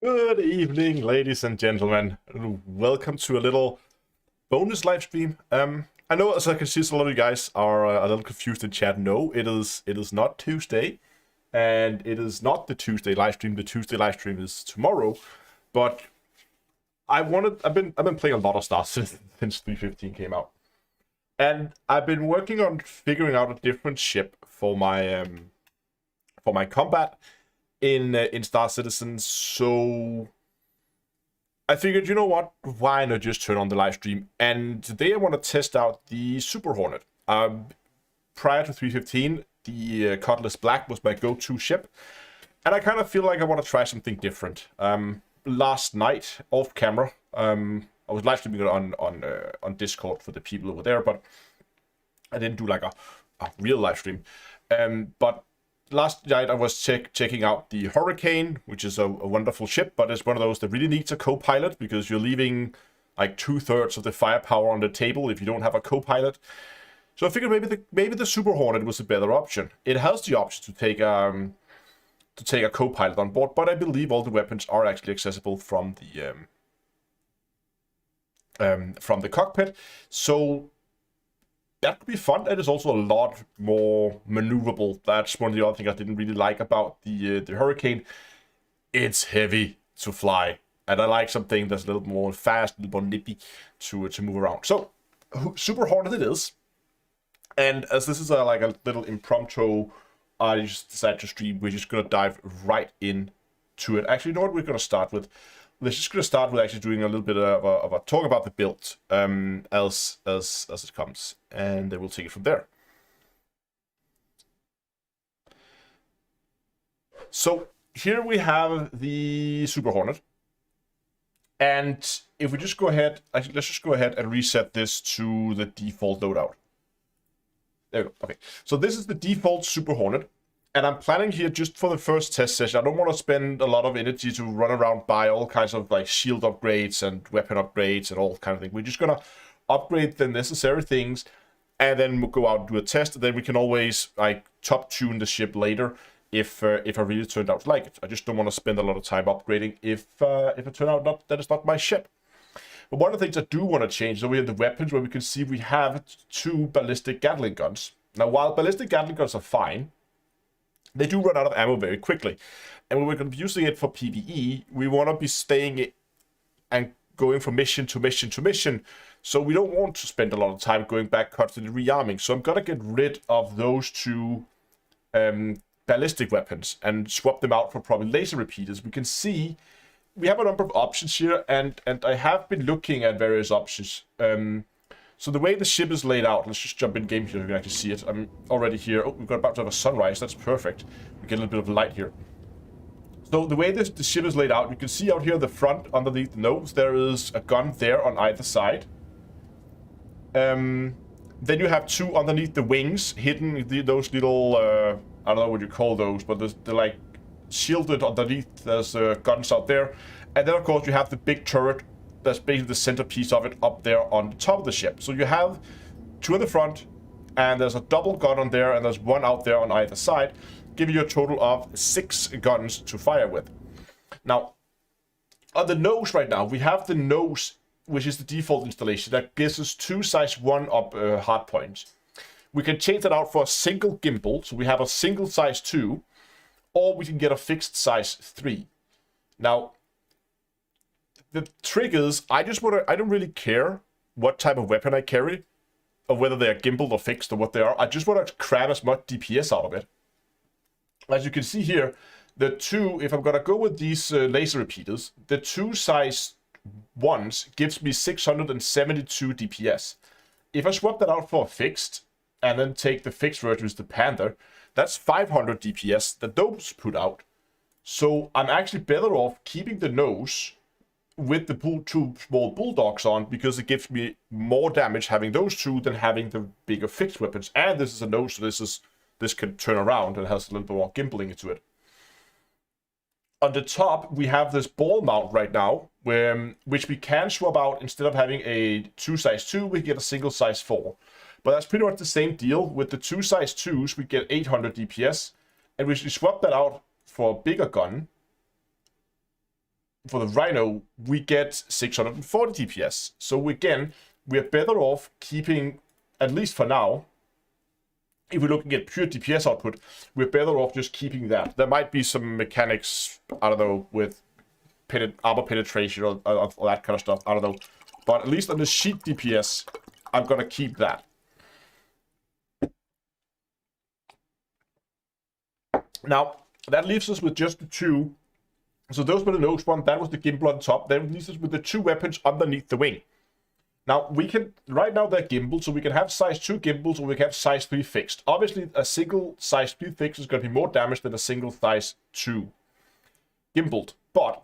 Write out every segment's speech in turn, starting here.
Good evening, ladies and gentlemen. Welcome to a little bonus live stream. I know, as I can see, a lot of you guys are a little confused in chat. No, it is not Tuesday, and it is not the Tuesday live stream. The Tuesday live stream is tomorrow. But I've been playing a lot of Star since 3.15 came out, And I've been working on figuring out a different ship for my combat in Star Citizen. So I figured, you know what? Why not just turn on the live stream? And today I want to test out the Super Hornet. Prior to 315, the Cutlass Black was my go-to ship, and I kind of feel like I want to try something different. Last night, off camera, I was live streaming on Discord for the people over there, but I didn't do like a real live stream. But last night I was checking out the Hurricane, which is a wonderful ship, but it's one of those that really needs a co-pilot because you're leaving like 2/3 of the firepower on the table if you don't have a co-pilot. So I figured maybe the Super Hornet was a better option. It has the option to take a co-pilot on board, but I believe all the weapons are actually accessible from the cockpit. So that could be fun. It is also a lot more maneuverable. That's one of the other things I didn't really like about the Hurricane. It's heavy to fly, and I like something that's a little more fast, a little more nippy to move around. So Super Hornet it is. And as this is like a little impromptu, I just decided to stream. We're just gonna dive right into it. Actually, you know what we're gonna start with? We're just gonna start with actually doing a little bit of a talk about the build, as it comes, and then we'll take it from there. So here we have the Super Hornet, and if we just go ahead, actually, let's just go ahead and reset this to the default loadout. There we go. Okay, so this is the default Super Hornet, and I'm planning here just for the first test session. I don't want to spend a lot of energy to run around, buy all kinds of like shield upgrades and weapon upgrades and all kind of things. We're just gonna upgrade the necessary things, and then we'll go out and do a test. And then we can always like top tune the ship later if I really turned out to like it. I just don't want to spend a lot of time upgrading if it turned out that it's not my ship. But one of the things I do want to change is we have the weapons, where we can see we have 2 ballistic Gatling guns. Now, while ballistic Gatling guns are fine, they do run out of ammo very quickly. And when we're going to be using it for PvE, we want to be staying and going from mission to mission to mission. So we don't want to spend a lot of time going back constantly rearming. So I'm going to get rid of those 2 ballistic weapons and swap them out for probably laser repeaters. We can see we have a number of options here, and I have been looking at various options. So the way the ship is laid out, let's just jump in game here so you can actually see it. I'm already here. Oh, we've got about to have a sunrise. That's perfect. We get a little bit of light here. So the way the ship is laid out, you can see out here the front, underneath the nose, there is a gun there on either side. Then you have 2 underneath the wings, hidden those little, I don't know what you call those, but they're like shielded underneath. There's guns out there, and then of course you have the big turret that's basically the centerpiece of it up there on the top of the ship. So you have 2 in the front, and there's a double gun on there, and there's 1 out there on either side, giving you a total of 6 guns to fire with. Now on the nose right now, we have the nose, which is the default installation that gives us 2 size 1 up hard points. We can change that out for a single gimbal, so we have a single size 2, or we can get a fixed size 3. Now, the trick is, I don't really care what type of weapon I carry, or whether they are gimbaled or fixed or what they are. I just want to cram as much DPS out of it. As you can see here, the 2, if I'm going to go with these laser repeaters, the 2 size 1s gives me 672 DPS. If I swap that out for a fixed, and then take the fixed version, which is the Panther, that's 500 DPS that those put out. So I'm actually better off keeping the nose with the 2 small bulldogs on, because it gives me more damage having those 2 than having the bigger fixed weapons. And this is a nose, so this can turn around and has a little bit more gimbaling into it. On the top, we have this ball mount right now, which we can swap out. Instead of having a 2 size 2, we get a single size 4. But that's pretty much the same deal. With the 2 size 2s, we get 800 DPS. And we swap that out for a bigger gun. For the Rhino, we get 640 DPS. So again, we're better off keeping, at least for now, if we're looking at pure DPS output, we're better off just keeping that. There might be some mechanics, I don't know, with armor penetration or that kind of stuff, I don't know. But at least on the sheet DPS, I'm going to keep that. Now, that leaves us with just the two. So those were the nose one, that was the gimbal on top. That leaves us with the two weapons underneath the wing. Now, we can, right now they're gimbal, so we can have size 2 gimbals or we can have size 3 fixed. Obviously, a single size 3 fixed is going to be more damage than a single size 2 gimbaled. But,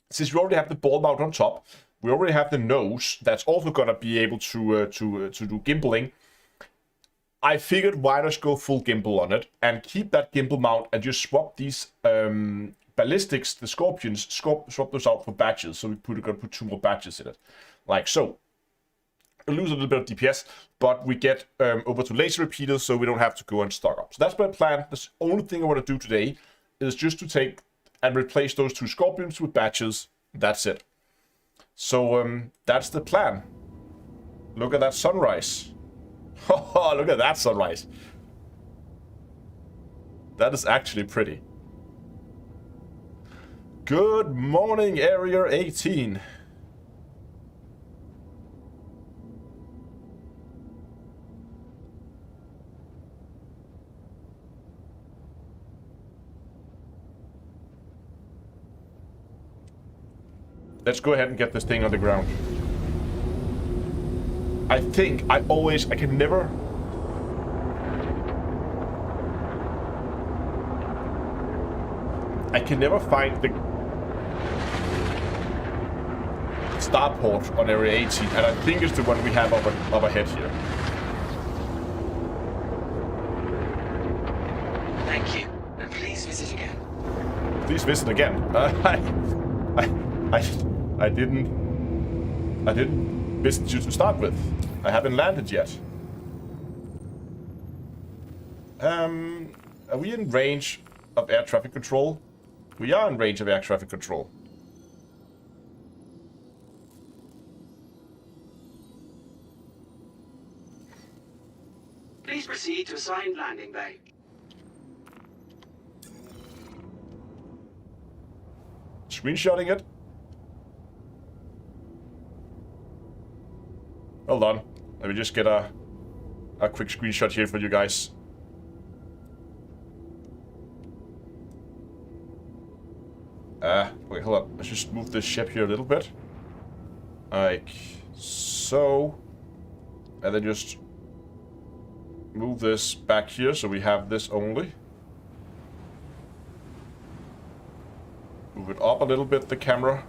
since we already have the ball mount on top, we already have the nose that's also going to be able to do gimbaling. I figured why not go full gimbal on it and keep that gimbal mount and just swap these ballistics, the scorpions, swap those out for badges. So we're going to put 2 more badges in it. Like so. We lose a little bit of DPS, but we get over to laser repeaters so we don't have to go and stock up. So that's my plan. The only thing I want to do today is just to take and replace those 2 scorpions with badges. That's it. So that's the plan. Look at that sunrise. Oh, look at that sunrise. That is actually pretty. Good morning, Area 18. Let's go ahead and get this thing on the ground. I think I can never... I can never find the starport on Area 18, and I think it's the one we have up ahead here. Thank you, and please visit again. Please visit again. I didn't visit you to start with. I haven't landed yet. Are we in range of air traffic control? We are in range of air traffic control. Please proceed to assigned landing bay. Screenshotting it. Hold on. Let me just get a quick screenshot here for you guys. Wait, hold on. Let's just move this ship here a little bit. Like so. And then just move this back here so we have this only. Move it up a little bit, the camera.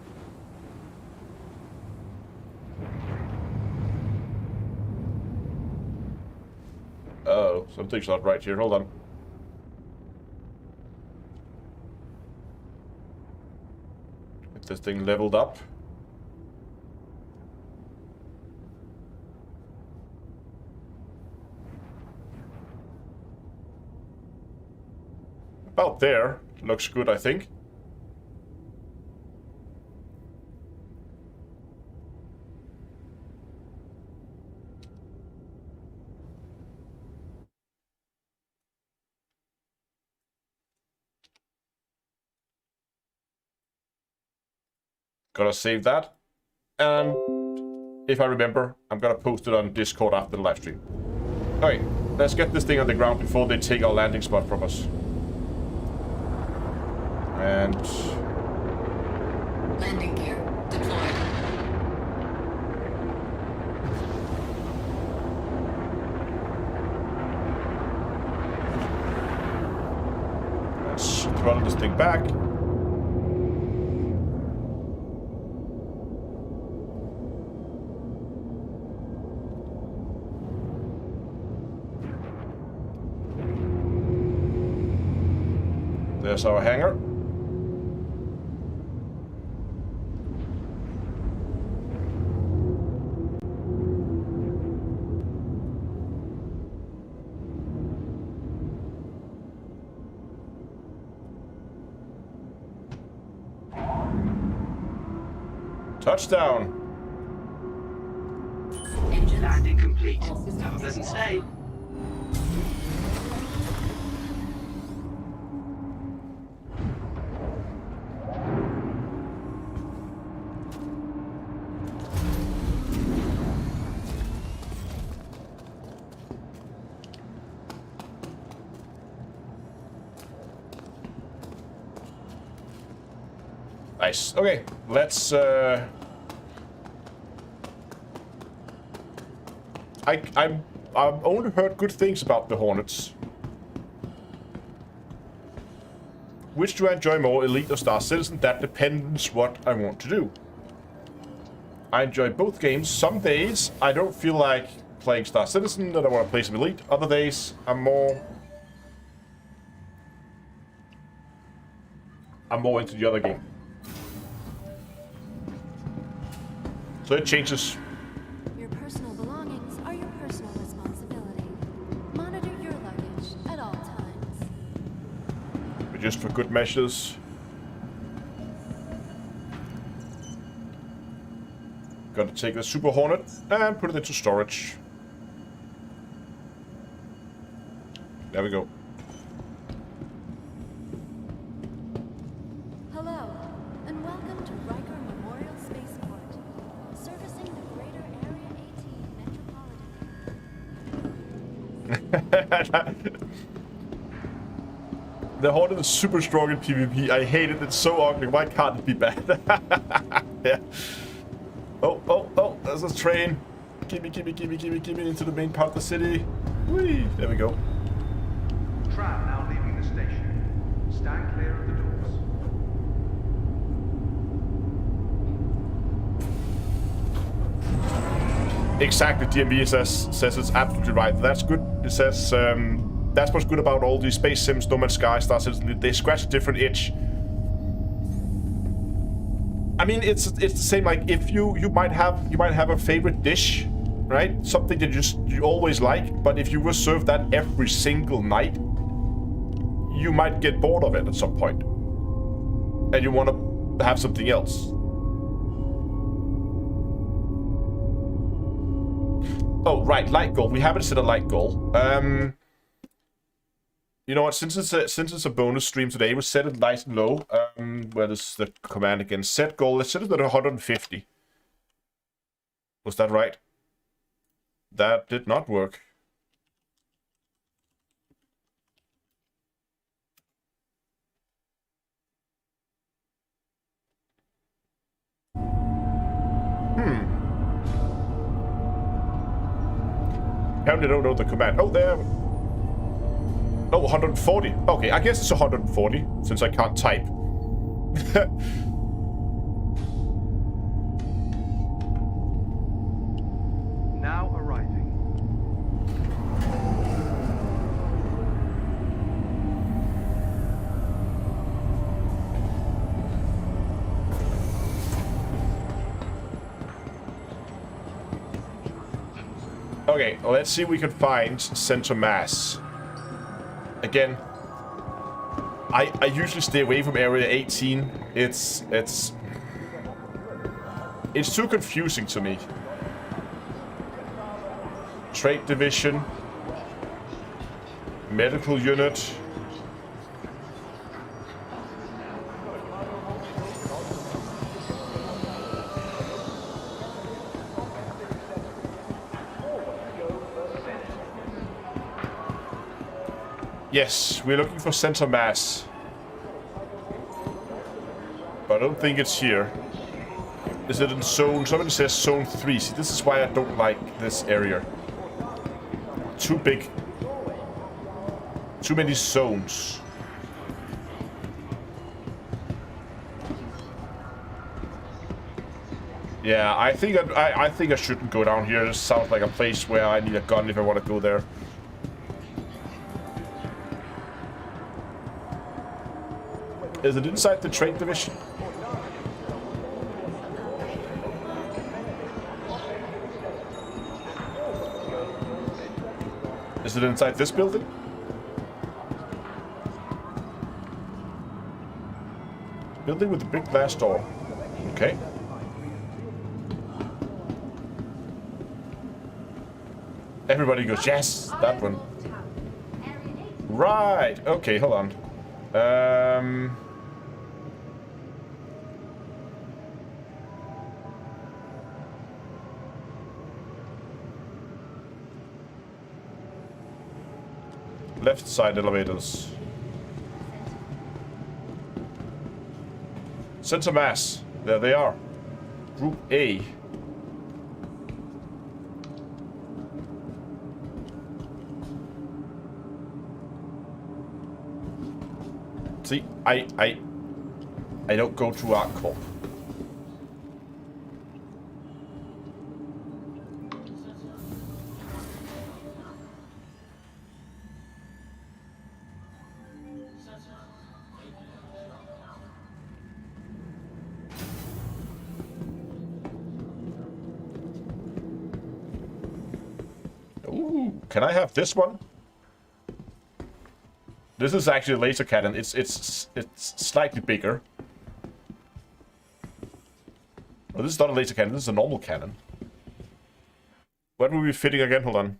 Oh, something's not right here. Hold on. Get this thing leveled up. About there. Looks good, I think. Gotta save that. And if I remember, I'm gonna post it on Discord after the live stream. Alright, let's get this thing on the ground before they take our landing spot from us. And... landing gear deployed. let's throttle this thing back. There's our hangar. Touchdown. Engine Landing complete. Have a pleasant stay. Nice. Okay, let's. I've only heard good things about the Hornets. Which do I enjoy more, Elite or Star Citizen? That depends what I want to do. I enjoy both games. Some days I don't feel like playing Star Citizen, that I want to play some Elite. Other days I'm more into the other game. So it changes. Your personal belongings are your personal responsibility. Monitor your luggage at all times. But just for good measures. Gotta take the Super Hornet and put it into storage. There we go. Hello, and welcome to Riker Memorial Spaceport, servicing the greater Area 18 metropolitan. The Hornet is super strong in PvP. I hate it. It's so ugly. Why can't it be bad? Yeah. Oh, there's a train. Keep me into the main part of the city. Whee! There we go. Tram now leaving the station. Stand clear of the doors. Exactly, DMV says it's absolutely right. That's good. It says that's what's good about all these space sims, No Man's Sky, Star Citizen. They scratch a different itch. I mean, it's the same. Like if you might have a favorite dish, right? Something that you always like, but if you were served that every single night, you might get bored of it at some point, and you want to have something else. Oh, right, light goal. We haven't set a light goal. You know what? Since it's a bonus stream today, we'll set it nice and low. Where is the command again? Set goal. Let's set it at 150. Was that right? That did not work. Apparently don't know the command. Oh, there. Oh, 140. Okay, I guess it's 140, since I can't type. Now arriving. Okay, let's see if we can find center mass. Again, I usually stay away from area 18. It's too confusing to me. Trade division, medical unit. Yes, we're looking for center mass. But I don't think it's here. Is it in zone? Somebody says zone 3. See, this is why I don't like this area. Too big. Too many zones. Yeah, I think I shouldn't go down here. This sounds like a place where I need a gun if I want to go there. Is it inside the trade division? Is it inside this building? Building with a big glass door. Okay. Everybody goes, yes, that one. Right. Okay, hold on. Left side elevators. Center mass. There they are. Group A. See, I don't go to Arc Corp. Ooh, can I have this one? This is actually a laser cannon. It's slightly bigger. Oh, this is not a laser cannon. This is a normal cannon. What will be fitting again? Hold on.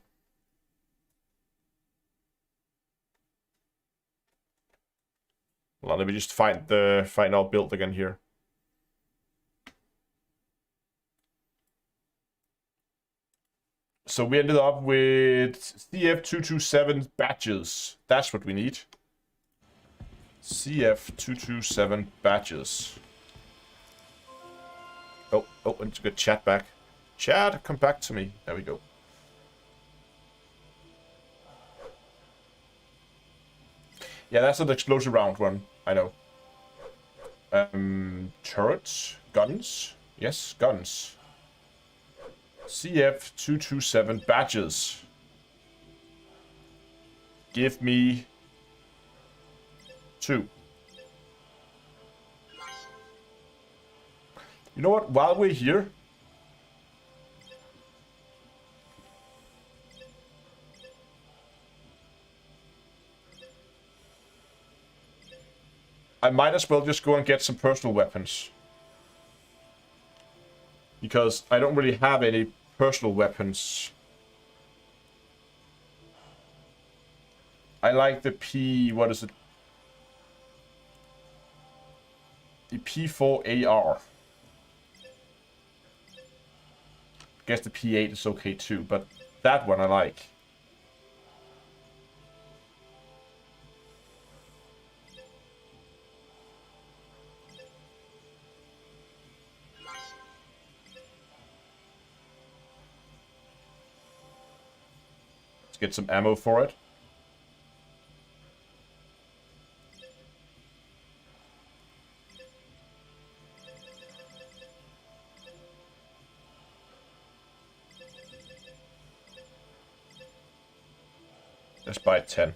Hold on. Let me just find our build again here. So we ended up with CF227 batches. That's what we need. CF227 batches. Oh, I need to get chat back. Chat, come back to me. There we go. Yeah, that's an explosive round one. I know. Turrets? Guns? Yes, guns. CF227 batches. Give me 2. You know what? While we're here, I might as well just go and get some personal weapons. Because I don't really have any personal weapons. I like the what is it? The P4AR. I guess the P8 is okay too, but that one I like. Let's get some ammo for it. Let's buy 10.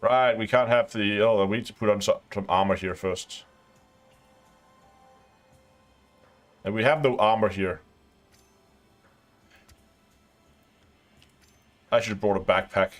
Right, we can't have the... Oh, we need to put on some armor here first. And we have no armor here. I should have brought a backpack.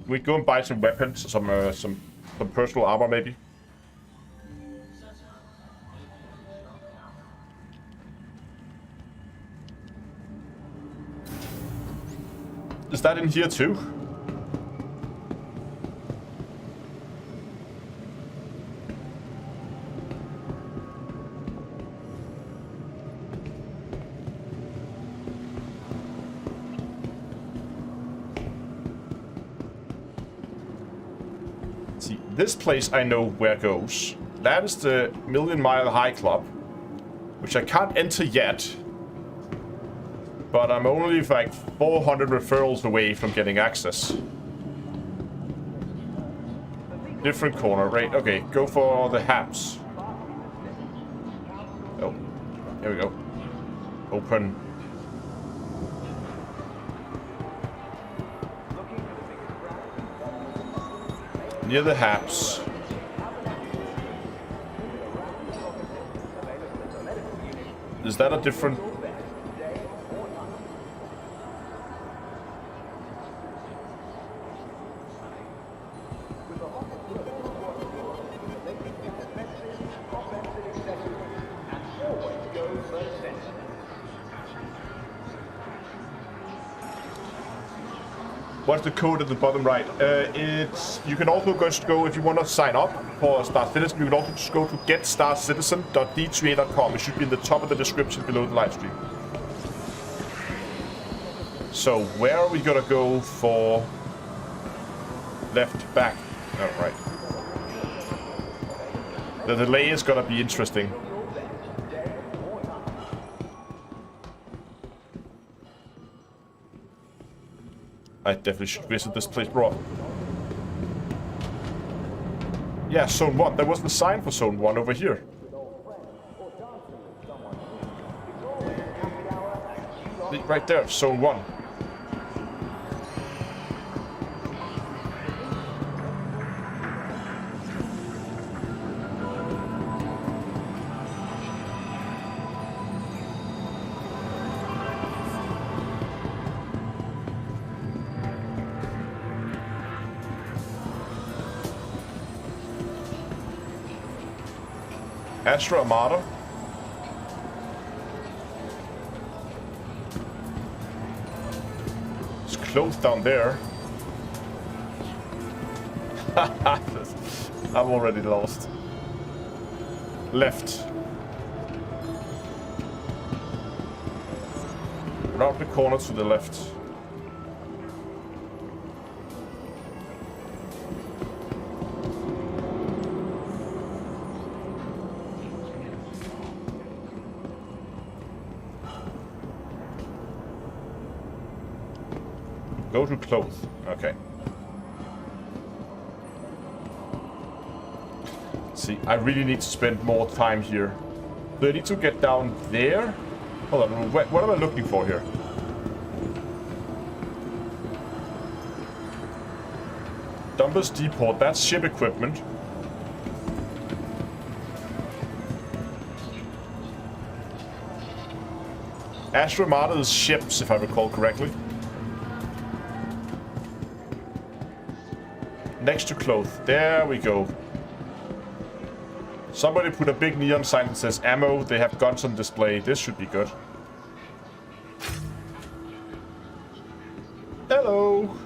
We go and buy some weapons, some personal armor maybe. Is that in here too? See, this place I know where it goes. That is the Million Mile High Club, which I can't enter yet. But I'm only like 400 referrals away from getting access. Different corner, right? Okay, go for the Haps. Oh, here we go. Open. Near the Haps. Is that a different... What's the code at the bottom right? It's you can also just go if you want to sign up for Star Citizen. You can also just go to getstarcitizen.d3a.com. It should be in the top of the description below the live stream. So where are we gonna go for left back? Oh, right. The delay is gonna be interesting. I definitely should visit this place, bro. Yeah, Zone 1. There was the sign for Zone 1 over here. Right there, Zone 1. Astra Armada. It's closed down there. I'm already lost. Left. Round the corner to the left. Go to clothes. Okay. See, I really need to spend more time here. Do I need to get down there? Hold on, what am I looking for here? Dumpers Depot, that's ship equipment. Astra Armada is ships, if I recall correctly. Next to clothes. There we go. Somebody put a big neon sign that says ammo. They have guns on display. This should be good. Hello.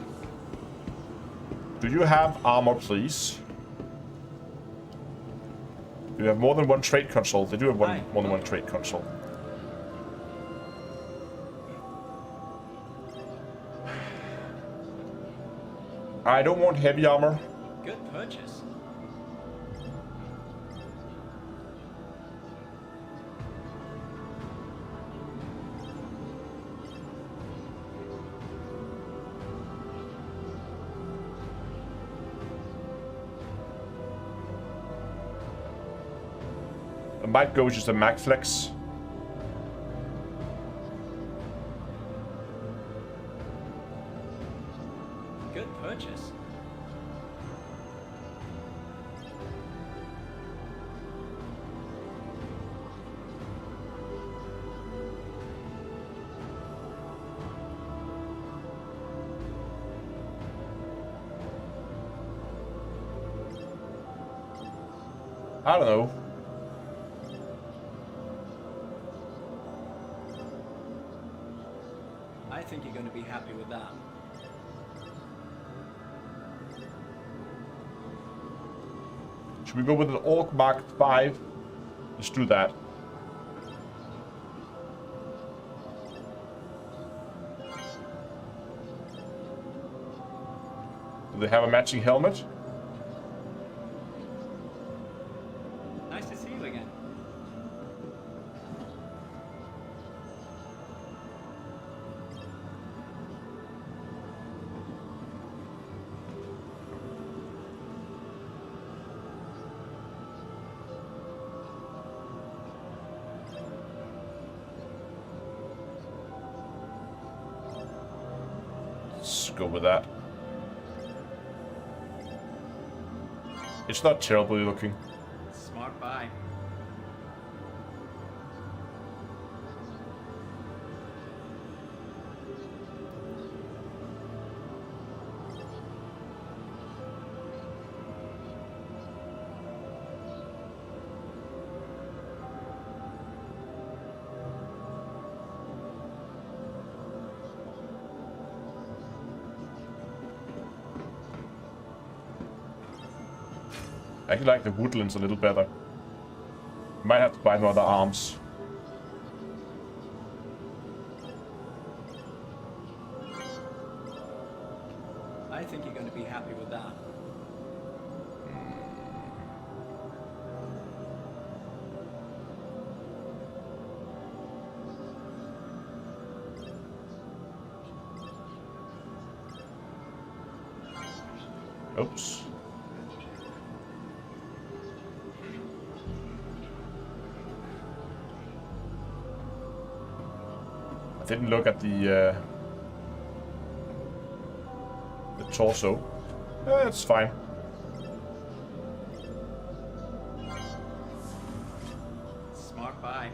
Do you have armor, please? Do you have more than one trade console? They do have more than one trade console. I don't want heavy armor. Good purchase. I might go just a Mag Flex. Good purchase. I don't know. I think you're going to be happy with that. Should we go with an Orc Mark 5? Let's do that. Do they have a matching helmet? Nice to see you again. Let's go with that. It's not terribly looking. Smart buy. I actually like the woodlands a little better. Might have to buy more other arms. I think you're going to be happy with that. Oops. I didn't look at the torso. It's fine. Smart buy.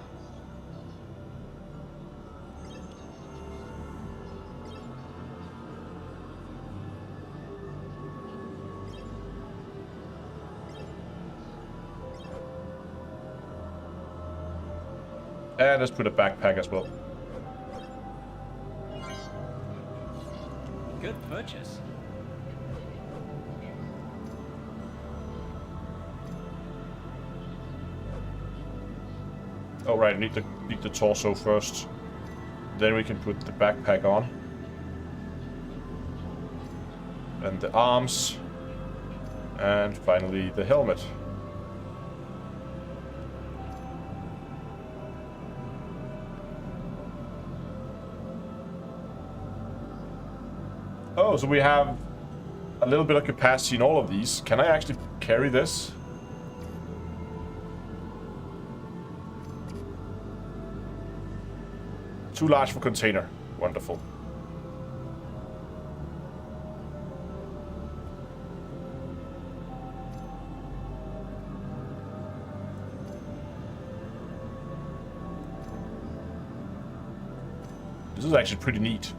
And let's put a backpack as well. Good purchase. Oh right, need the torso first. Then we can put the backpack on. And the arms. And finally the helmet. Oh, so we have a little bit of capacity in all of these. Can I actually carry this? Too large for container. Wonderful. This is actually pretty neat.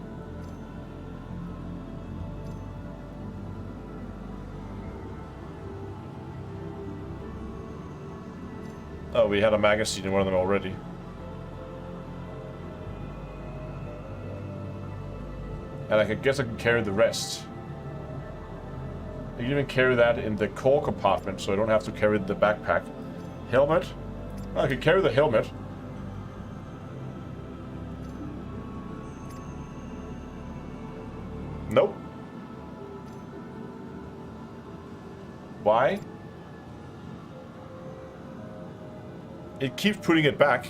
Oh, we had a magazine in one of them already. And I guess I can carry the rest. I can even carry that in the core compartment, so I don't have to carry the backpack. Helmet? I can carry the helmet. Nope. Why? It keeps putting it back.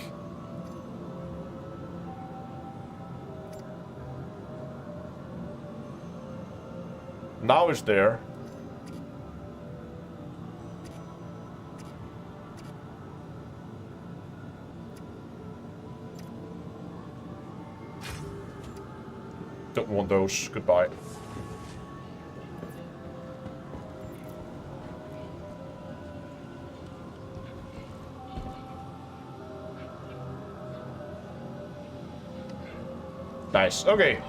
Now it's there. Don't want those. Goodbye. Nice. Okay.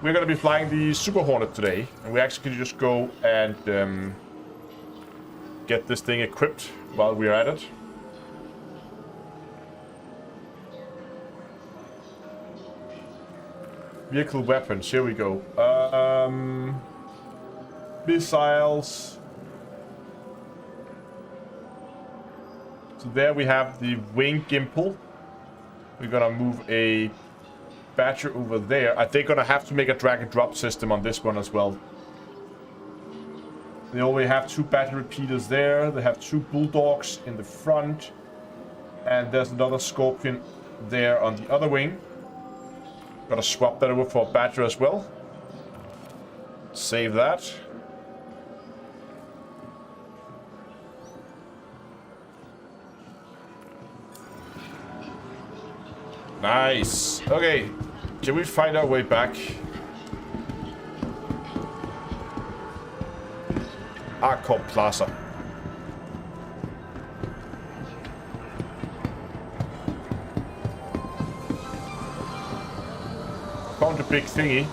We're gonna be flying the Super Hornet today, and we actually can just go and get this thing equipped while we're at it. Vehicle weapons. Here we go. Missiles. So there we have the wing gimbal. We're gonna move a battery over there. I think gonna have to make a drag and drop system on this one as well. They only have 2 battery repeaters there. They have 2 bulldogs in the front. And there's another Scorpion there on the other wing. Gotta swap that over for a battery as well. Save that. Nice. Okay. Can we find our way back? Arcor Plaza. Found a big thingy.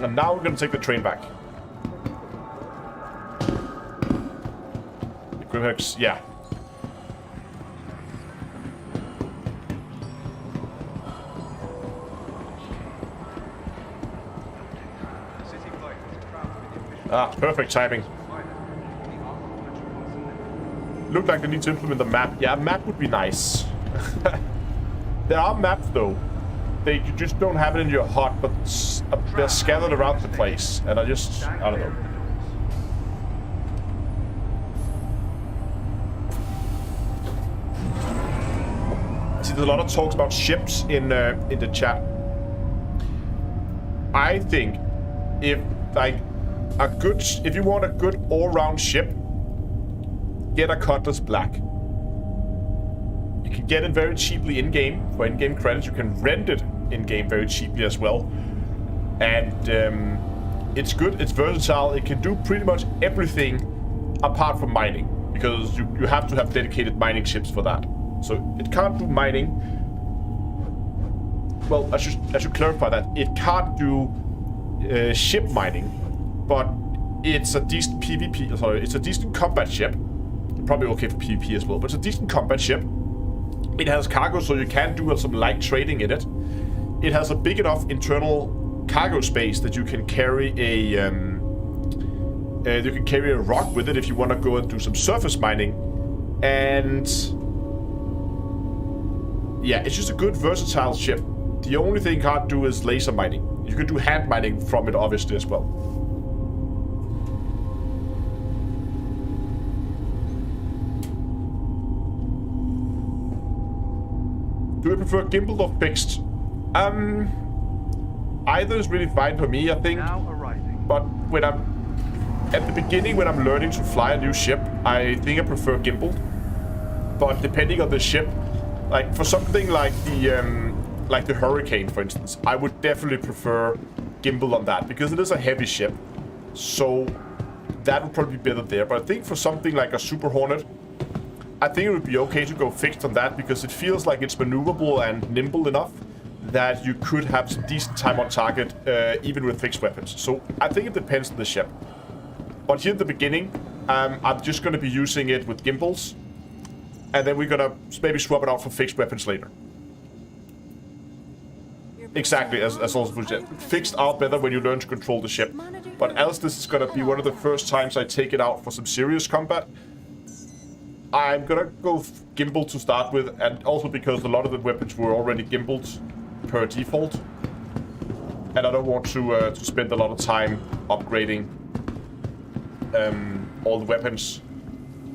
And now we're gonna take the train back. Grimhex, yeah. City flight has traveled with the official Ah, perfect timing. pilot. The Armor Metropolitan Look like they need to implement the map. Yeah, a map would be nice. There are maps though. You just don't have it in your HUD, but they're scattered around the place. And I don't know. I see there's a lot of talks about ships in the chat. I think if you want a good all-round ship, get a Cutlass Black. You can get it very cheaply in-game for in-game credits. You can rent it in-game very cheaply as well. And it's good, it's versatile, it can do pretty much everything apart from mining. Because you have to have dedicated mining ships for that. So it can't do mining. Well, I should clarify that. It can't do ship mining, but it's a decent PvP, sorry, it's a decent combat ship. Probably okay for PvP as well, but it's a decent combat ship. It has cargo, so you can do some light trading in it. It has a big enough internal cargo space that you can carry a rock with it if you want to go and do some surface mining. And yeah, it's just a good versatile ship. The only thing it can't do is laser mining. You can do hand mining from it, obviously, as well. Do you prefer gimbal or fixed? Either is really fine for me, I think. now arriving. But when I'm at the beginning, when I'm learning to fly a new ship, I think I prefer gimbal. But depending on the ship, like for something like the Hurricane, for instance, I would definitely prefer gimbal on that because it is a heavy ship. So that would probably be better there. But I think for something like a Super Hornet, I think it would be okay to go fixed on that because it feels like it's maneuverable and nimble enough that you could have some decent time on target even with fixed weapons. So I think it depends on the ship. But here at the beginning, I'm just going to be using it with gimbals. And then we're going to maybe swap it out for fixed weapons later. Exactly, as also said. Fixed are better when you learn to control the ship. But else this is going to be one of the first times I take it out for some serious combat. I'm gonna go gimbal to start with, and also because a lot of the weapons were already gimbaled per default, and I don't want to spend a lot of time upgrading all the weapons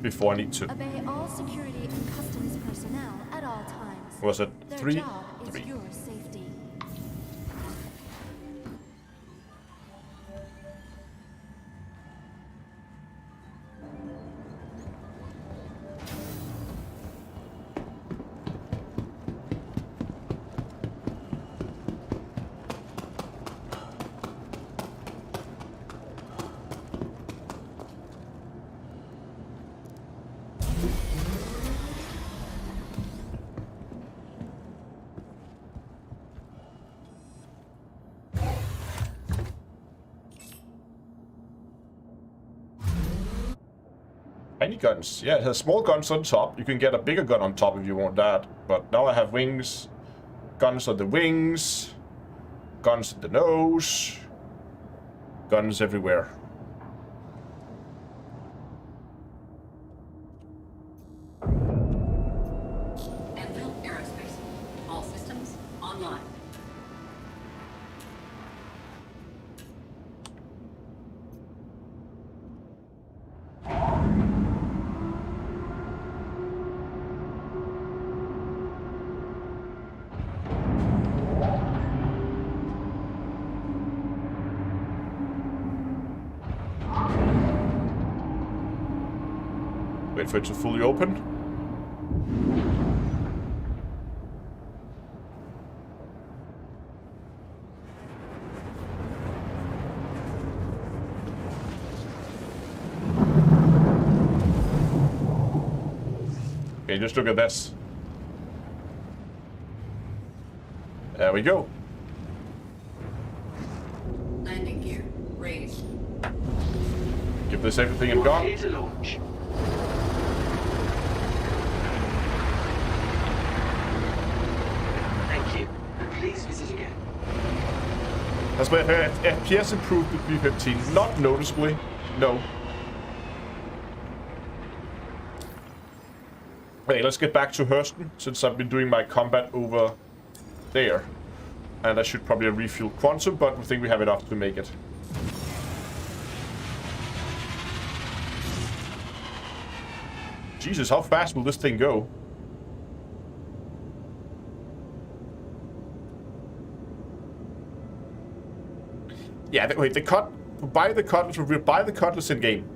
before I need to. Obey all security and customs personnel at all times. Was it Their 3? job is 3. your safety. Tiny guns. Yeah, it has small guns on top. You can get a bigger gun on top if you want that. But now I have wings. Guns on the wings. Guns in the nose. Guns everywhere. Enfield Aerospace. All systems online. Wait for it to fully open. Okay, just look at this. There we go. Landing gear raised. Give this everything and You're gone. clear to launch. Has my FPS improved with B15? Not noticeably, no. Okay, let's get back to Hurston, since I've been doing my combat over there. And I should probably refuel Quantum, but we think we have enough to make it. Jesus, how fast will this thing go? Yeah, wait, buy the Cutlass, we'll buy the Cutlass in game.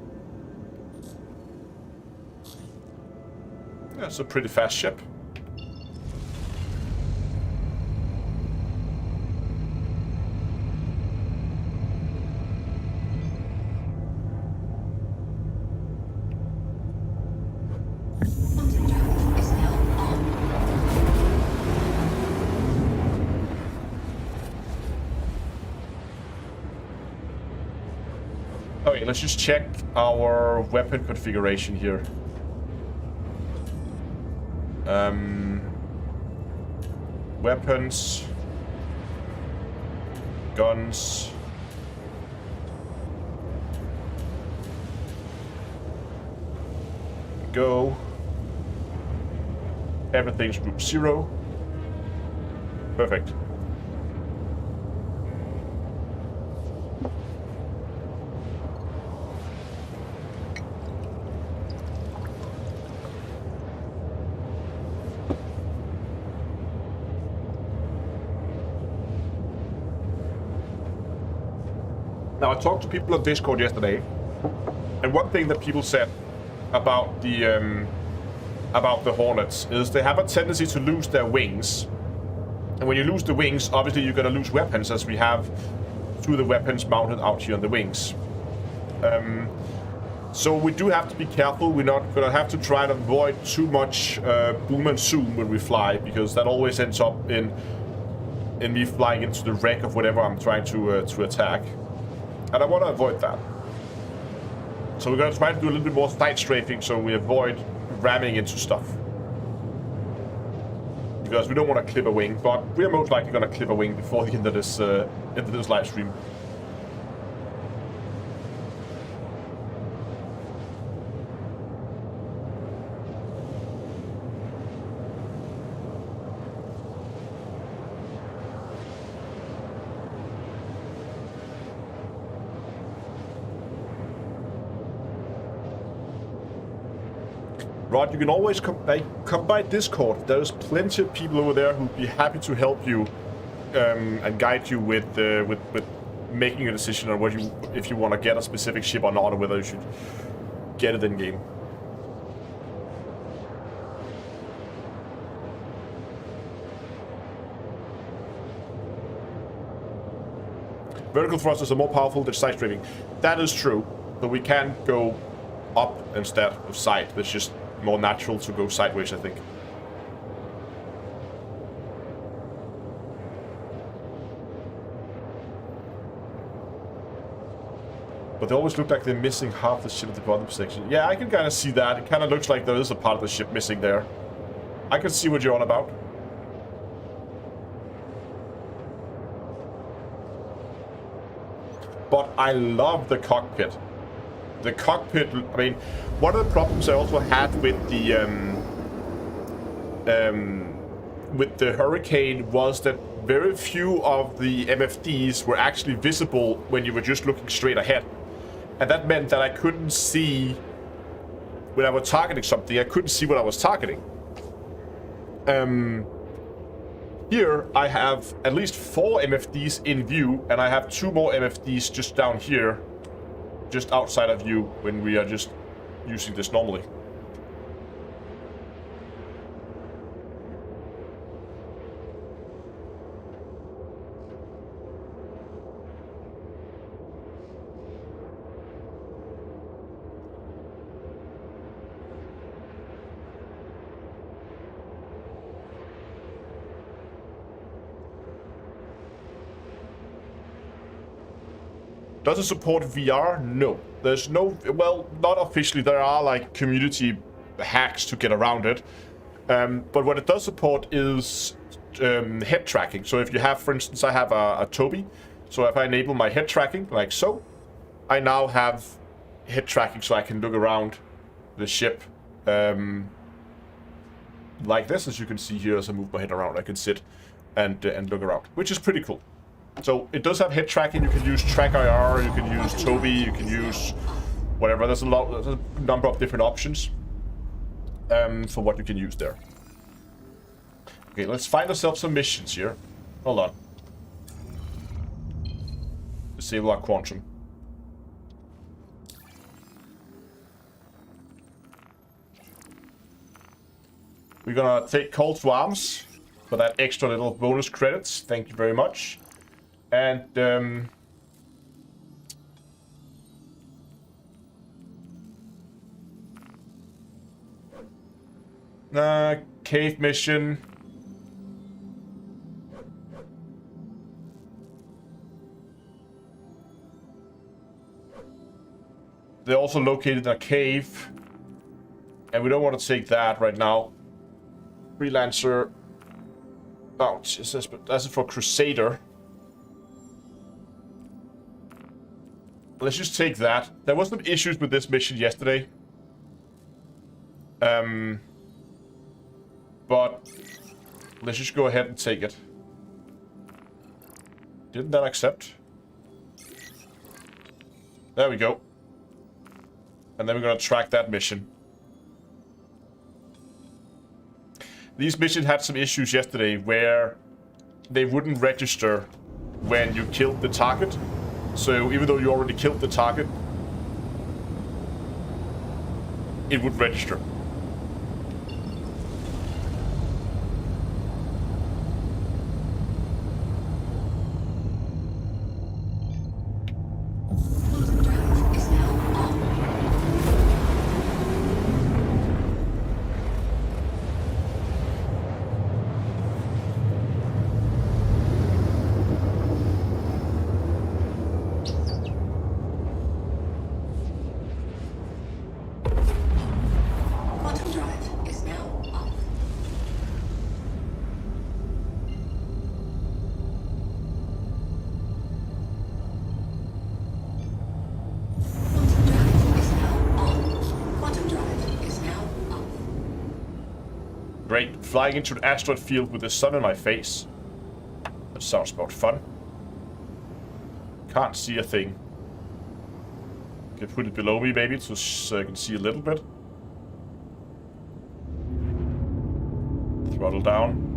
That's a pretty fast ship. Quantum drive is now on. Okay, let's just check our weapon configuration here. Weapons, guns, go. Everything's group 0. Perfect. Now, I talked to people on Discord yesterday, and one thing that people said about the Hornets is they have a tendency to lose their wings. And when you lose the wings, obviously you're going to lose weapons, as we have 2 of the weapons mounted out here on the wings. So we do have to be careful. We're not going to have to try to avoid too much boom and zoom when we fly, because that always ends up in me flying into the wreck of whatever I'm trying to attack. And I want to avoid that. So we're going to try to do a little bit more side strafing so we avoid ramming into stuff. Because we don't want to clip a wing, but we're most likely going to clip a wing before the end of this live stream. Rod, you can always come by Discord. There's plenty of people over there who'd be happy to help you and guide you with making a decision on if you want to get a specific ship or not, or whether you should get it in game. Vertical thrusters are more powerful than side strafing. That is true, but we can go up instead of side. It's just more natural to go sideways, I think. But they always look like they're missing half the ship at the bottom section. Yeah, I can kind of see that. It kind of looks like there is a part of the ship missing there. I can see what you're on about. But I love the cockpit. The cockpit, I mean, one of the problems I also had with the Hurricane was that very few of the MFDs were actually visible when you were just looking straight ahead. And that meant that I couldn't see, when I was targeting something, I couldn't see what I was targeting. Here I have at least 4 MFDs in view, and I have 2 more MFDs just down here, just outside of view when we are just using this normally. Does it support VR? No. There's no... Well, not officially. There are, like, community hacks to get around it. But what it does support is head tracking. So if you have, for instance, I have a Toby. So if I enable my head tracking, like so, I now have head tracking so I can look around the ship like this. As you can see here, as I move my head around, I can sit and look around, which is pretty cool. So it does have head tracking. You can use track IR, you can use Toby, you can use whatever. There's a number of different options for what you can use there. Okay, let's find ourselves some missions here. Hold on. Disable our quantum. We're gonna take Call to Arms for that extra little bonus credits. Thank you very much. And cave mission. They're also located in a cave, and we don't want to take that right now. Freelancer. Oh, Jesus, but that's for Crusader. Let's just take that. There was some issues with this mission yesterday. But let's just go ahead and take it. Didn't that accept? There we go. And then we're gonna track that mission. These missions had some issues yesterday where they wouldn't register when you killed the target. So even though you already killed the target, it would register. Quantum drive is now on. Quantum drive is now off. Quantum drive is now on. Quantum drive is now off. Great. Flying into an asteroid field with the sun in my face. That sounds about fun. Can't see a thing. Can put it below me maybe so I can see a little bit. Throttle down.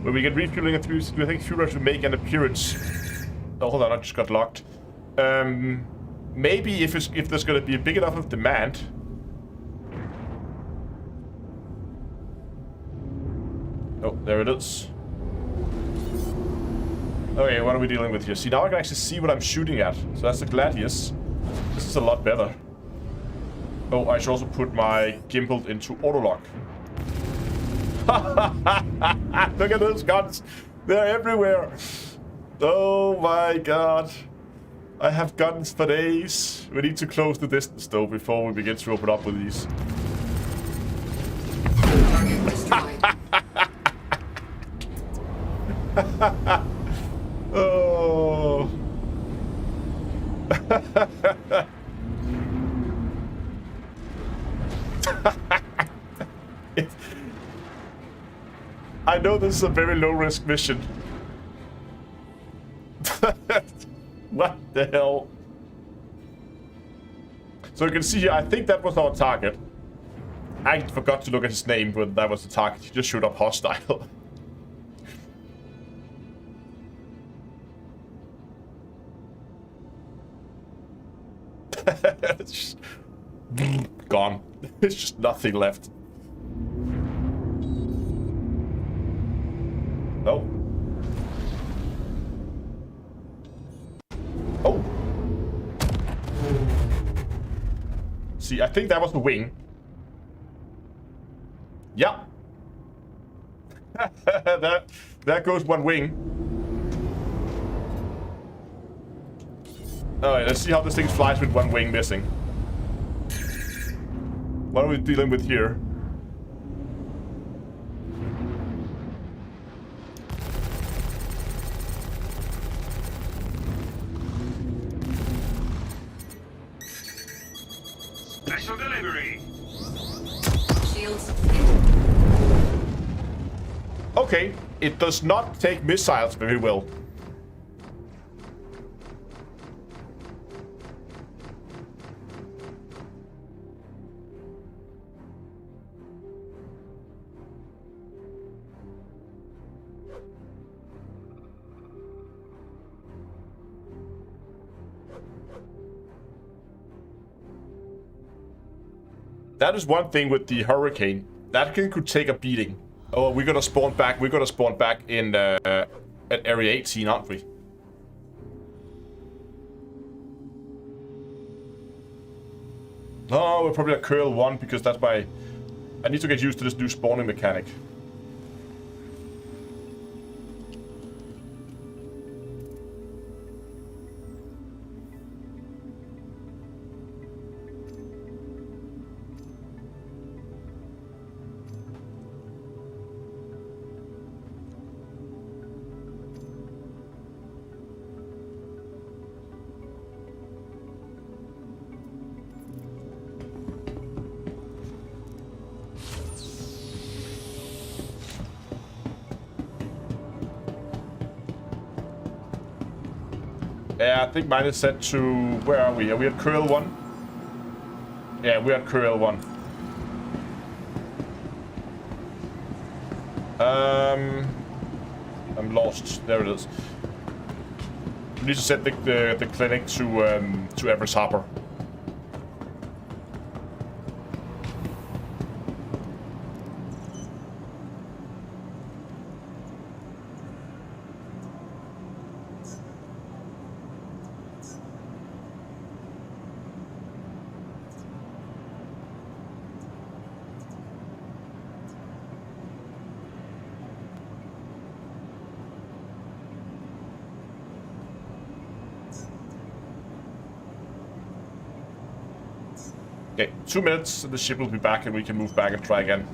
When we get refueling and through, I think fuel to make an appearance. Oh, hold on, I just got locked. Maybe if there's gonna be a big enough of demand. Oh, there it is. Okay, what are we dealing with here? See, now I can actually see what I'm shooting at. So that's the Gladius. This is a lot better. Oh, I should also put my gimbal into autolock. Look at those guns. They're everywhere. Oh my god. I have guns for days. We need to close the distance though before we begin to open up with these. Target destroyed. Oh. I know this is a very low risk mission. What the hell? So you can see here, I think that was our target. I forgot to look at his name when that was the target. He just showed up hostile. It's just gone. There's just nothing left. No. Oh. see. I think that was the wing. Yeah. There goes one wing. Alright, let's see how this thing flies with one wing missing. What are we dealing with here? Special delivery. Shields. Okay, it does not take missiles very well. That is one thing with the Hurricane. That thing could take a beating. Oh, we're gonna spawn back. We're gonna spawn back in at Area 18, aren't we? No, we're probably at Curl 1 because that's my... I need to get used to this new spawning mechanic. Yeah, I think mine is set to... Where are we? Are we at Curl 1? Yeah, we're at Curl 1. I'm lost. There it is. We need to set the clinic to Everest Hopper. Okay, 2 minutes, and the ship will be back, and we can move back and try again.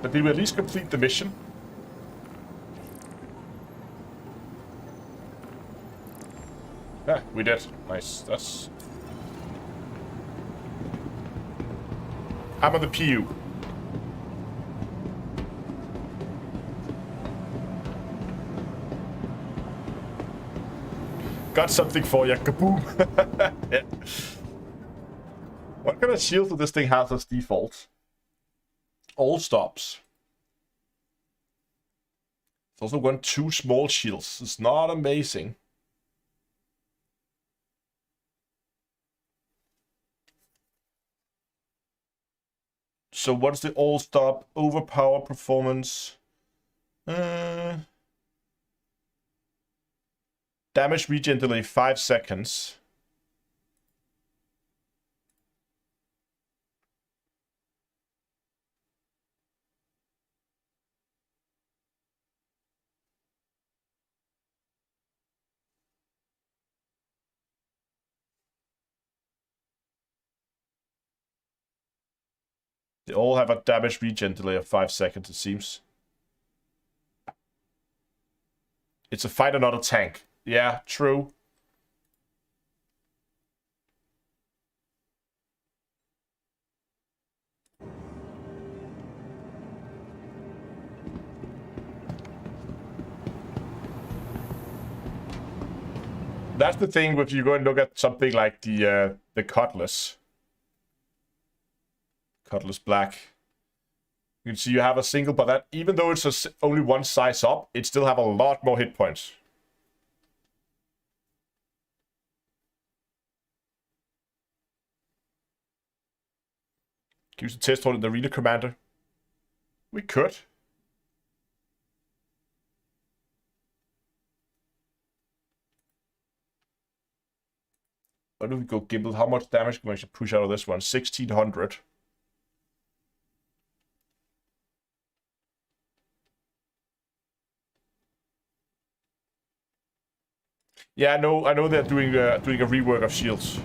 But did we at least complete the mission? Yeah, we did. Nice. That's... I'm on the PEW. Got something for you. Kaboom! Yeah. What kind of shield does this thing have as default? All stops. It's also got 2 small shields. It's not amazing. So what's the all stop? Overpower performance. Damage regen delay 5 seconds. They all have a damage regen delay of 5 seconds, it seems. It's a fight another tank. Yeah, true. That's the thing if you go and look at something like the Cutlass. Cutlass Black. You can see you have a single, but that even though it's only one size up, it still have a lot more hit points. Use the test hole in the Arena Commander. We could. Where do we go, Gimbal? How much damage can we actually push out of this one? 1600. Yeah, I know they're doing a rework of shields.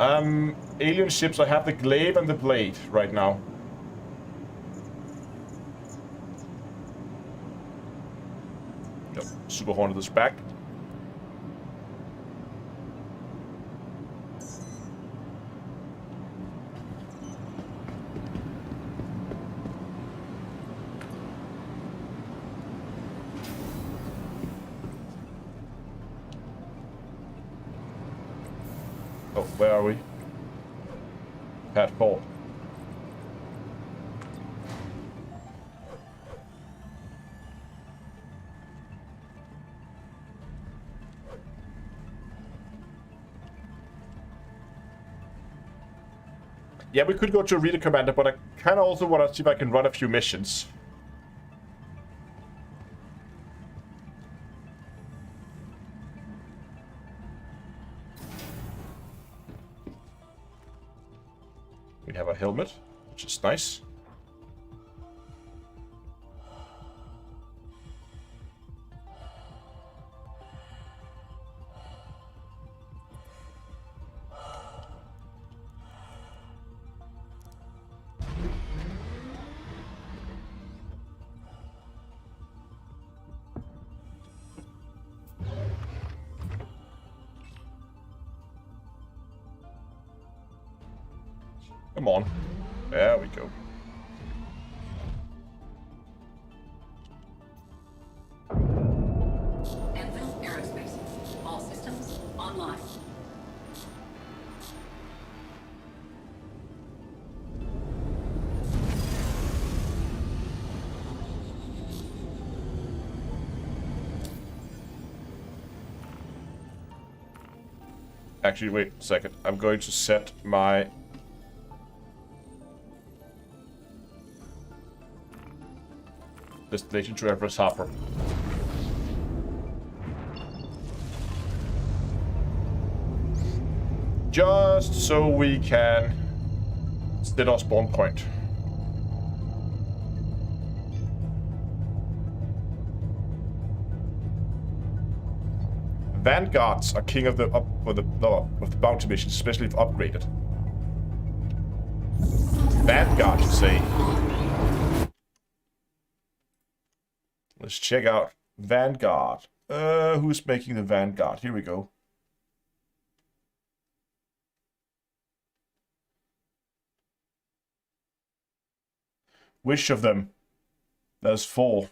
Alien ships, I have the glaive and the blade right now. Yep, Super Hornet is back. Oh, where are we? Pad 4. Yeah, we could go to a reader commander, but I kind of also want to see if I can run a few missions. We have a helmet, which is nice. Come on. There we go. Anvil Aerospace. All systems online. Actually, wait a second. I'm going to set my... destination to Everest Harbor. Just so we can set our spawn point. Vanguards are king of the bounty missions, especially if upgraded. Vanguard, you say? Let's check out Vanguard. Who's making the Vanguard? Here we go. Which of them? There's 4.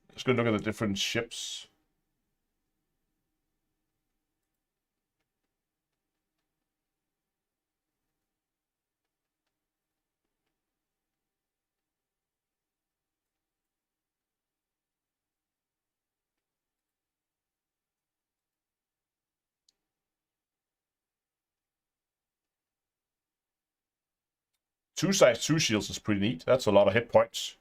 Let's go look at the different ships. Two size 2 shields is pretty neat. That's a lot of hit points.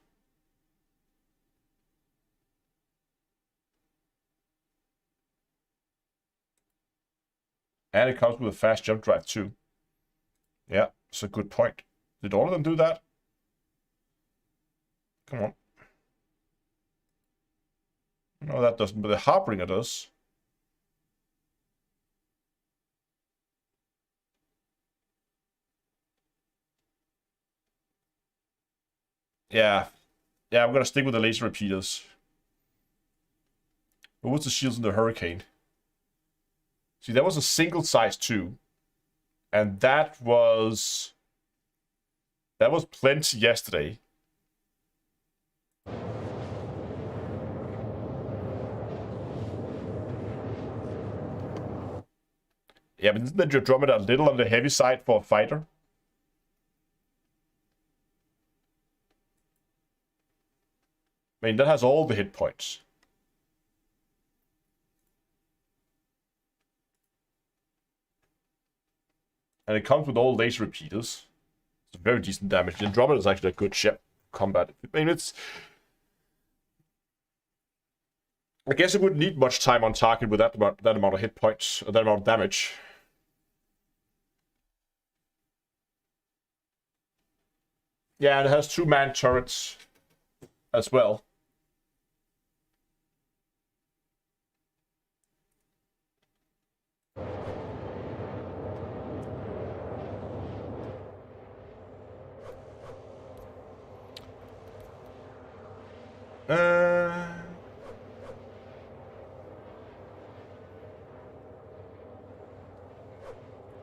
And it comes with a fast jump drive too. Yeah, it's a good point. Did all of them do that? Come on. No, that doesn't, but the Harbinger does. Yeah. Yeah, I'm gonna stick with the laser repeaters. But what's the shields in the Hurricane? See, that was a single size 2. And that was plenty yesterday. Yeah, but isn't the Andromeda a little on the heavy side for a fighter? I mean, that has all the hit points. And it comes with all laser repeaters. It's very decent damage. The Andromeda is actually a good ship combat. I mean, it's... I guess it wouldn't need much time on target with that amount of hit points, or that amount of damage. Yeah, and it has 2-man turrets as well.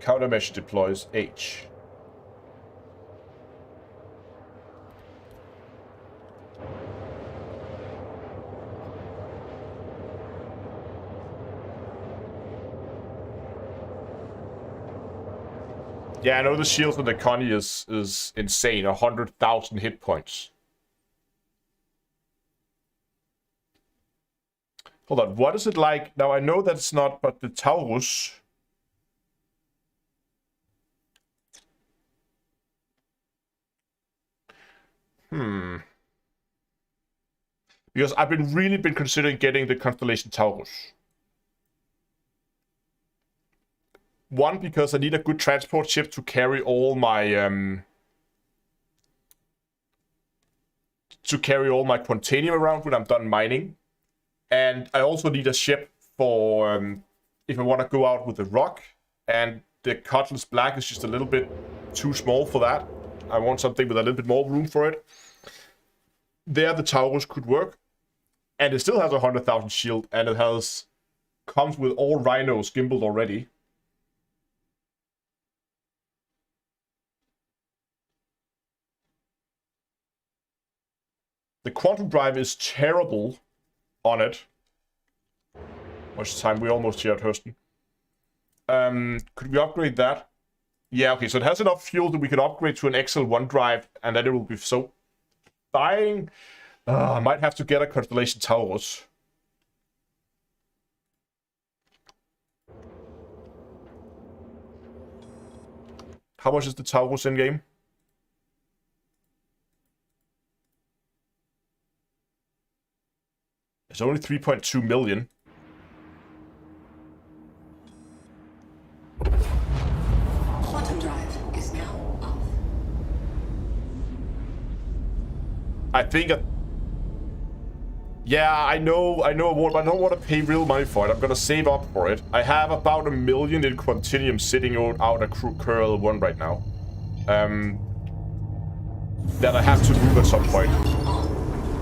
Countermeasure deploys H. Yeah, I know the shield on the Connie is insane. 100,000 hit points. Hold on, what is it like? Now I know that's not, but the Taurus. Because I've really been considering getting the Constellation Taurus. One, because I need a good transport ship to carry all my Quantanium around when I'm done mining. And I also need a ship for if I want to go out with the rock. And the Cutlass Black is just a little bit too small for that. I want something with a little bit more room for it. There, the Taurus could work. And it still has 100,000 shield, and it comes with all rhinos gimbaled already. The quantum drive is terrible on it. Much time we almost here at Hurston. Could we upgrade that? Yeah, okay, so it has enough fuel that we can upgrade to an XL1 drive, and then it will be so dying. I might have to get a Constellation Taurus. How much is the Taurus in game? It's only 3.2 million. Quantum drive is now off. I think... Yeah, I know, but I don't want to pay real money for it. I'm gonna save up for it. I have about 1 million in Quantanium sitting out at Curl 1 right now. That I have to move at some point.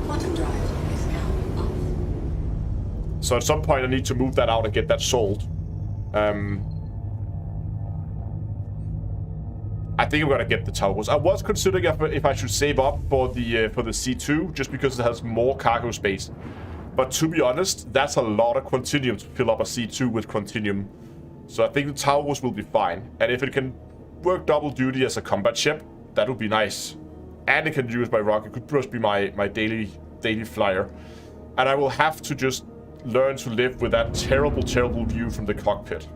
Quantum drive is now off. So at some point I need to move that out and get that sold. I think I'm gonna get the Taurus. I was considering if I should save up for the C2, just because it has more cargo space. But to be honest, that's a lot of Quantanium to fill up a C2 with Quantanium. So I think the Taurus will be fine. And if it can work double duty as a combat ship, that would be nice. And it can use my rocket. It could just be my daily flyer. And I will have to just learn to live with that terrible, terrible view from the cockpit.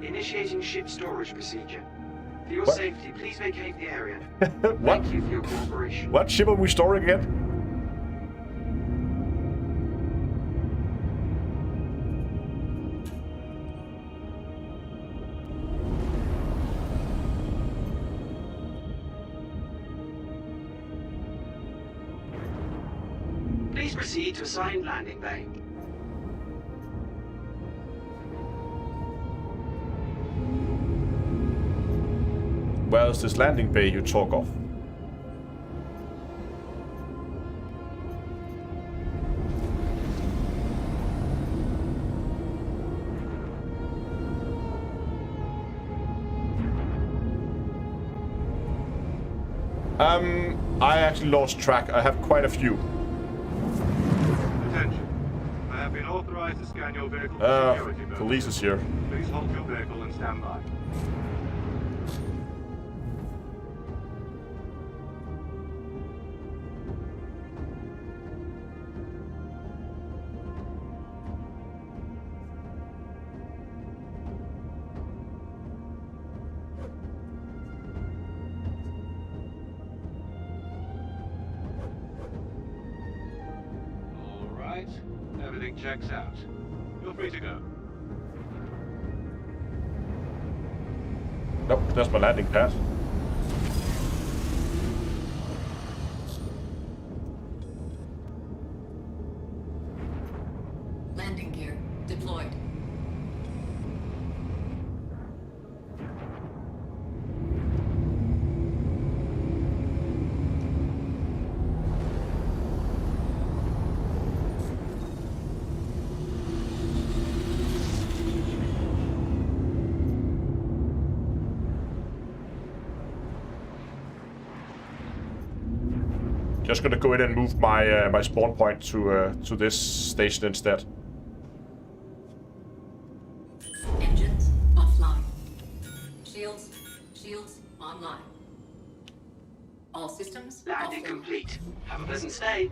Initiating ship storage procedure. For your What? safety, please vacate the area. What? Thank you for your cooperation. What ship are we storing again? Please proceed to assigned landing bay. Where's this landing bay you talk of? I actually lost track. I have quite a few. Attention. I have been authorized to scan your vehicle for security purposes. Police is here. Please halt your vehicle and stand by. Everything checks out. You're free to go. Nope, that's my landing pad. Landing gear deployed. Just gonna go in and move my my spawn point to this station instead. Engines offline. Shields online. All systems Landing offline. complete. Have a pleasant stay.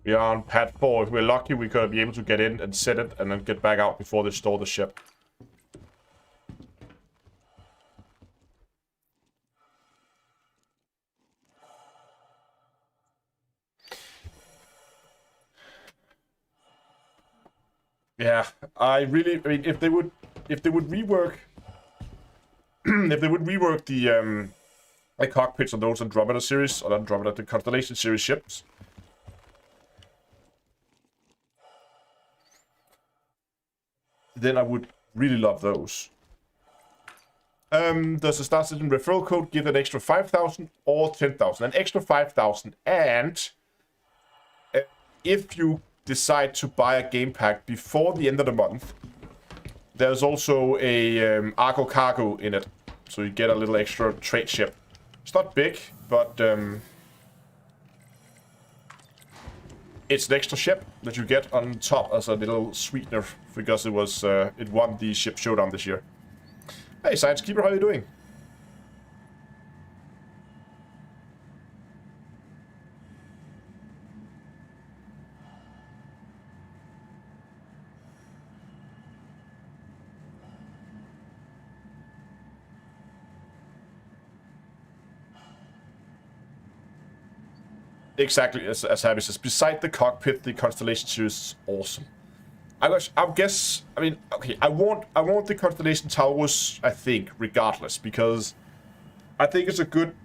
We are on pad 4. If we're lucky, we could be able to get in and set it and then get back out before they store the ship. Yeah, I mean, if they would rework, if they would rework the cockpits on those Andromeda series, or Andromeda, the Constellation series ships, then I would really love those. Does the Star Citizen referral code give an extra 5,000 or 10,000? An extra 5,000, and if you decide to buy a game pack before the end of the month, there's also a Argo cargo in it, so you get a little extra trade ship. It's not big, but it's an extra ship that you get on top as a little sweetener because it won the ship showdown this year. Hey, Science Keeper, how are you doing? Exactly, as Abby says. Beside the cockpit, the Constellation series is awesome. I mean, okay, I want the Constellation Towers, I think, regardless, because I think it's a good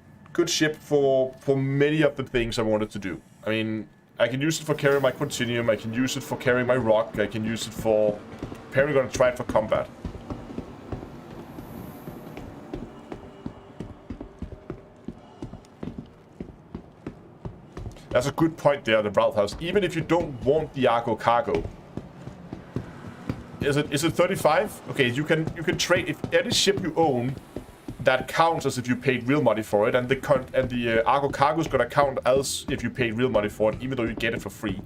ship for many of the things I wanted to do. I mean, I can use it for carrying my Quantinium, I can use it for carrying my rock, I can use it for... Apparently gonna try it for combat. That's a good point there, the Brout House. Even if you don't want the Argo cargo, is it 35? Okay, you can trade if any ship you own that counts as if you paid real money for it, and the Argo cargo is gonna count as if you paid real money for it, even though you get it for free.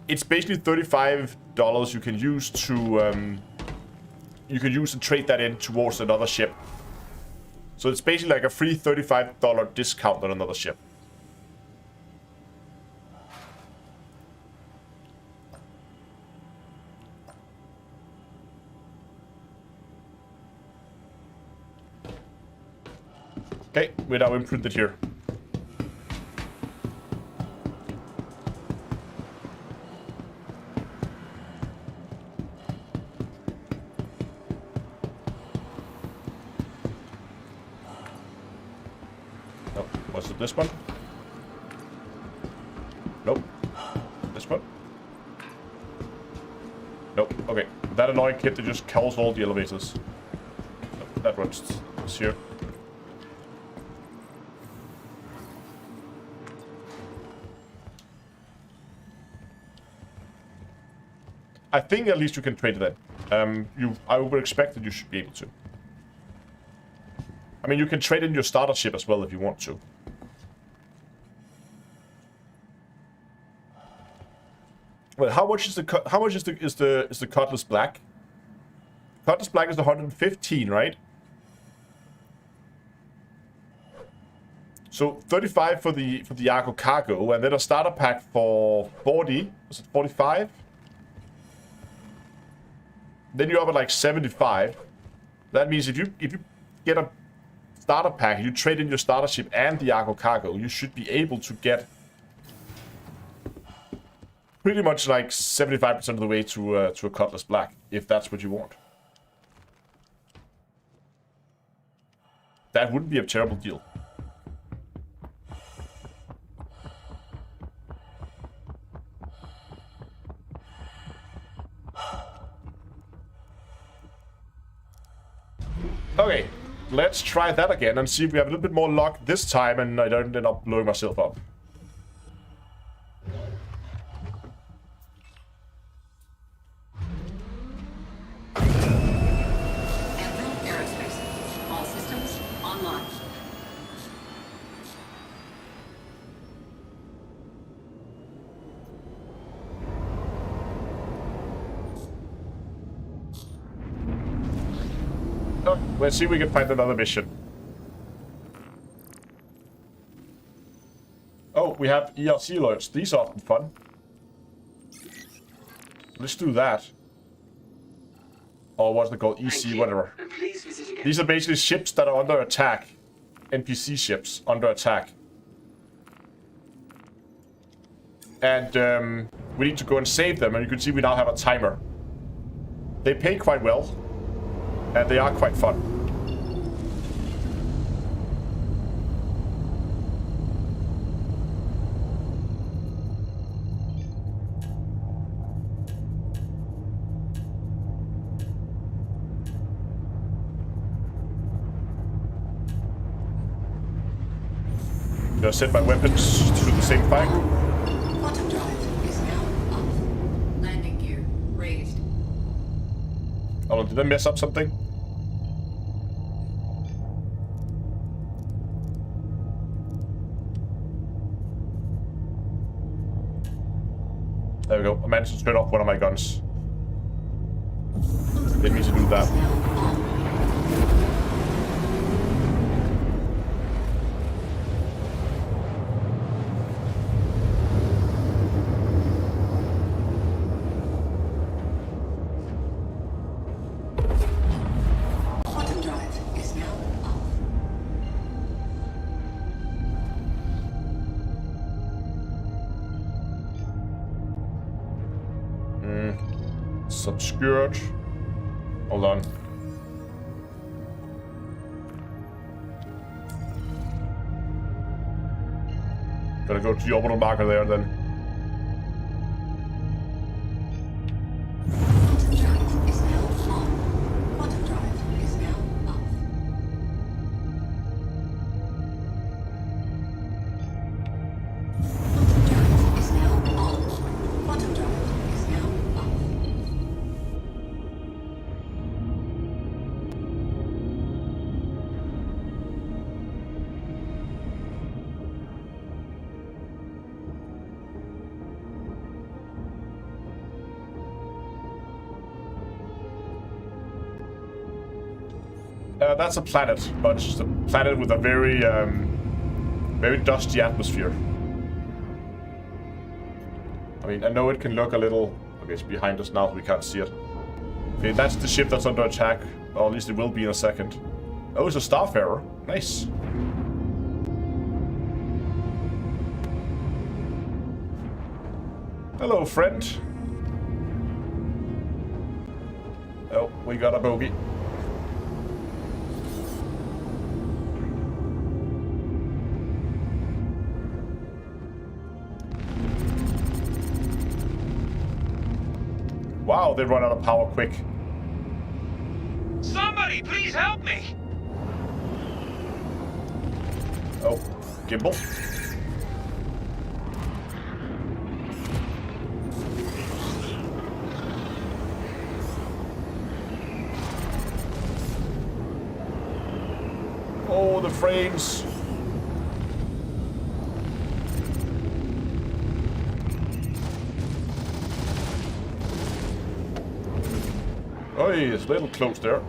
It's basically $35 you can use to trade that in towards another ship. So it's basically like a free $35 discount on another ship. Okay, we're now imprinted here. Oh. Was it this one? Nope. This one? Nope. Okay. That annoying kid that just calls all the elevators. Nope, that one's here. I think at least you can trade it in. I would expect that you should be able to. I mean, you can trade in your starter ship as well if you want to. Well, how much is the Cutlass Black? Cutlass Black is the 115, right? So 35 for the Argo Cargo, and then a starter pack for 40. Was it 45? Then you're up at like 75. That means if you get a starter pack, you trade in your starter ship and the Argo Cargo, you should be able to get pretty much like 75% of the way to a Cutlass Black, if that's what you want. That wouldn't be a terrible deal. Okay, let's try that again and see if we have a little bit more luck this time and I don't end up blowing myself up. Aerospace. All systems online. Oh, let's see if we can find another mission. Oh, we have ERC alerts. These are often fun. Let's do that. Or what's it called? EC, whatever. And please visit again. These are basically ships that are under attack. NPC ships under attack. And we need to go and save them, and you can see we now have a timer. They pay quite well. And they are quite fun. I'm gonna set my weapons to the same fire group. Quantum drive is now up. Landing gear raised. Hold on, did I mess up something? There we go. I managed to turn off one of my guns. Didn't mean to do that. Quantum drive is now up. It's obscured. Hold on. Gotta go to the orbital marker there then. Quantum drive is now on. Quantum drive is now up. Quantum drive is now on. Quantum drive is now up. That's a planet, but it's just a planet with a very, very dusty atmosphere. I mean, I know it can look a little... Okay, it's behind us now, so we can't see it. Okay, that's the ship that's under attack. Or at least it will be in a second. Oh, it's a Starfarer. Nice. Hello, friend. Oh, we got a bogey. Wow, they run out of power quick. Somebody, please help me! Oh, gimbal. Oh, the frames. Oh, it's a little close there.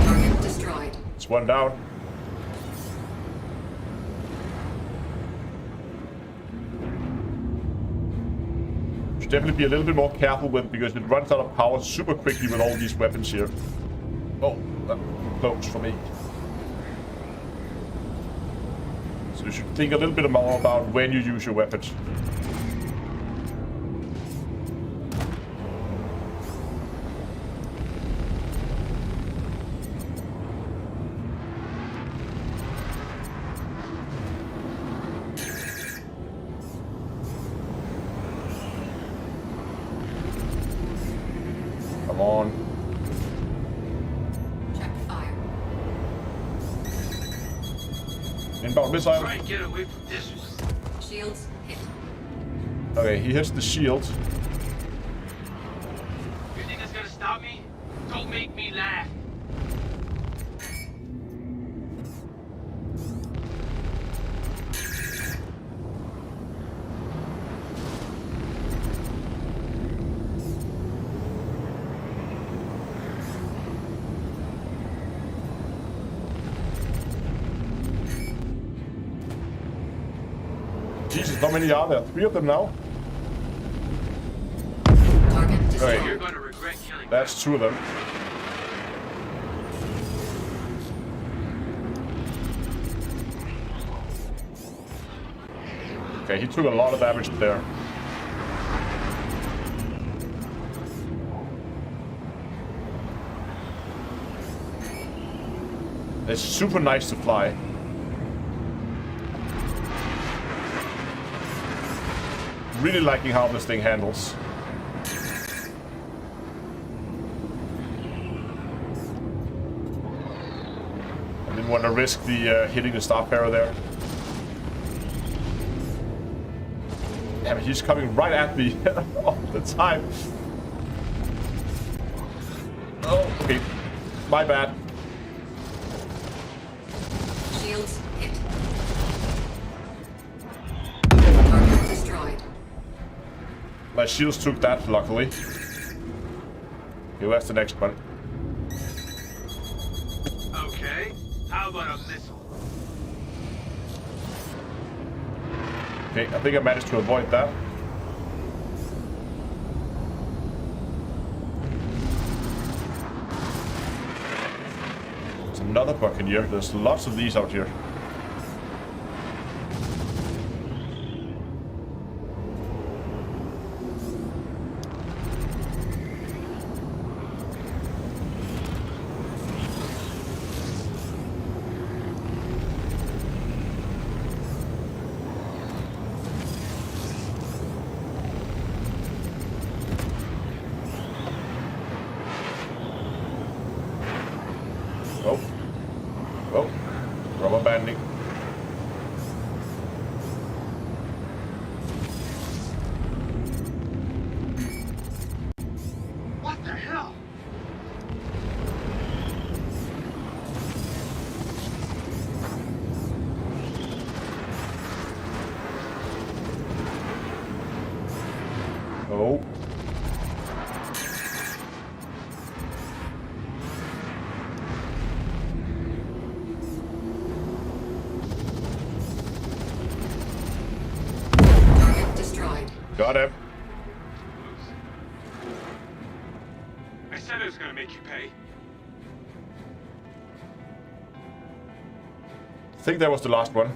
Target destroyed. It's one down. Should definitely be a little bit more careful with it because it runs out of power super quickly with all these weapons here. Oh, that's close for me. So you should think a little bit more about when you use your weapons. Come on. Check fire. Inbound missile. Try and get away from this one. Shields hit. Okay, he hits the shield. You think that's gonna stop me? Don't make me laugh. Jesus, how many are there? 3 of them now? Target destroyed. Okay, You're gonna regret killing that's 2 of them. Okay, he took a lot of damage there. It's super nice to fly. Really liking how this thing handles. I didn't want to risk the hitting the Starfarer there. Damn it, he's coming right at me all the time. Oh, okay. My bad. Shields hit. Target destroyed. My shields took that, luckily. Okay, where's the next one? Okay, how about a missile? Okay, I think I managed to avoid that. There's another Buccaneer. There's lots of these out here. Oh. Oh. Rubber banding. What the hell? Oh. Target destroyed. Got him. I said it was gonna make you pay. I think that was the last one.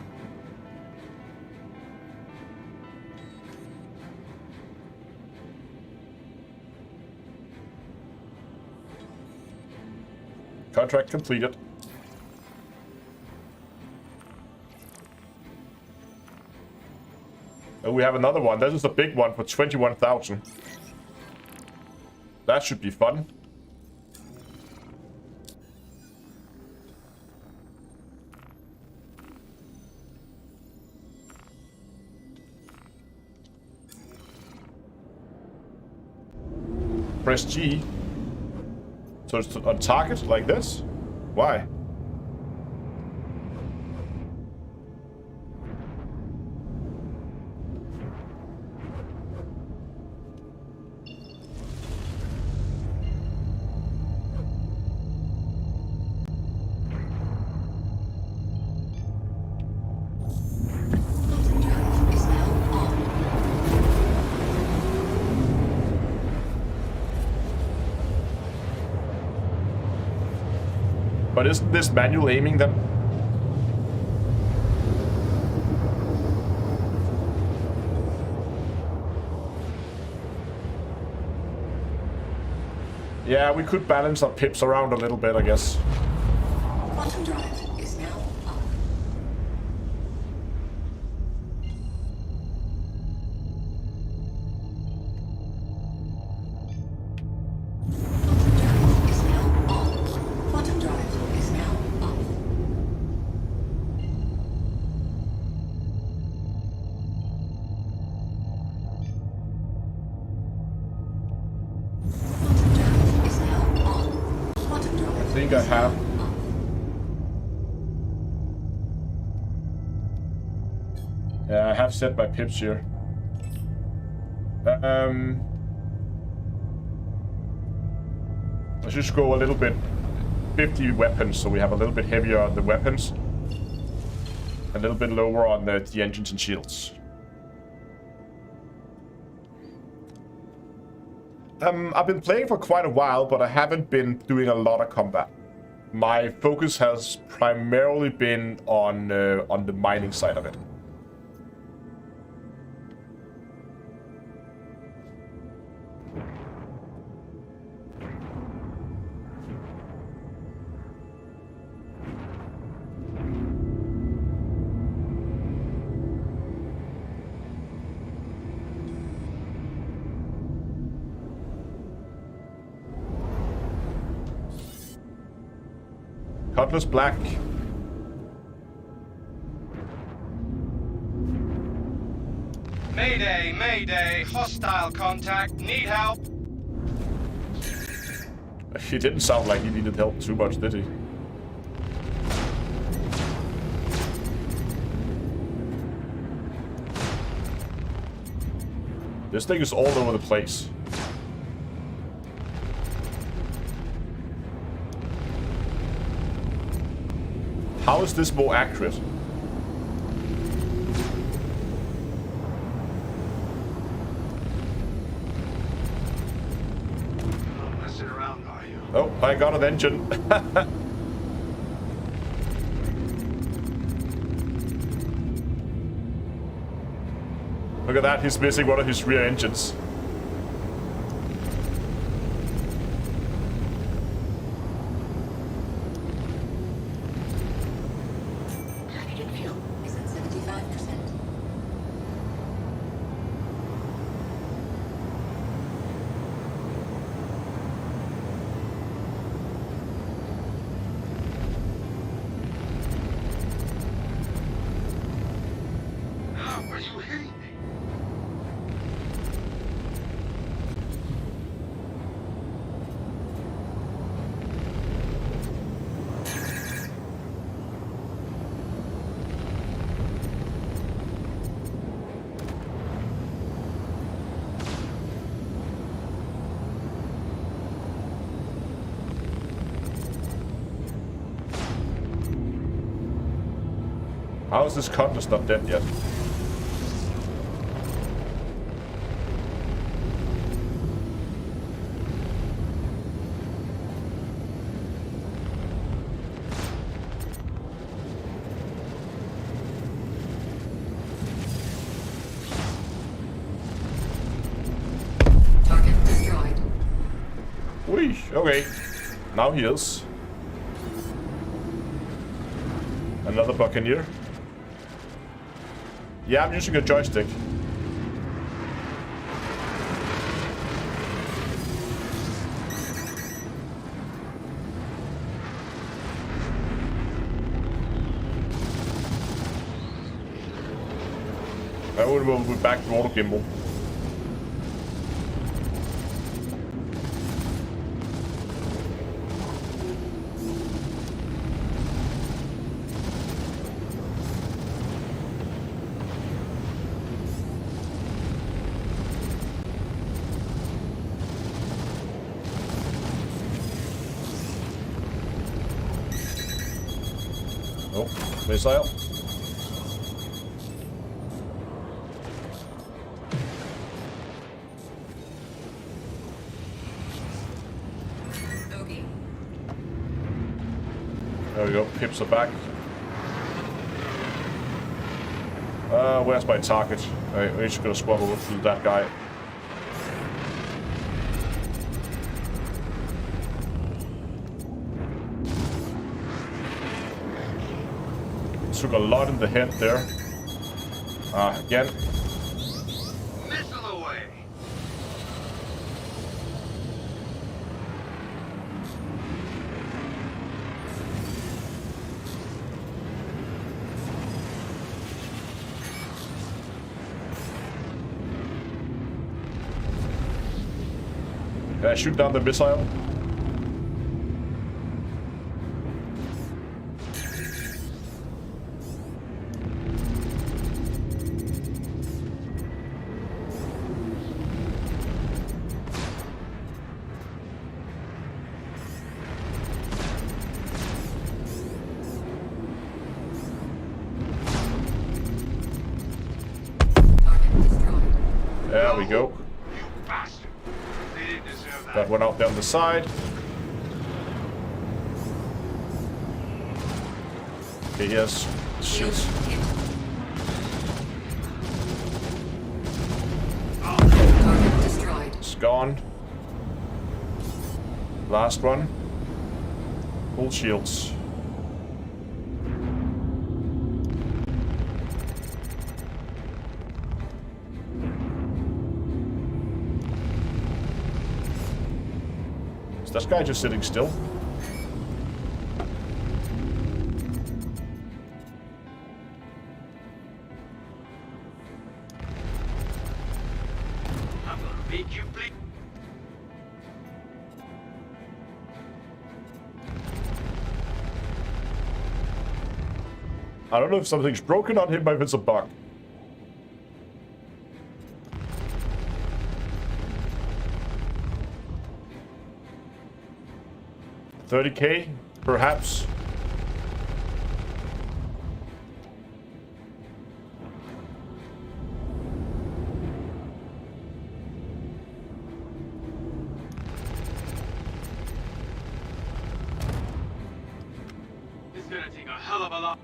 Contract completed. Oh, we have another one. This is a big one for 21,000. That should be fun. Press G. So it's on target like this? Why? But isn't this manual aiming then? Yeah, we could balance our pips around a little bit, I guess. Quantum drive is now up. Quantum drive is now up. I think I have. Yeah, I have set my pips here. Let's just go a little bit 50 weapons, so we have a little bit heavier on the weapons. A little bit lower on the engines and shields. I've been playing for quite a while, but I haven't been doing a lot of combat. My focus has primarily been on the mining side of it. Cutlass black. Mayday, mayday, hostile contact, need help. He didn't sound like he needed help too much, did he? This thing is all over the place. How is this more accurate? Not messing around, are you? Oh, I got an engine. Look at that, he's missing one of his rear engines. Hydrogen fuel is at 75%. How are you hitting me? How is this cutlass not dead yet? Target destroyed. Whee, okay. Now he is. Another Buccaneer. Yeah, I'm using a joystick. I will be back to auto gimbal. Oh, missile. Bogey. There we go, pips are back. Where's my target? We're just gonna squabble with that guy. Took a lot in the head there. Again. Missile away! Can I shoot down the missile? Target destroyed. There we go. You bastard! They didn't deserve that. That one out there on the side. Okay, here's shields. Target destroyed. It's gone. Last one. Full shields. Is this guy just sitting still? I'm gonna make you bleed. I don't know if something's broken on him or if it's a bug. 30k, perhaps. It's gonna take a hell of a lot.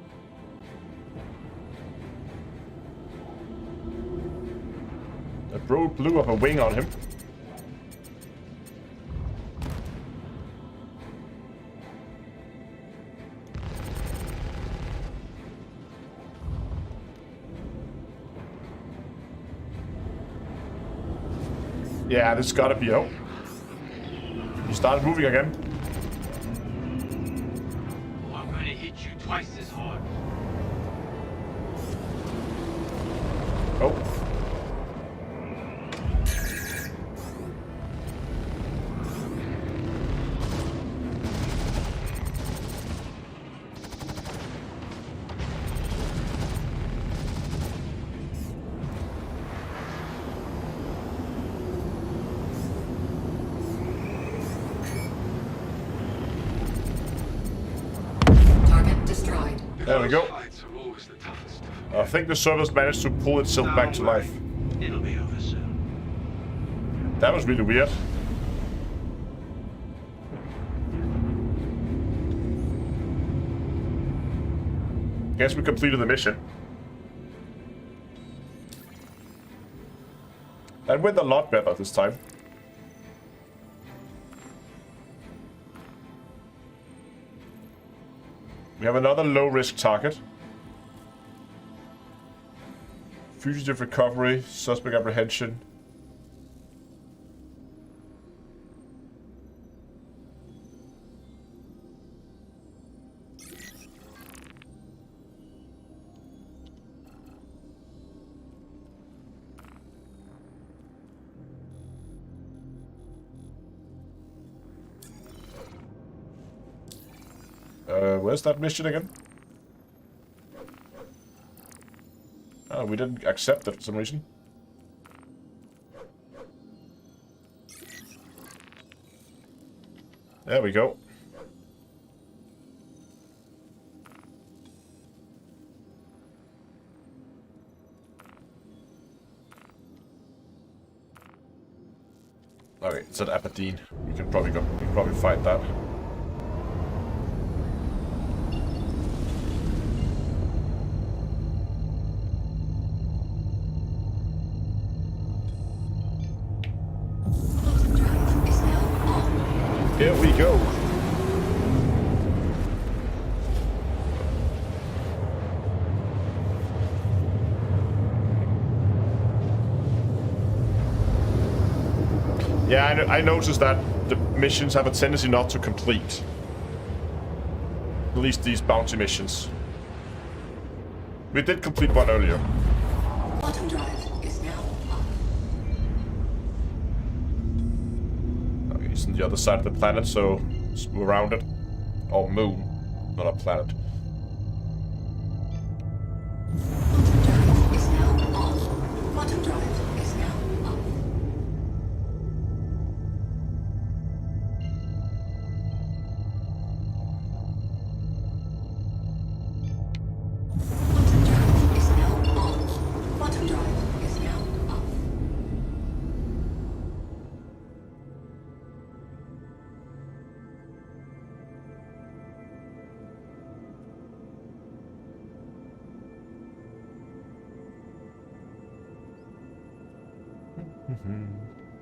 A bro blew up a wing on him. Yeah, this gotta be out. He started moving again. Oh, I'm gonna hit you twice as hard. Oh. Target destroyed. There we go. Fights are always the toughest. I think the server's managed to pull itself back to life. It'll be over soon. That was really weird. Guess we completed the mission. That went a lot better this time. We have another low-risk target. Fugitive recovery, suspect apprehension. Where's that mission again? Oh, we didn't accept it for some reason. There we go. Okay, it's at Aberdeen. We can probably go. We can probably fight that. Here we go. Yeah, I noticed that the missions have a tendency not to complete. At least these bounty missions. We did complete one earlier. Quantum drive is now up. Okay, it's on the other side of the planet, so we're around it. Oh, moon, not a planet. Quantum drive is now on. Quantum drive is now up. Quantum drive is now on. Quantum drive is now up.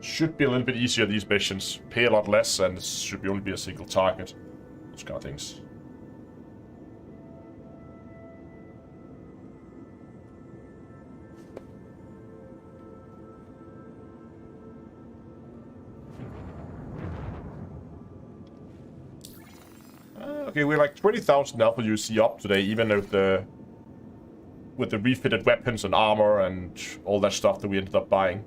Should be a little bit easier, these missions. Pay a lot less, and it should be only be a single target. Those kind of things. Okay, we're like 20,000 aUEC up today, even with the refitted weapons and armor and all that stuff that we ended up buying.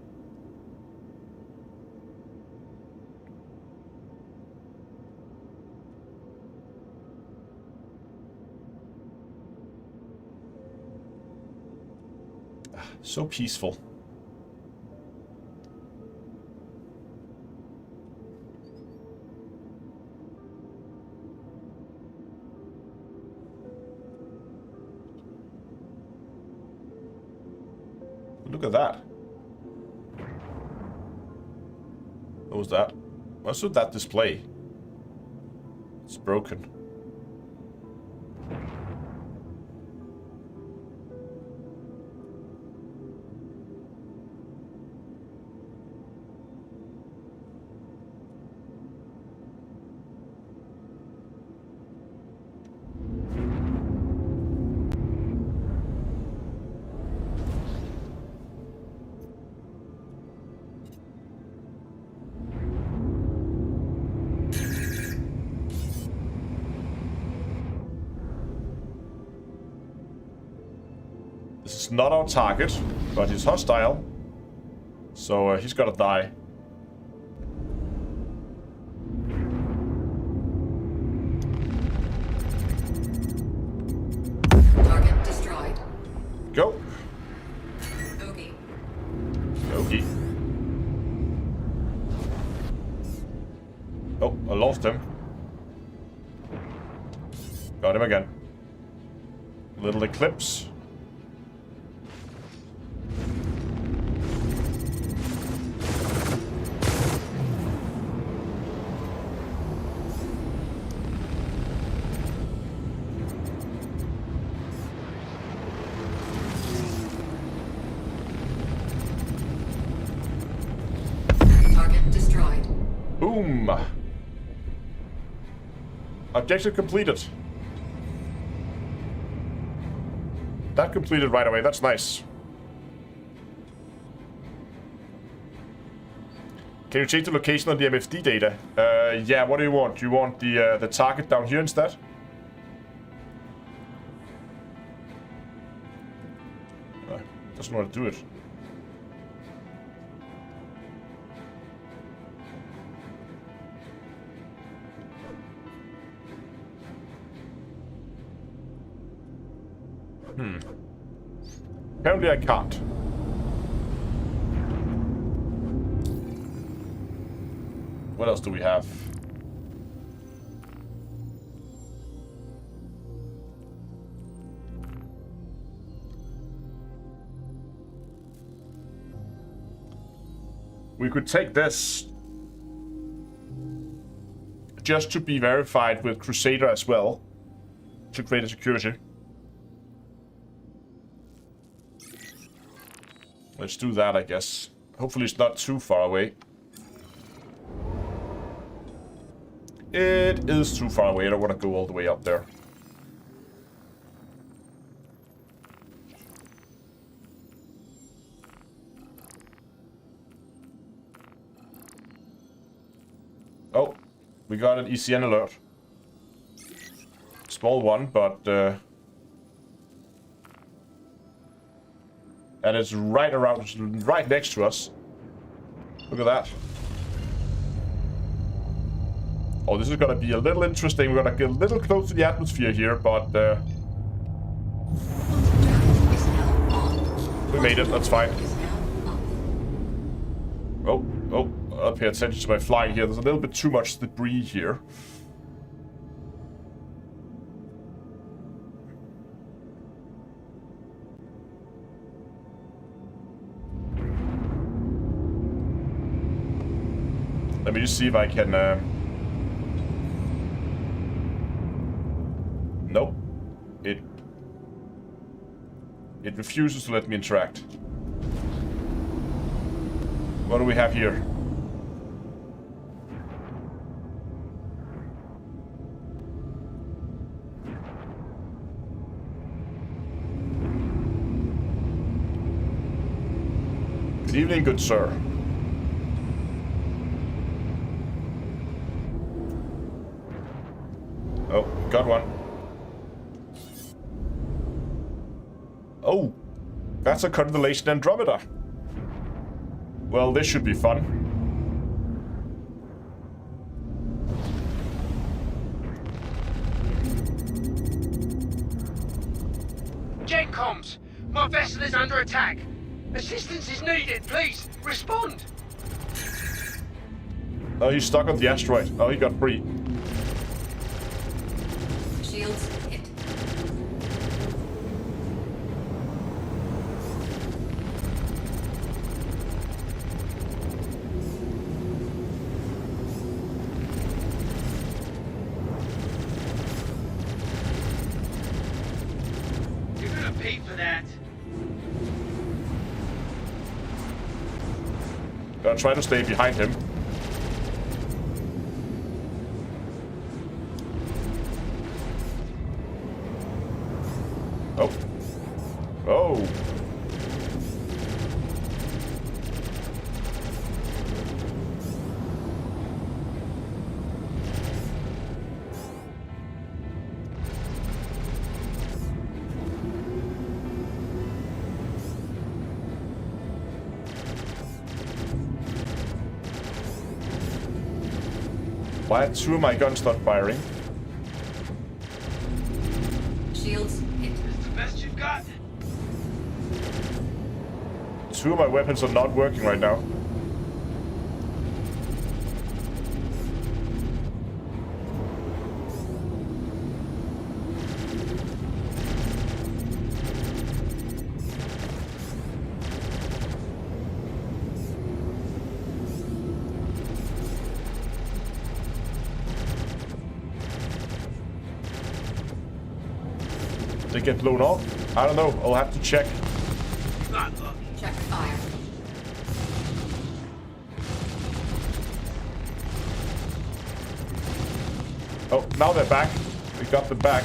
So peaceful. Look at that. What was that? What's with that display? It's broken. This is not our target, but he's hostile. So he's gotta die. Target destroyed. Go. Okay. Okay. Oh, I lost him. Got him again. Little eclipse. Target destroyed. Boom. Objective completed. That completed right away. That's nice. Can you change the location on the MFD data? Yeah, what do you want? Do you want the target down here instead? Doesn't want to do it. Apparently I can't. What else do we have? We could take this just to be verified with Crusader as well to create a security. Let's do that, I guess. Hopefully it's not too far away. It is too far away. I don't want to go all the way up there. Oh, we got an ECN alert. Small one, but and it's right around, right next to us. Look at that. Oh, this is gonna be a little interesting. We're gonna get a little close to the atmosphere here, but we made it. That's fine. Oh, I'll pay attention to my flying here. There's a little bit too much debris here. Let me just see if I can... Nope. It refuses to let me interact. What do we have here? Good evening, good sir. Oh, got one. Oh, that's a Constellation Andromeda. Well, this should be fun. GenComs, my vessel is under attack. Assistance is needed, please, respond. Oh, he's stuck on the asteroid. Oh, he got free. Shields hit. You're gonna pay for that. Gotta try to stay behind him. Oh. Oh. Why are two of my guns not firing? Shields hit. It's the best you've got. Two of my weapons are not working right now. They get blown off? I don't know. I'll have to check. Check fire. Oh, now they're back. We got them back.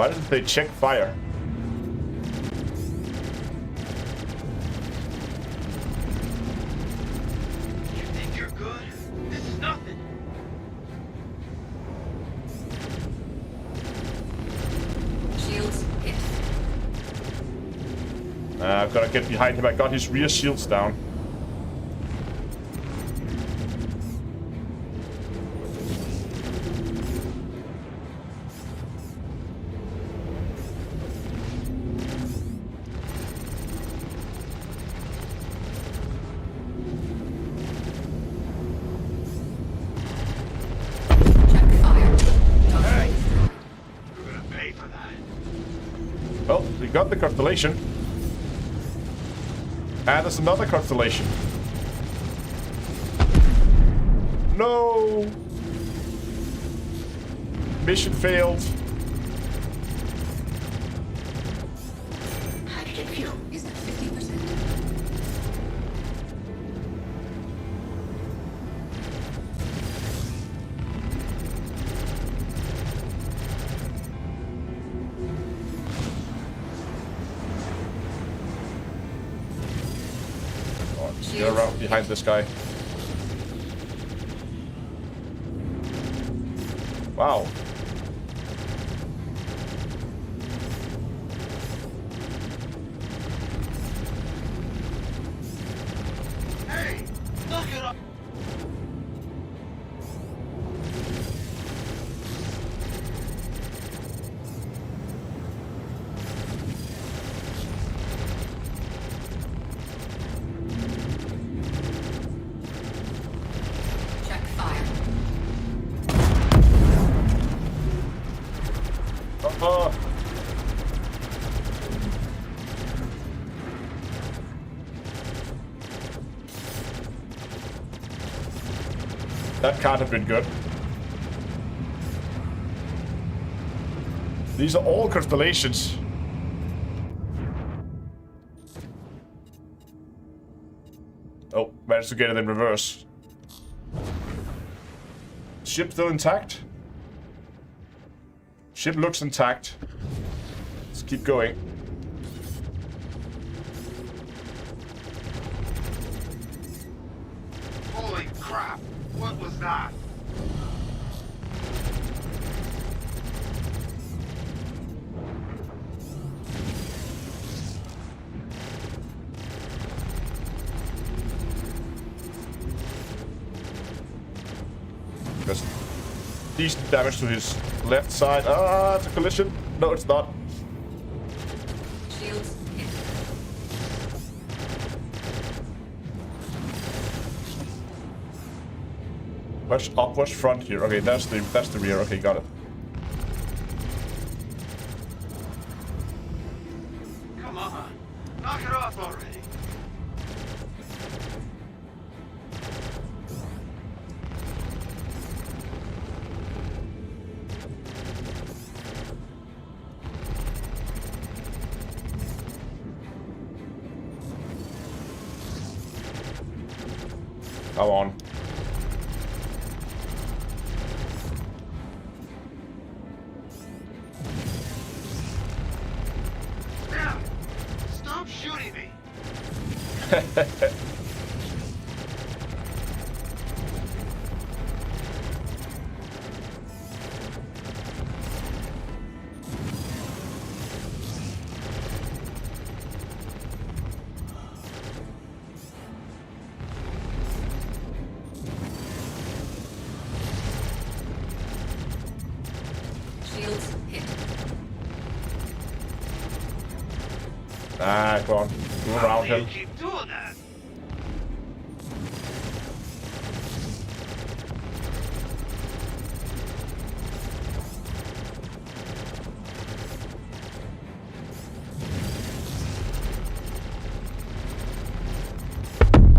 Why didn't they check fire? You think you're good? This is nothing. Shields hit. I've got to get behind him. I got his rear shields down. Check fire. Hey! You're gonna pay for that. Well, we got the constellation. And there's another constellation. No! Mission failed. Hydrogen fuel is at 50%. Get around behind this guy. Wow. Hey! Knock it up! Check fire. That can't have been good. These are all constellations. Oh, managed to get it in reverse. Ship still intact? Ship looks intact. Let's keep going. Holy crap! What was that? There's decent damage to his left side. Ah, it's a collision. No, it's not. Shields hit. What's up? What's front here? Okay, that's the rear. Okay, got it. Come on! Knock it off already! Come on. Now! Stop shooting me! Shields hit. Ah, go on. Go around How do him. you keep doing that?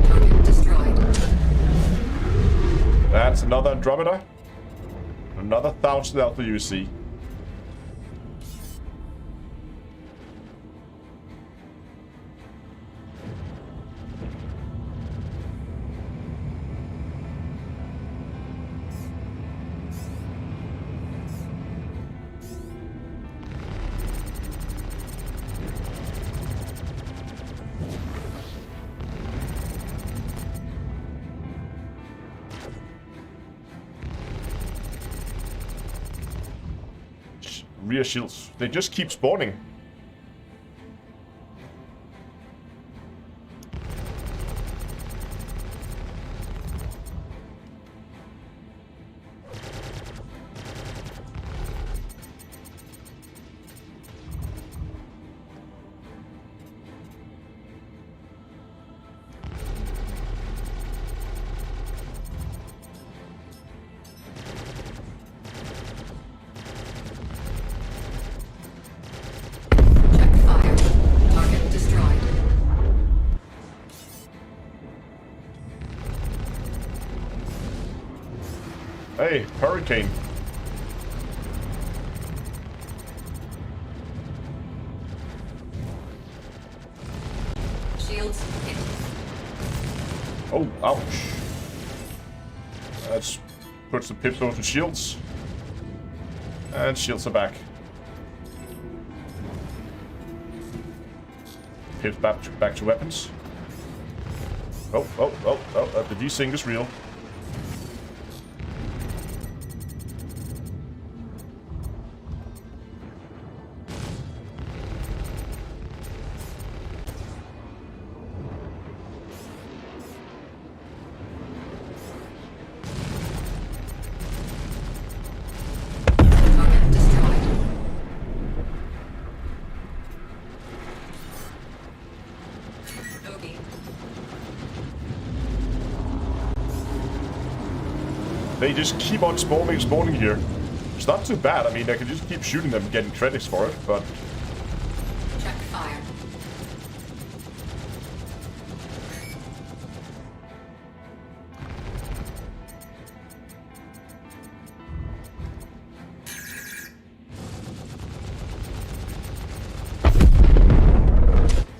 Target destroyed. That's another Andromeda. Another 1000 aUEC. rear shields. They just keep spawning. Check fire. Target destroyed. Hey, hurricane. Shields hit. Oh, ouch. That puts the pips over to shields. And shields are back. Pips back to weapons. Oh, the desync is real. Target destroyed. Okay. They just keep on spawning here. It's not too bad. I mean, I can just keep shooting them and getting credits for it, but Check fire.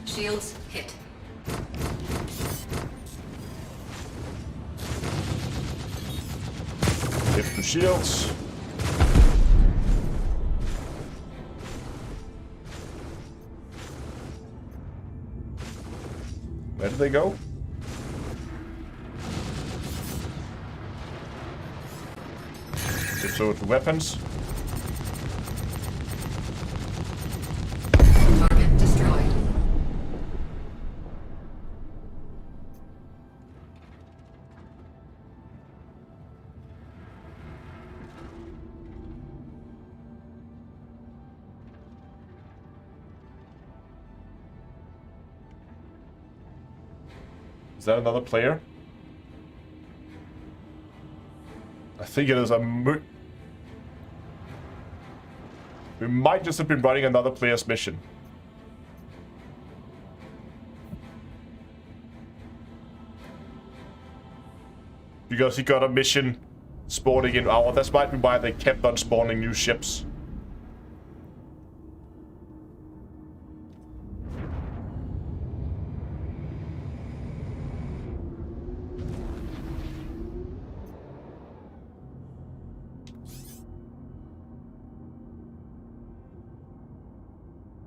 Shields hit. hit the shields. Where did they go? Tips over to weapons. Target destroyed. Is that another player? I think it is a we might just have been running another player's mission. Because he got a mission spawning in our... That's might be why they kept on spawning new ships.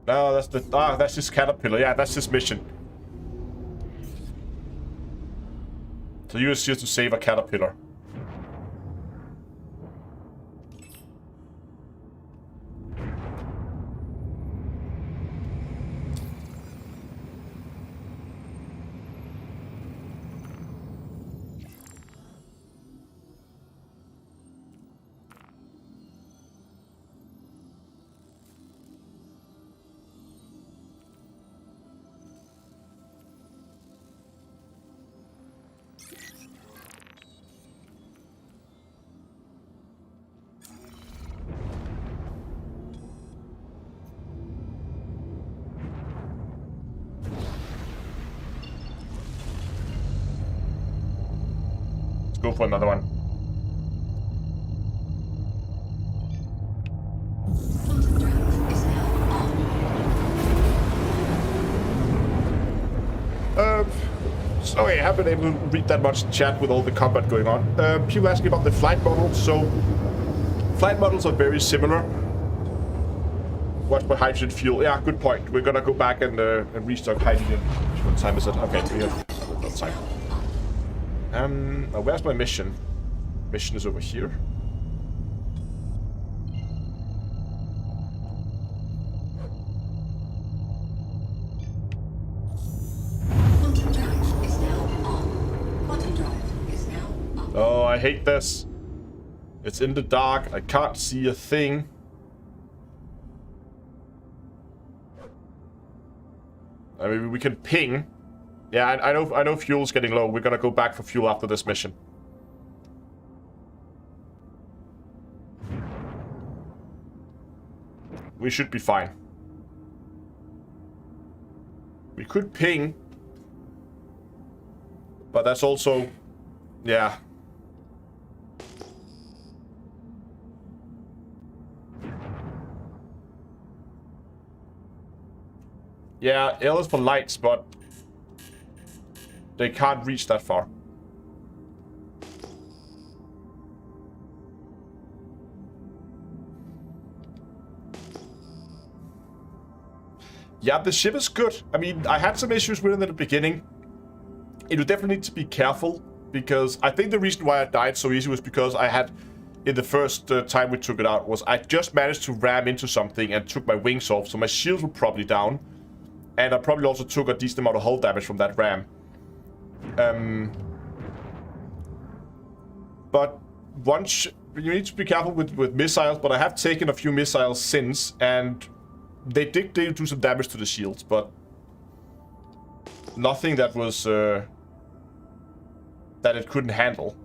No, that's the... Ah, that's his caterpillar. Yeah, that's his mission. So you is here to save a caterpillar. Go for another one. Quantum drive is now on. So I haven't been able to read that much chat with all the combat going on. People asking about the flight models. So, flight models are very similar. Watch my hydrogen fuel. Yeah, good point. We're gonna go back and restock hydrogen. What time is it? Okay, we have no time. Where's my mission? Mission is over here. I hate this. It's in the dark. I can't see a thing. Maybe we can ping. Yeah, I know fuel's getting low. We're gonna go back for fuel after this mission. We should be fine. We could ping. But that's also... Yeah. Yeah, L is for lights, but... They can't reach that far. Yeah, the ship is good. I mean, I had some issues with it in the beginning. You definitely need to be careful, because I think the reason why I died so easy was because I had, in the first time we took it out, was I just managed to ram into something and took my wings off, so my shields were probably down. And I probably also took a decent amount of hull damage from that ram. But once you need to be careful with missiles, but I have taken a few missiles since, and they did do some damage to the shields, but nothing that was that it couldn't handle.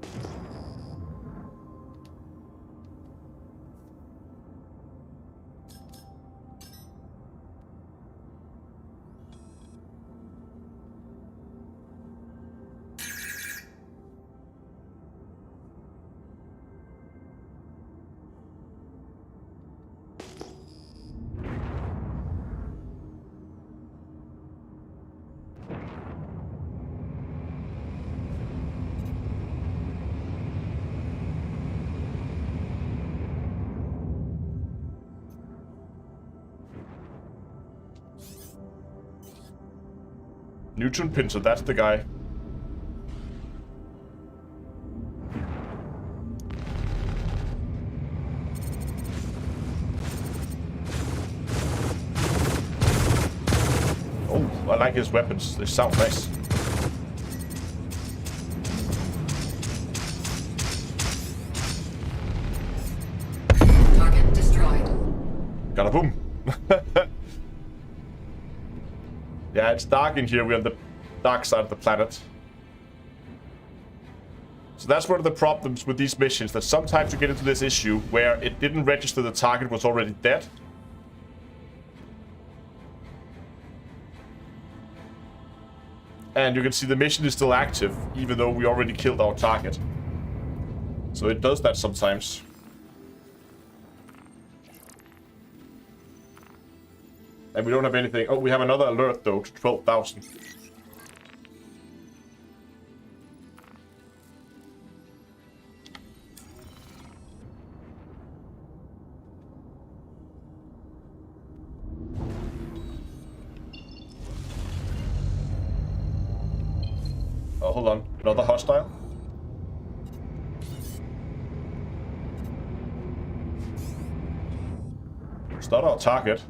Neutron pincer, that's the guy. Oh, I like his weapons. They sound nice. Target destroyed. Got a boom. Yeah, it's dark in here. We're on the dark side of the planet. So that's one of the problems with these missions, that sometimes you get into this issue where it didn't register the target was already dead. And you can see the mission is still active, even though we already killed our target. So it does that sometimes. And we don't have anything. Oh, we have another alert though, to 12,000. Oh, hold on. Another hostile? It's not our target.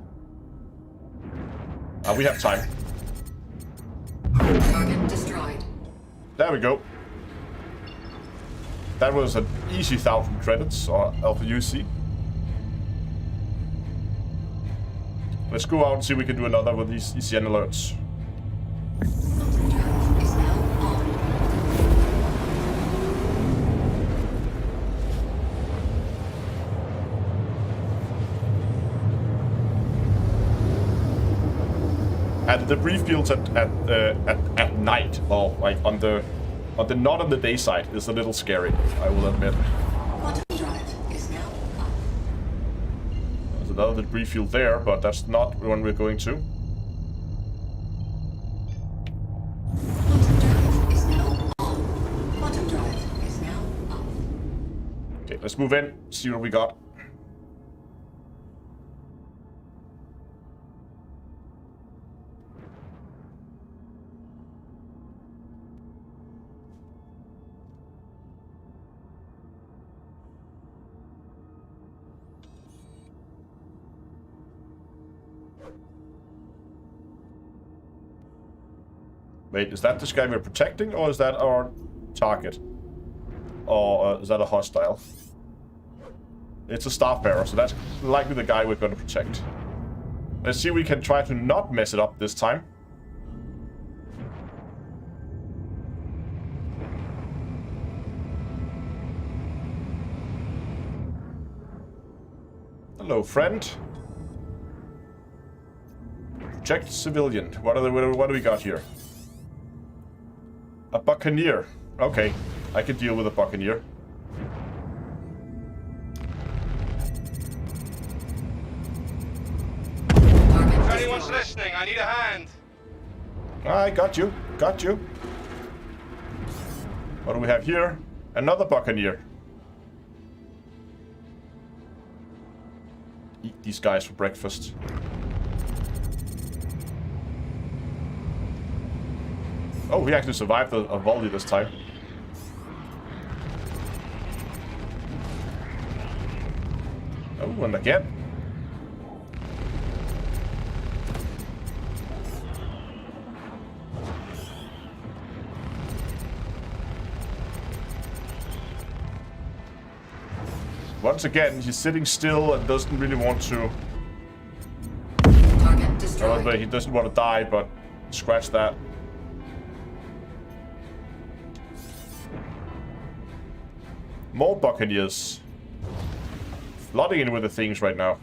We have time. Target destroyed. There we go. That was an easy 1,000 credits, or Alpha UC. Let's go out and see if we can do another with these ECN alerts. Drive is now on. And the debris fields at night, or like on the not on the day side, is a little scary, I will admit. Quantum drive is now up. There's another debris field there, but that's not the one we're going to. Quantum drive is now on. Quantum drive is now up. Okay, let's move in, see what we got. Wait, is that this guy we're protecting, or is that our target? Or is that a hostile? It's a Starfarer, so that's likely the guy we're going to protect. Let's see if we can try to not mess it up this time. Hello, friend. Protect civilian. What do we got here? A Buccaneer. Okay, I can deal with a Buccaneer. If anyone's listening, I need a hand. I got you. Got you. What do we have here? Another Buccaneer. Eat these guys for breakfast. Oh, we actually survived a volley this time. Oh, and again. Once again, he's sitting still and doesn't really want to... Target destroyed. Well, he doesn't want to die, but scratch that. More Buccaneers. Flooding in with the things right now.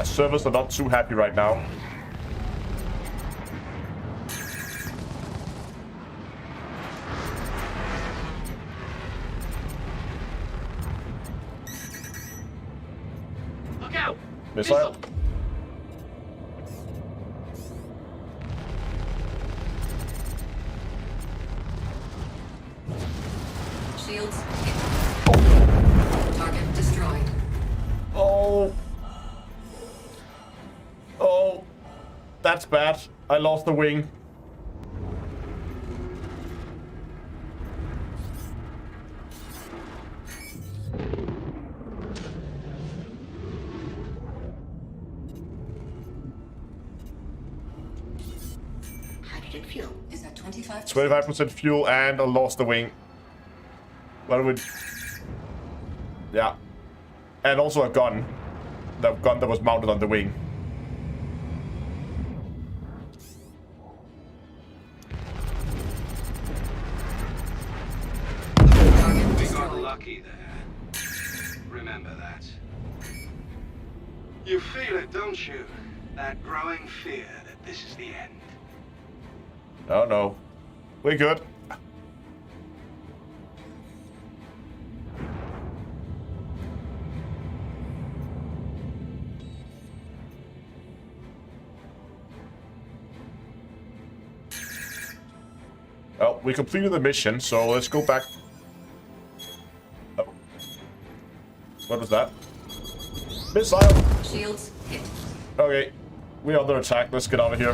Servers are not too happy right now. Look out! Missile. Shields hit. Target destroyed. Oh. Oh. That's bad. I lost the wing. Hydrogen fuel is at 25%. 25% fuel and I lost the wing. What would... Yeah. And also a gun. The gun that was mounted on the wing. We got lucky there. Remember that. You feel it, don't you? That growing fear that this is the end. Oh no. We're good. Well, we completed the mission, so let's go back. Oh. What was that? Missile! Shields hit. Okay. We're under attack. Let's get out of here.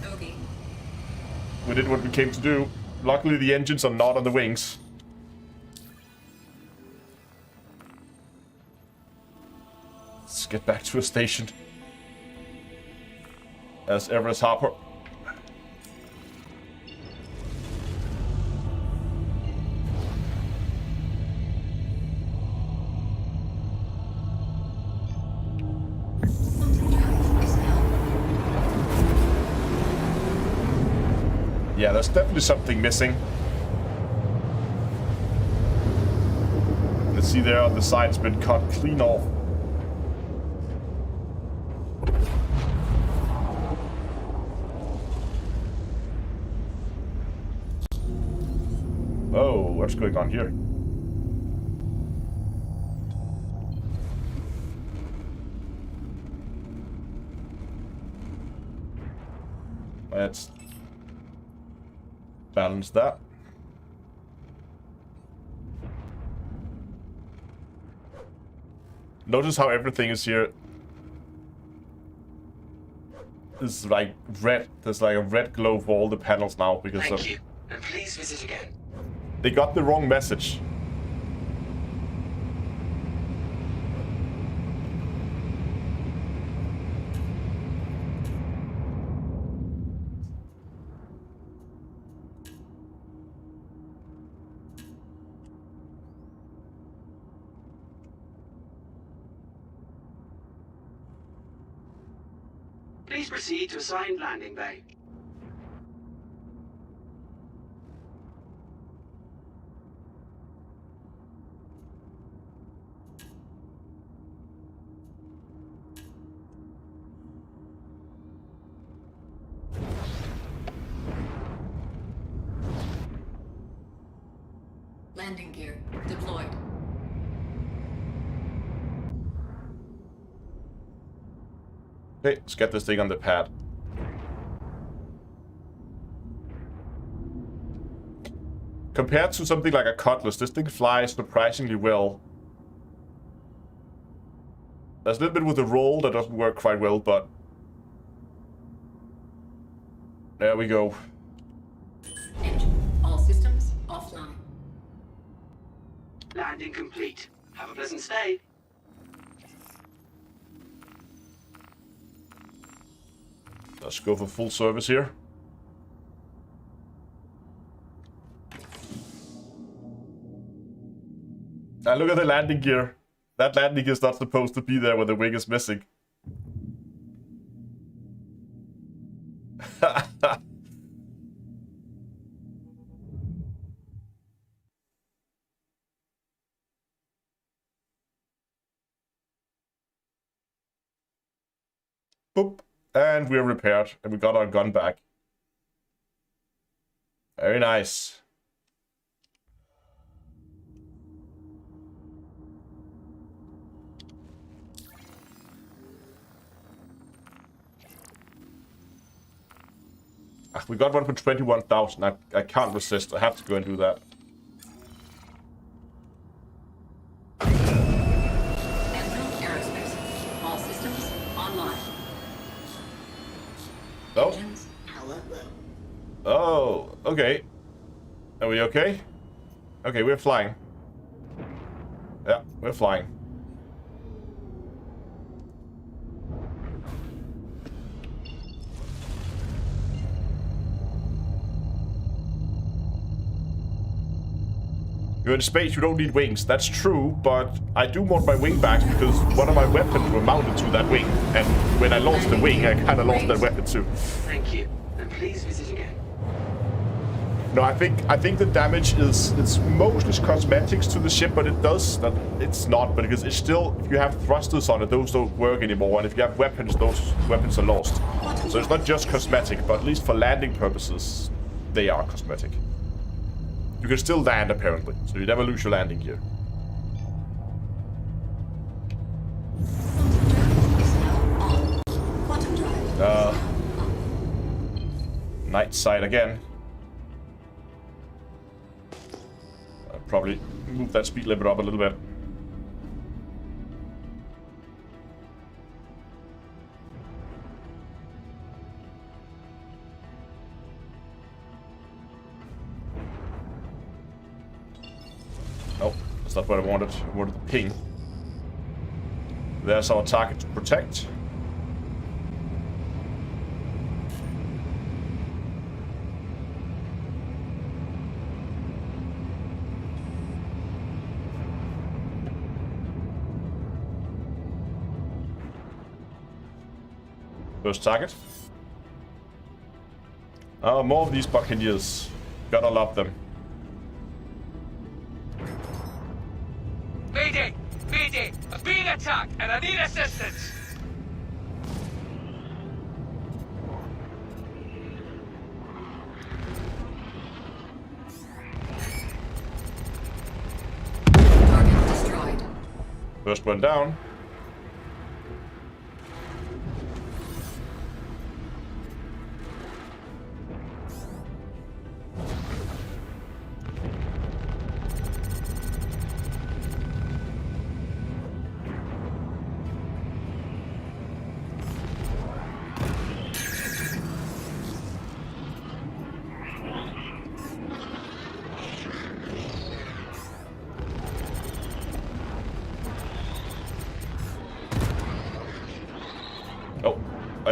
Bogey. We did what we came to do. Luckily, the engines are not on the wings. Let's get back to a station. As Everest Harper. Quantum drive is now. Yeah, there's definitely something missing. Let's see there on the side, it's been cut clean off. Oh, what's going on here? Let's balance that. Notice how everything is here is like red. There's like a red glow for all the panels now because Thank of you, and please visit again. they got the wrong message. Please proceed to assigned landing bay. Landing gear deployed. Okay, let's get this thing on the pad. Compared to something like a Cutlass, this thing flies surprisingly well. There's a little bit with the roll that doesn't work quite well, but... there we go. Engine. All systems offline. Landing complete. Have a pleasant stay. Let's go for full service here. And look at the landing gear. That landing gear is not supposed to be there when the wing is missing. Boop. And we're repaired. And we got our gun back. Very nice. We got one for 21,000. I can't resist. I have to go and do that. Aerospace. All systems online. Oh. Engines power low. Oh, okay. Are we okay? Okay, we're flying. Yeah, we're flying. You're in space, you don't need wings. That's true, but I do want my wing back because one of my weapons were mounted to that wing. And when I lost the wing, I kind of lost that weapon too. Thank you, and please visit again. No, I think the damage is mostly cosmetics to the ship, but it's not because it's still, if you have thrusters on it, those don't work anymore, and if you have weapons, those weapons are lost. So it's not just cosmetic, but at least for landing purposes, they are cosmetic. You can still land apparently, so you never lose your landing gear. Quantum drive is now on. Night side again. I'll probably move that speed limit up a little bit. Oh, that's not what I wanted. I wanted the ping. There's our target to protect. First target. Oh, more of these Buccaneers. Gotta love them. Mayday! Mayday! I'm being attacked and I need assistance! Target destroyed. First one down.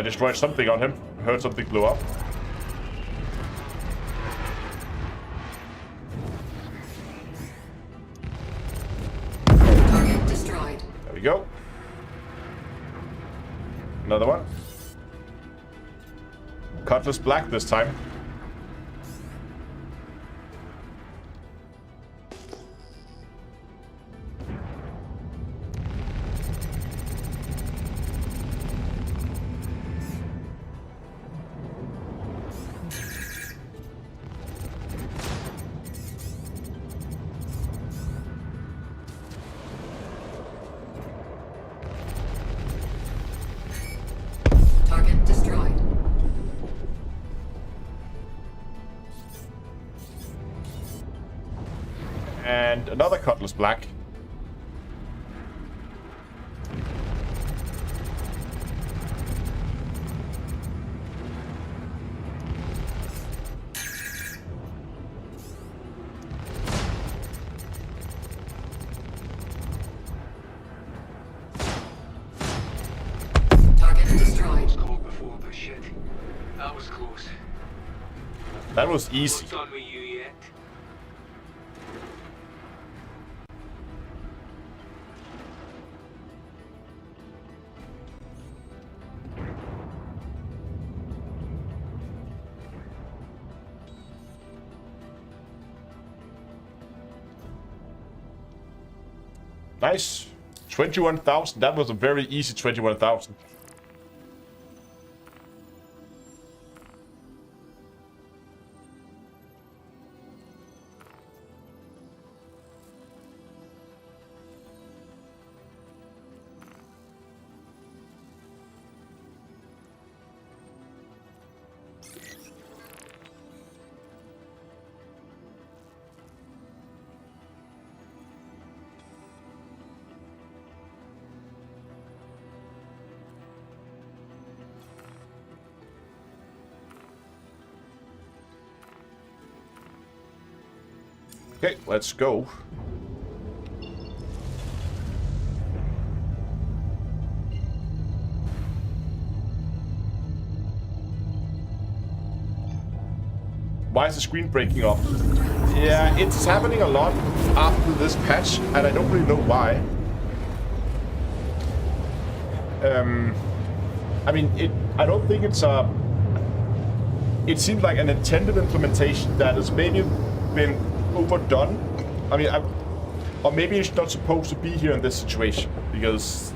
destroyed something on him. I heard something blow up. Target destroyed. There we go. Another one. Cutlass black this time. Target destroyed. And another Cutlass black. Target destroyed. Caught before, but shit. That was close. That was easy. Not done with you yet. Nice. 21,000. That was a very easy 21,000. Okay, let's go. Why is the screen breaking up? Yeah, it's happening a lot after this patch, and I don't really know why. I mean, I don't think it's a... It seems like an intended implementation that has maybe been overdone. I mean, or maybe it's not supposed to be here in this situation, because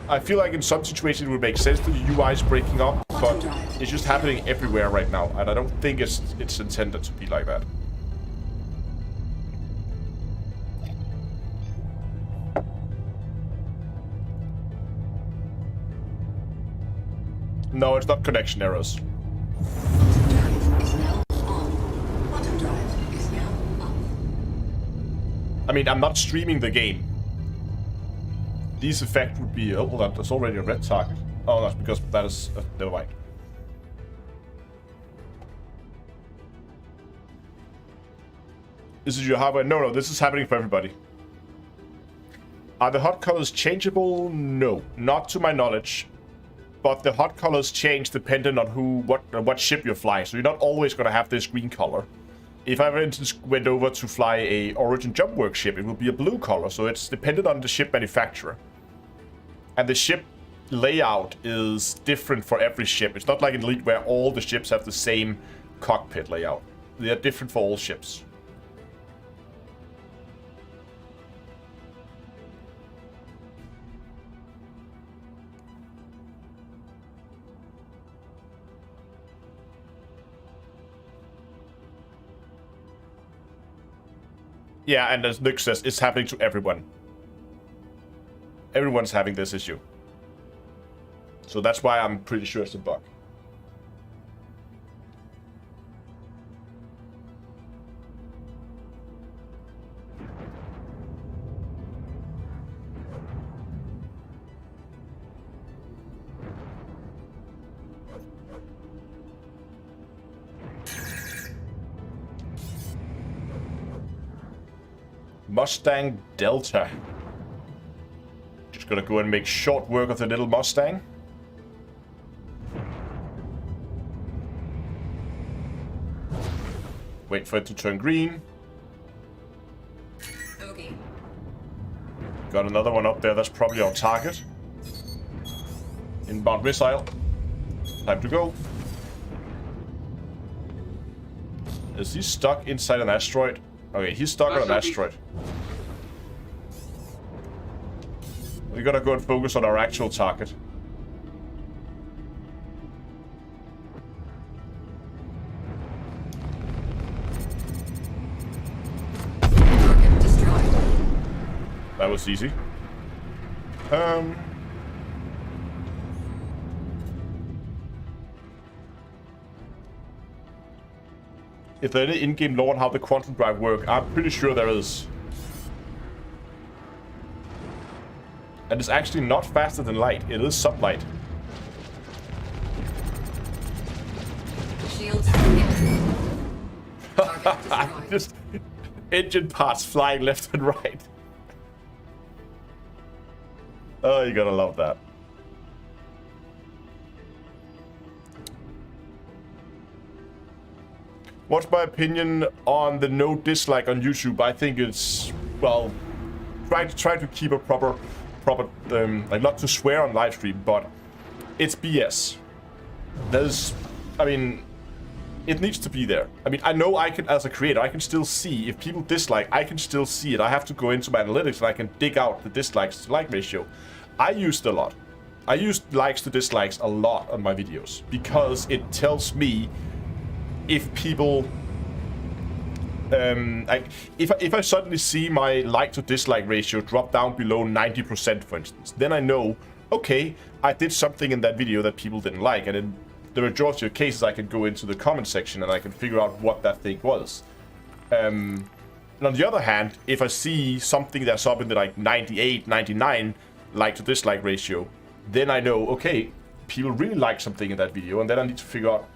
I feel like in some situations it would make sense that the UI is breaking up, but it's just happening everywhere right now, and I don't think it's intended to be like that. No, it's not connection errors. Quantum drive is now on. Quantum drive is now off. I mean, I'm not streaming the game. These effect would be... Oh, hold on, there's already a red target. Oh, that's because that is... never mind. This is your hardware? No, this is happening for everybody. Are the hot colors changeable? No, not to my knowledge. But the hot colors change depending on what ship you're flying. So you're not always going to have this green color. If I, for instance, went over to fly a Origin Jumpwork ship, it will be a blue color. So it's dependent on the ship manufacturer. And the ship layout is different for every ship. It's not like in Elite where all the ships have the same cockpit layout. They are different for all ships. Yeah, and as Nick says, it's happening to everyone. Everyone's having this issue. So that's why I'm pretty sure it's a bug. Mustang Delta. Just gonna go and make short work of the little Mustang. Wait for it to turn green. Okay. Got another one up there. That's probably our target. Inbound missile. Time to go. Is he stuck inside an asteroid? Okay, he's stuck on an asteroid. We gotta go and focus on our actual target. Target destroyed. That was easy. If there any in-game lore on how the quantum drive work, I'm pretty sure there is. And it's actually not faster than light. It is sublight. Shields hit. Target destroyed. Just engine parts flying left and right. Oh, you gotta love that. What's my opinion on the no dislike on YouTube? I think it's, well, try to keep a proper, like, not to swear on live stream, but it's BS. I mean, it needs to be there. I mean, I know I can, as a creator, I can still see if people dislike, I can still see it. I have to go into my analytics and I can dig out the dislikes to like ratio. I used a lot. I used likes to dislikes a lot on my videos because it tells me if people, like, if I suddenly see my like to dislike ratio drop down below 90%, for instance, then I know, okay, I did something in that video that people didn't like, and in the majority of cases I can go into the comment section and I can figure out what that thing was. And on the other hand, if I see something that's up in the like 98, 99 like to dislike ratio, then I know, okay, people really like something in that video, and then I need to figure out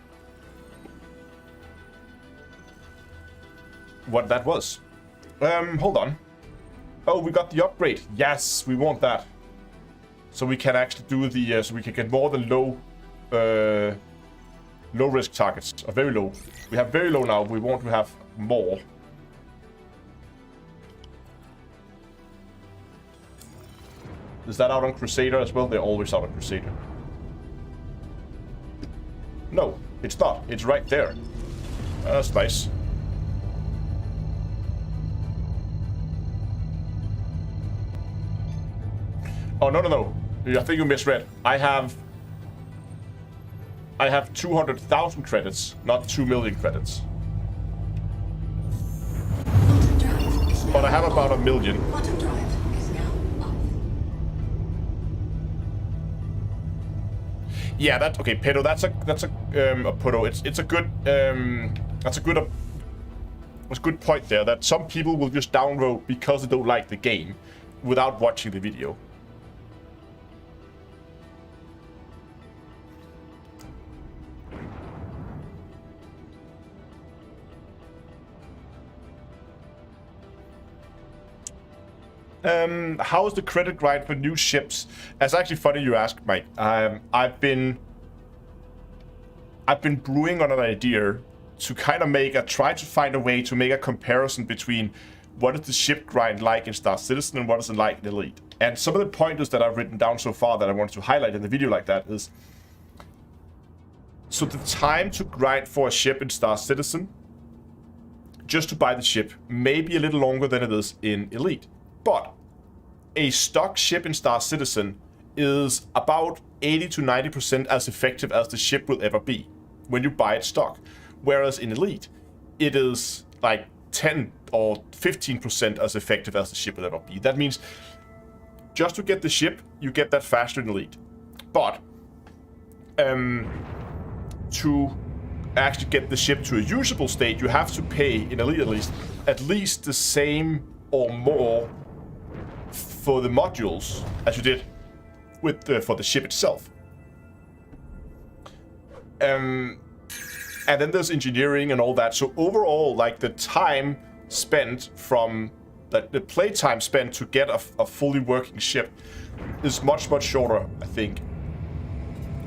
what that was. Hold on. Oh, we got the upgrade. Yes, we want that. So we can actually do the, so we can get more than low risk targets, or very low. We have very low now, we want to have more. Is that out on Crusader as well? They're always out on Crusader. No, it's not. It's right there. That's nice. Oh, no. I think you misread. I have 200,000 credits, not 2 million credits. Quantum drive is now But I have about 1 million. Quantum drive is now off. Yeah, that's okay, Pedo. That's a Pedo. It's a good point there. That some people will just downvote because they don't like the game, without watching the video. How is the credit grind for new ships? It's actually funny you ask, Mike. I've been brewing on an idea to kind of try to find a way to make a comparison between what is the ship grind like in Star Citizen and what is it like in Elite. And some of the pointers that I've written down so far that I wanted to highlight in the video like that is, so the time to grind for a ship in Star Citizen, just to buy the ship, may be a little longer than it is in Elite. But a stock ship in Star Citizen is about 80 to 90% as effective as the ship will ever be when you buy it stock. Whereas in Elite, it is like 10 or 15% as effective as the ship will ever be. That means just to get the ship, you get that faster in Elite. But to actually get the ship to a usable state, you have to pay, in Elite at least the same or more for the modules as you did with for the ship itself. And then there's engineering and all that. So overall, like the time spent from the play time spent to get a fully working ship is much shorter, I think,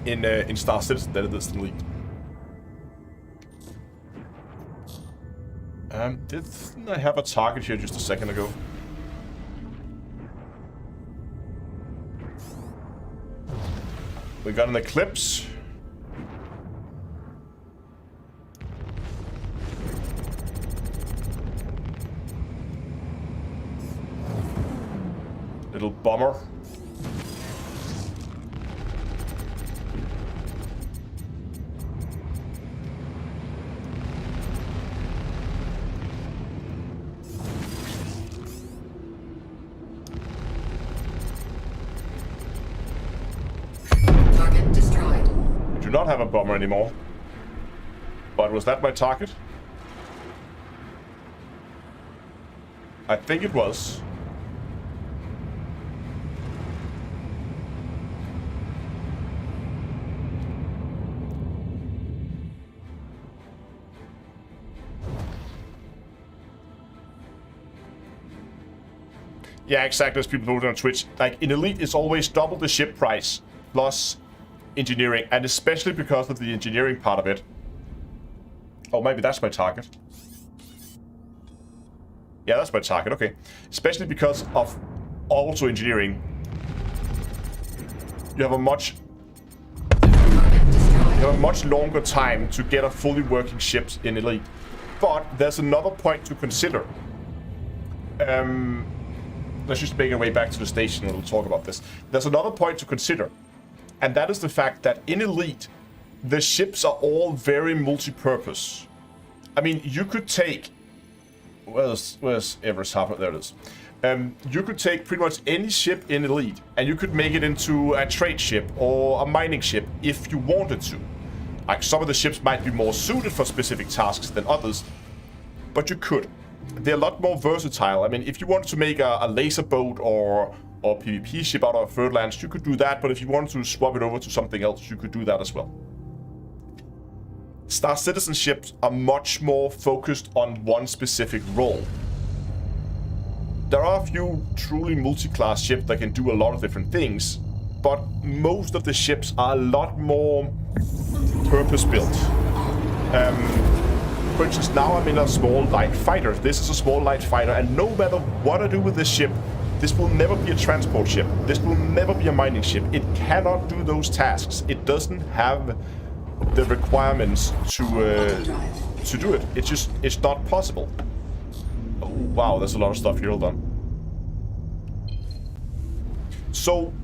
in Star Citizen than it is in Elite. Didn't I have a target here just a second ago? We got an eclipse. Little bomber. Target destroyed. Do not have a bomber anymore. But was that my target? I think it was. Yeah, exactly, as people told on Twitch. Like, in Elite, it's always double the ship price plus engineering, and especially because of the engineering part of it. Oh, maybe that's my target. Yeah, that's my target, okay. Especially because of also engineering. You have a much longer time to get a fully working ship in Elite. But there's another point to consider. Let's just make our way back to the station and we'll talk about this. There's another point to consider, and that is the fact that in Elite, the ships are all very multi-purpose. I mean, you could take... Where's Everest Harbor? There it is. You could take pretty much any ship in Elite, and you could make it into a trade ship or a mining ship if you wanted to. Like, some of the ships might be more suited for specific tasks than others, but you could. They're a lot more versatile. I mean, if you wanted to make a laser boat or PvP ship out of Furlands, you could do that, but if you wanted to swap it over to something else, you could do that as well. Star Citizen ships are much more focused on one specific role. There are a few truly multi-class ships that can do a lot of different things, but most of the ships are a lot more purpose-built. For instance, now I'm in a small light fighter. This is a small light fighter, and no matter what I do with this ship, this will never be a transport ship. This will never be a mining ship. It cannot do those tasks. It doesn't have the requirements to do it. It's not possible. Oh, wow, there's a lot of stuff here. Hold on. So,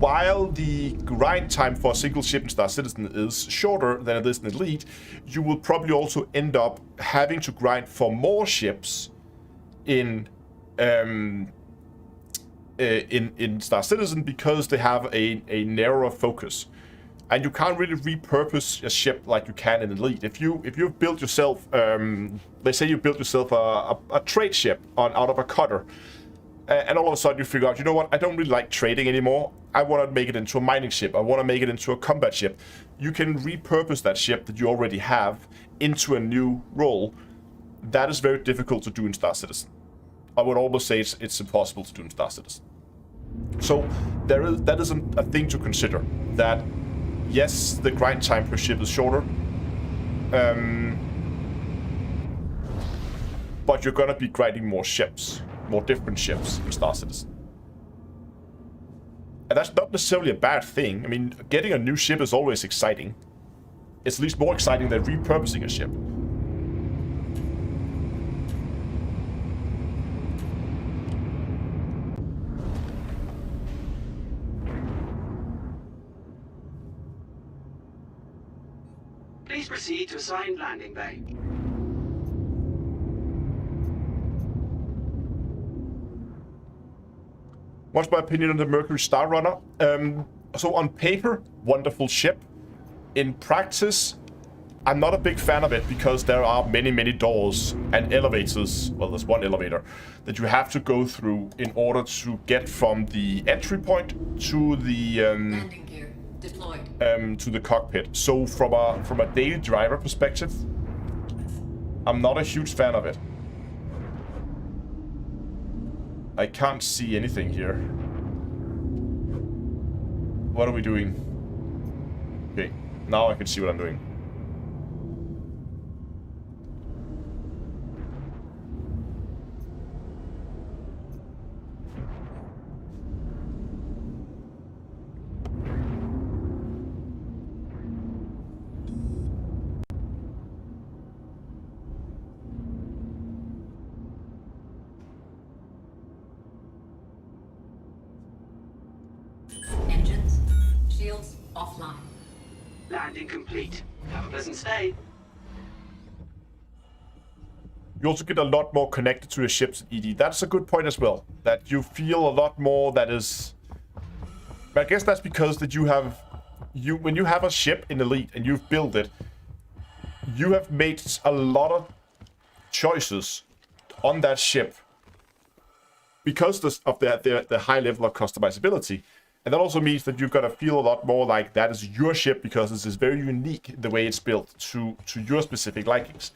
while the grind time for a single ship in Star Citizen is shorter than it is in Elite, you will probably also end up having to grind for more ships in Star Citizen because they have a narrower focus. And you can't really repurpose a ship like you can in Elite. If you've built yourself, let's say you built yourself a trade ship out of a cutter, and all of a sudden you figure out, you know what, I don't really like trading anymore. I want to make it into a mining ship. I want to make it into a combat ship. You can repurpose that ship that you already have into a new role. That is very difficult to do in Star Citizen. I would almost say it's impossible to do in Star Citizen. So that is a thing to consider. That yes, the grind time per ship is shorter, but you're gonna be grinding more ships, more different ships in Star Citizen. And that's not necessarily a bad thing. I mean, getting a new ship is always exciting. It's at least more exciting than repurposing a ship. Please proceed to assigned landing bay. What's my opinion on the Mercury Star Runner? So on paper, wonderful ship. In practice, I'm not a big fan of it because there are many doors and elevators. Well, there's one elevator that you have to go through in order to get from the entry point to the Landing gear deployed. to the cockpit. So from a daily driver perspective, I'm not a huge fan of it. I can't see anything here. What are we doing? Okay, now I can see what I'm doing. offline. Landing complete. Have a pleasant stay. You also get a lot more connected to your ships in ED. That's a good point as well. That you feel a lot more that is... But I guess that's because that you have... When you have a ship in Elite and you've built it, you have made a lot of choices on that ship because of the high level of customizability. And that also means that you've got to feel a lot more like that is your ship because this is very unique the way it's built to your specific likings.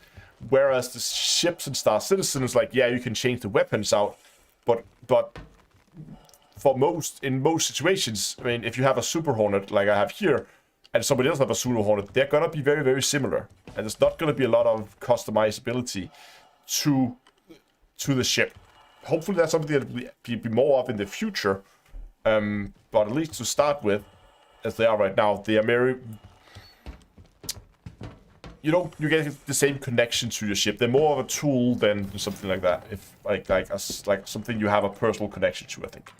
Whereas the ships in Star Citizen is like, yeah, you can change the weapons out, but in most situations, I mean, if you have a Super Hornet like I have here, and somebody else have a Super Hornet, they're gonna be very, very similar, and there's not gonna be a lot of customizability to the ship. Hopefully, that's something that will be more of in the future, but at least to start with, as they are right now, they are very... You get the same connection to your ship. They're more of a tool than something like that. If like something you have a personal connection to, I think.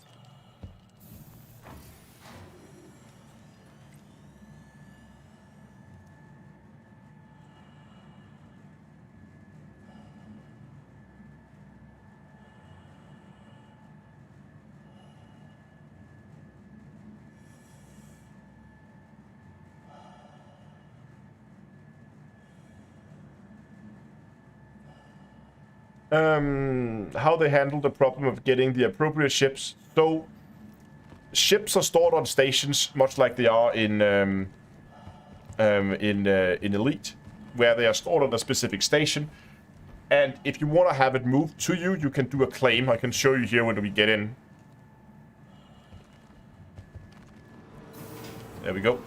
How they handle the problem of getting the appropriate ships. So, ships are stored on stations, much like they are in Elite, where they are stored on a specific station. And if you want to have it moved to you, you can do a claim. I can show you here when we get in. There we go.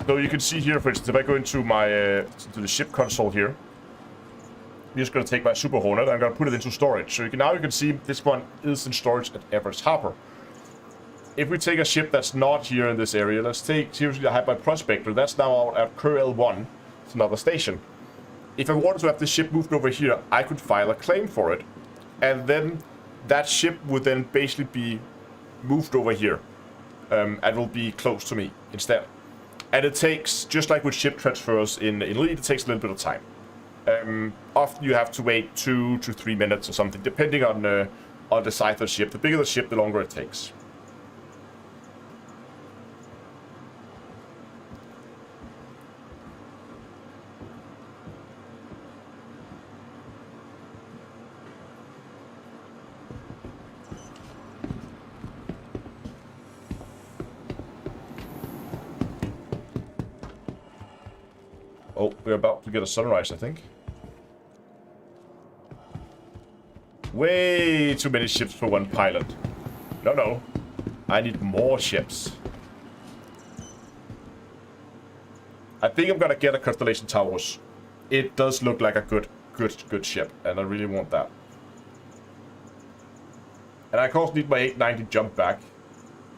So you can see here, for instance, if I go into my to the ship console here. I'm just going to take my Super Hornet, I'm going to put it into storage. So now you can see this one is in storage at Everest Harbor. If we take a ship that's not here in this area, let's take, seriously, I have my Prospector, that's now out at Curl 1. It's another station. If I wanted to have this ship moved over here, I could file a claim for it. And then that ship would then basically be moved over here. And will be close to me instead. And it takes, just like with ship transfers in Elite, it takes a little bit of time. Often you have to wait 2 to 3 minutes or something, depending on the size of the ship. The bigger the ship, the longer it takes. Oh, we're about to get a sunrise, I think. Way too many ships for one pilot. No. I need more ships. I think I'm gonna get a Constellation Towers. It does look like a good ship, and I really want that. And I of course need my 890 jump back.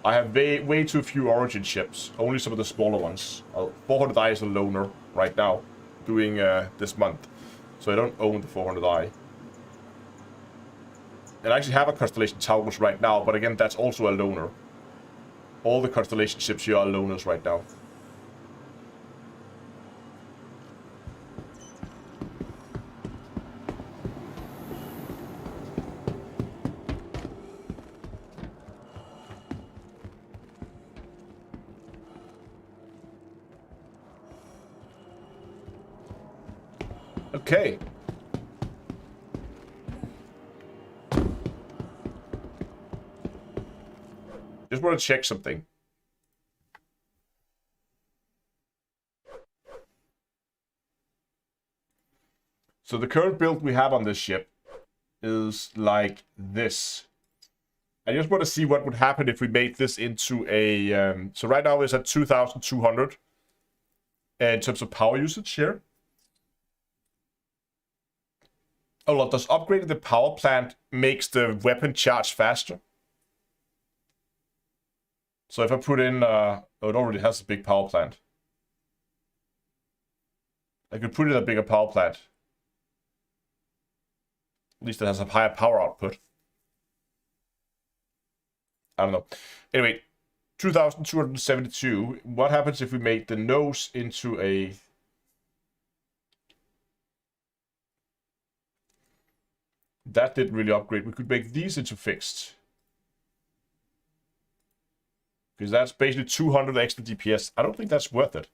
I have way too few Origin ships. Only some of the smaller ones. 400i is a loner right now, doing this month. So I don't own the 400i. And I actually have a Constellation Towers right now, but again, that's also a loner. All the Constellation ships here are loners right now. Okay. Just want to check something. So the current build we have on this ship is like this. I just want to see what would happen if we made this into a... so right now it's at 2,200 in terms of power usage here. Oh, well, does upgrading the power plant makes the weapon charge faster? So if I put in... oh, it already has a big power plant. I could put in a bigger power plant. At least it has a higher power output. I don't know. Anyway, 2,272. What happens if we make the nose into a... That didn't really upgrade. We could make these into fixed. Because that's basically 200 extra DPS. I don't think that's worth it.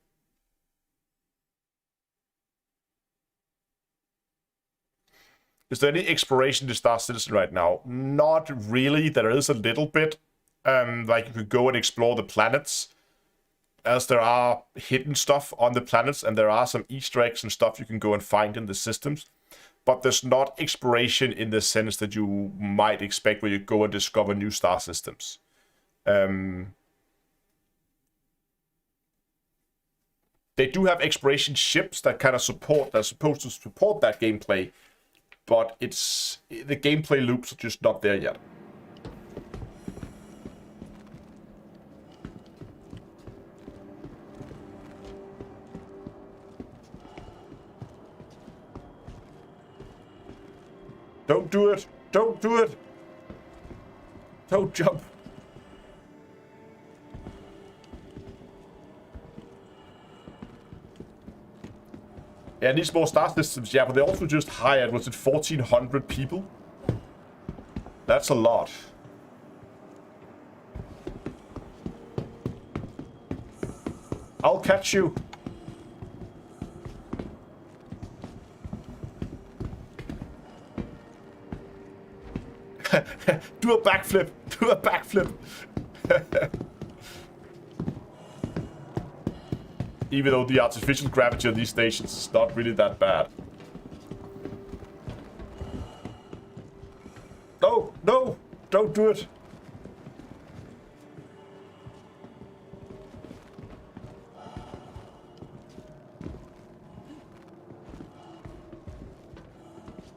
Is there any exploration to Star Citizen right now? Not really. There is a little bit. Like you could go and explore the planets. As there are hidden stuff on the planets. And there are some Easter eggs and stuff you can go and find in the systems. But there's not exploration in the sense that you might expect where you go and discover new star systems. They do have exploration ships that kind of support, that's supposed to support that gameplay. But it's the gameplay loops are just not there yet. Don't do it! Don't do it! Don't jump! Yeah, these more star systems, yeah, but they also just hired, was it 1,400 people? That's a lot. I'll catch you. Do a backflip. Do a backflip. Even though the artificial gravity of these stations is not really that bad. No, no, don't do it.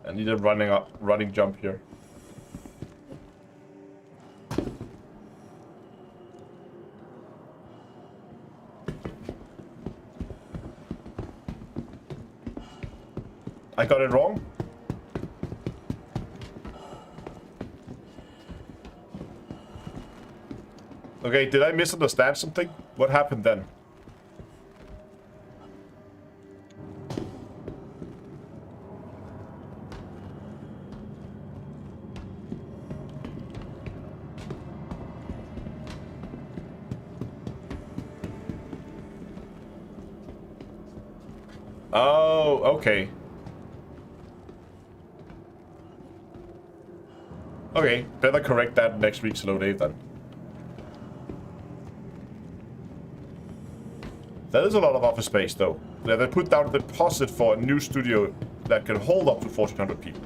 I need a running jump here. I got it wrong? Okay, did I misunderstand something? What happened then? Oh, okay. Okay, better correct that next week's Hello Dave then. That is a lot of office space though. Yeah, they put down a deposit for a new studio that can hold up to 1,400 people.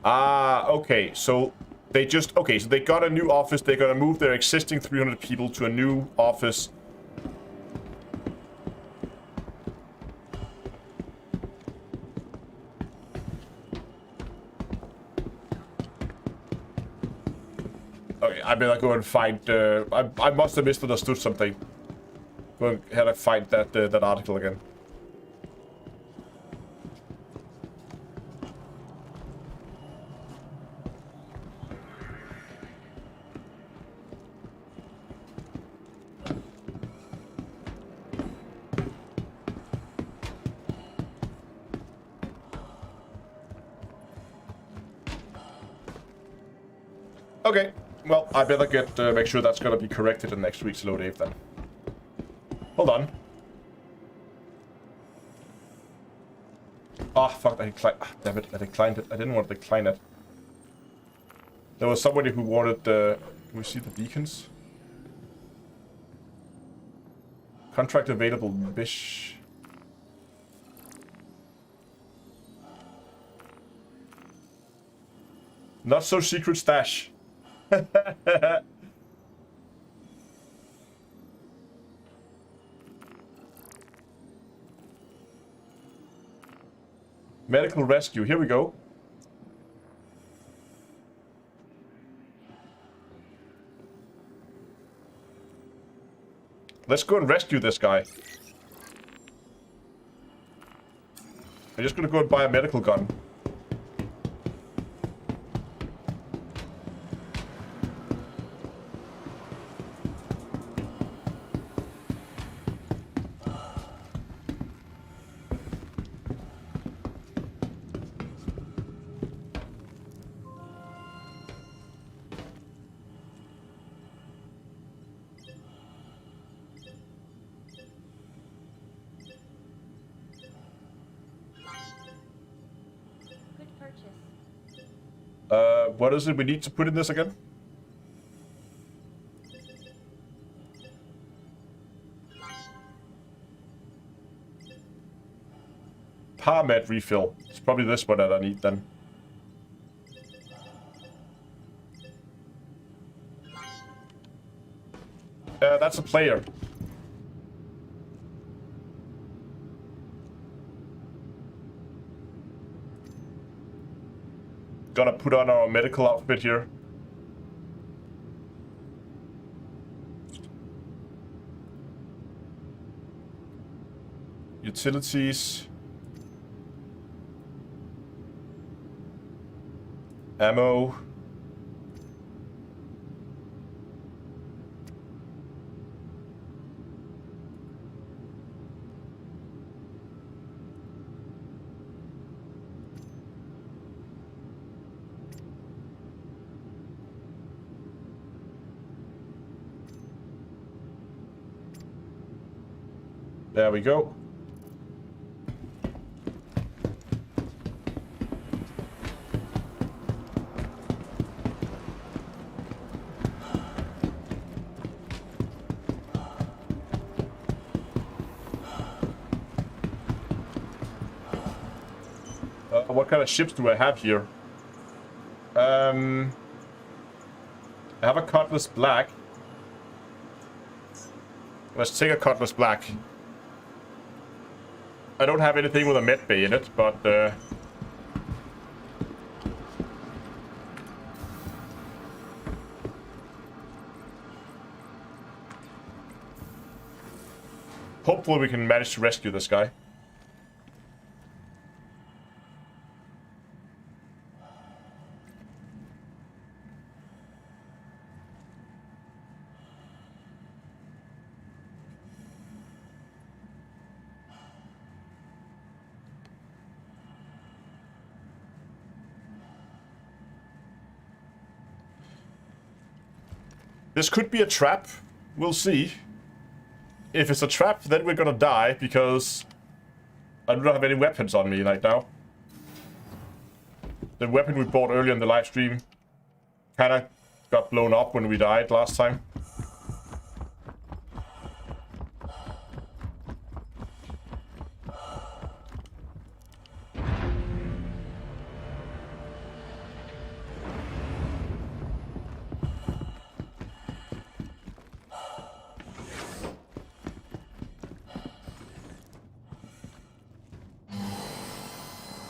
Ah, okay, so they just, okay, so they got a new office, they're gonna move their existing 300 people to a new office. Okay, I better go and find, I must have misunderstood something. Go ahead and find that article again. Okay, well, I better get make sure that's gonna be corrected in next week's Hello Dave then. Hold on. Oh, fuck, I declined. Ah, damn it, I declined it. I didn't want to decline it. There was somebody who wanted can we see the beacons? Contract available, bish. Not so secret stash. Medical rescue, here we go. Let's go and rescue this guy. I'm just gonna go and buy a medical gun. Good purchase. What is it we need to put in this again? Power med refill. It's probably this one that I need then. That's a player. Gonna put on our medical outfit here. Utilities. Ammo. There we go. What kind of ships do I have here? I have a Cutlass Black. Let's take a Cutlass Black. I don't have anything with a med bay in it, but hopefully we can manage to rescue this guy. This could be a trap. We'll see. If it's a trap, then we're gonna die, because I don't have any weapons on me right now. The weapon we bought earlier in the live stream kinda got blown up when we died last time.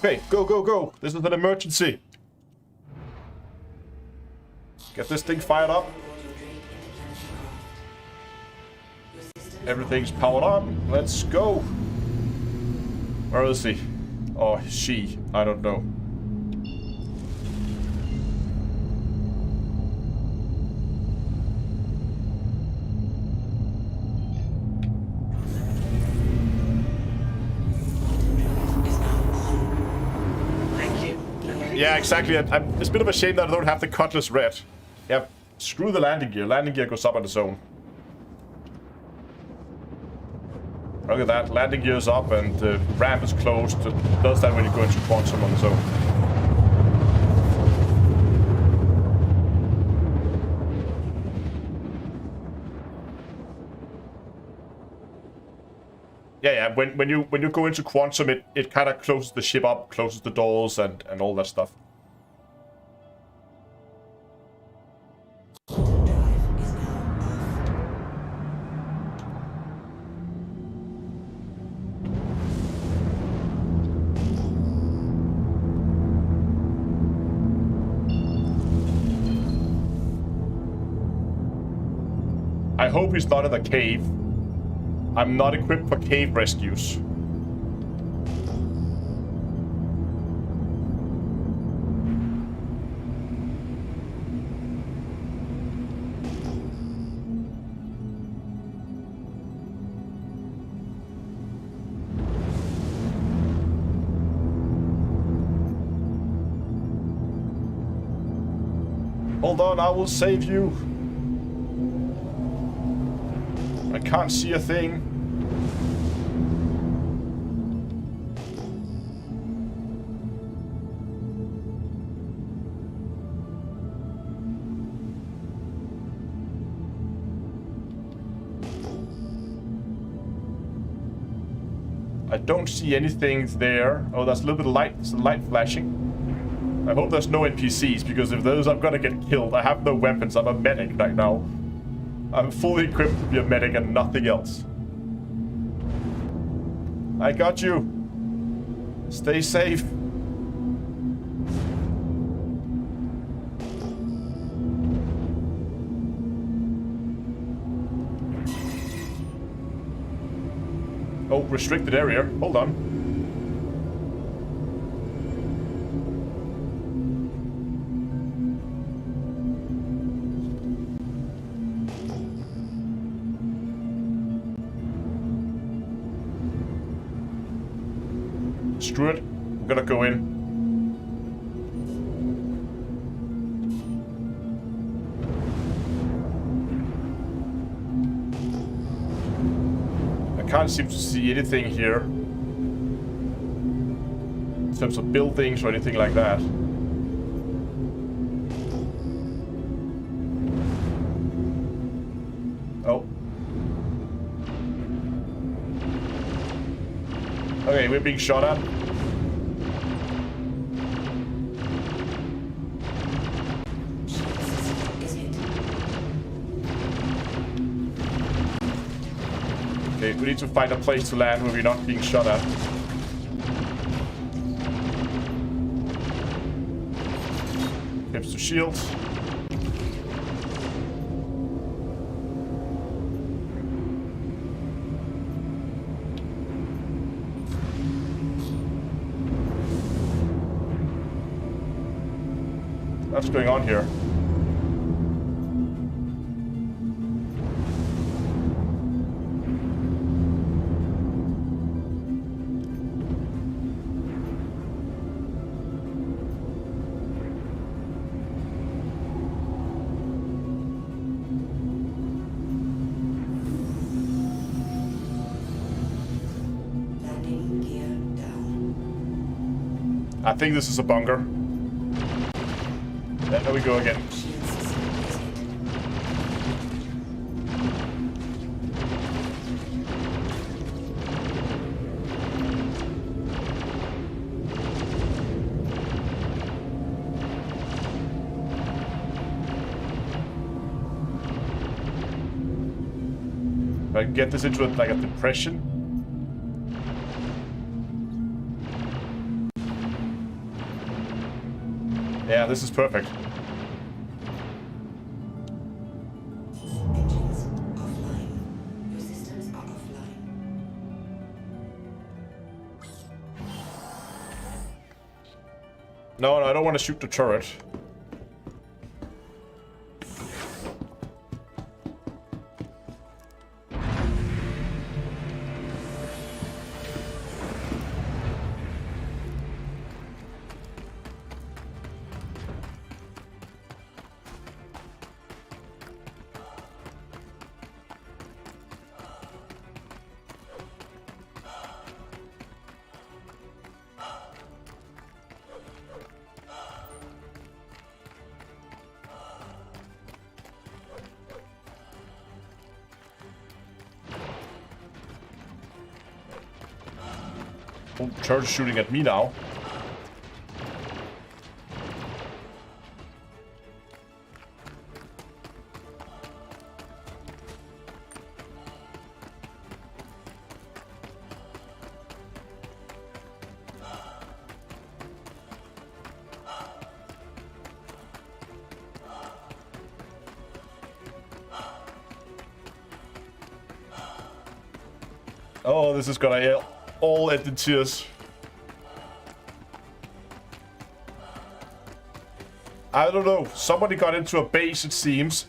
Okay, go, go, go. This is an emergency. Get this thing fired up. Everything's powered on. Let's go. Where is he? Or she. I don't know. Yeah, exactly. It's a bit of a shame that I don't have the Cutlass Red. Yeah, screw the landing gear. Landing gear goes up on its own. Look at that. Landing gear is up and the ramp is closed. It does that when you go into quantum on its own. Yeah. When you go into quantum, it kind of closes the ship up, closes the doors, and all that stuff. I hope he's not in the cave. I'm not equipped for cave rescues. Hold on, I will save you. I can't see a thing. I don't see anything there. Oh, there's a little bit of light. There's a light flashing. I hope there's no NPCs, because if those, I'm gonna get killed. I have no weapons. I'm a medic right now. I'm fully equipped to be a medic and nothing else. I got you. Stay safe. Oh, restricted area. Hold on. Screw it. I'm gonna go in. I can't seem to see anything here in terms of buildings or anything like that. Oh. Okay, we're being shot at. Okay, we need to find a place to land where we're not being shot at. Hips to shields. What's going on here? Landing gear down. I think this is a bunker. There we go again. Shield system is hit. If I can get this into like a depression. Yeah, this is perfect. Engines offline. Your systems are offline. No, I don't want to shoot the turret. Oh, turret's shooting at me now. Oh, this is gonna all end in tears. I don't know. Somebody got into a base, it seems.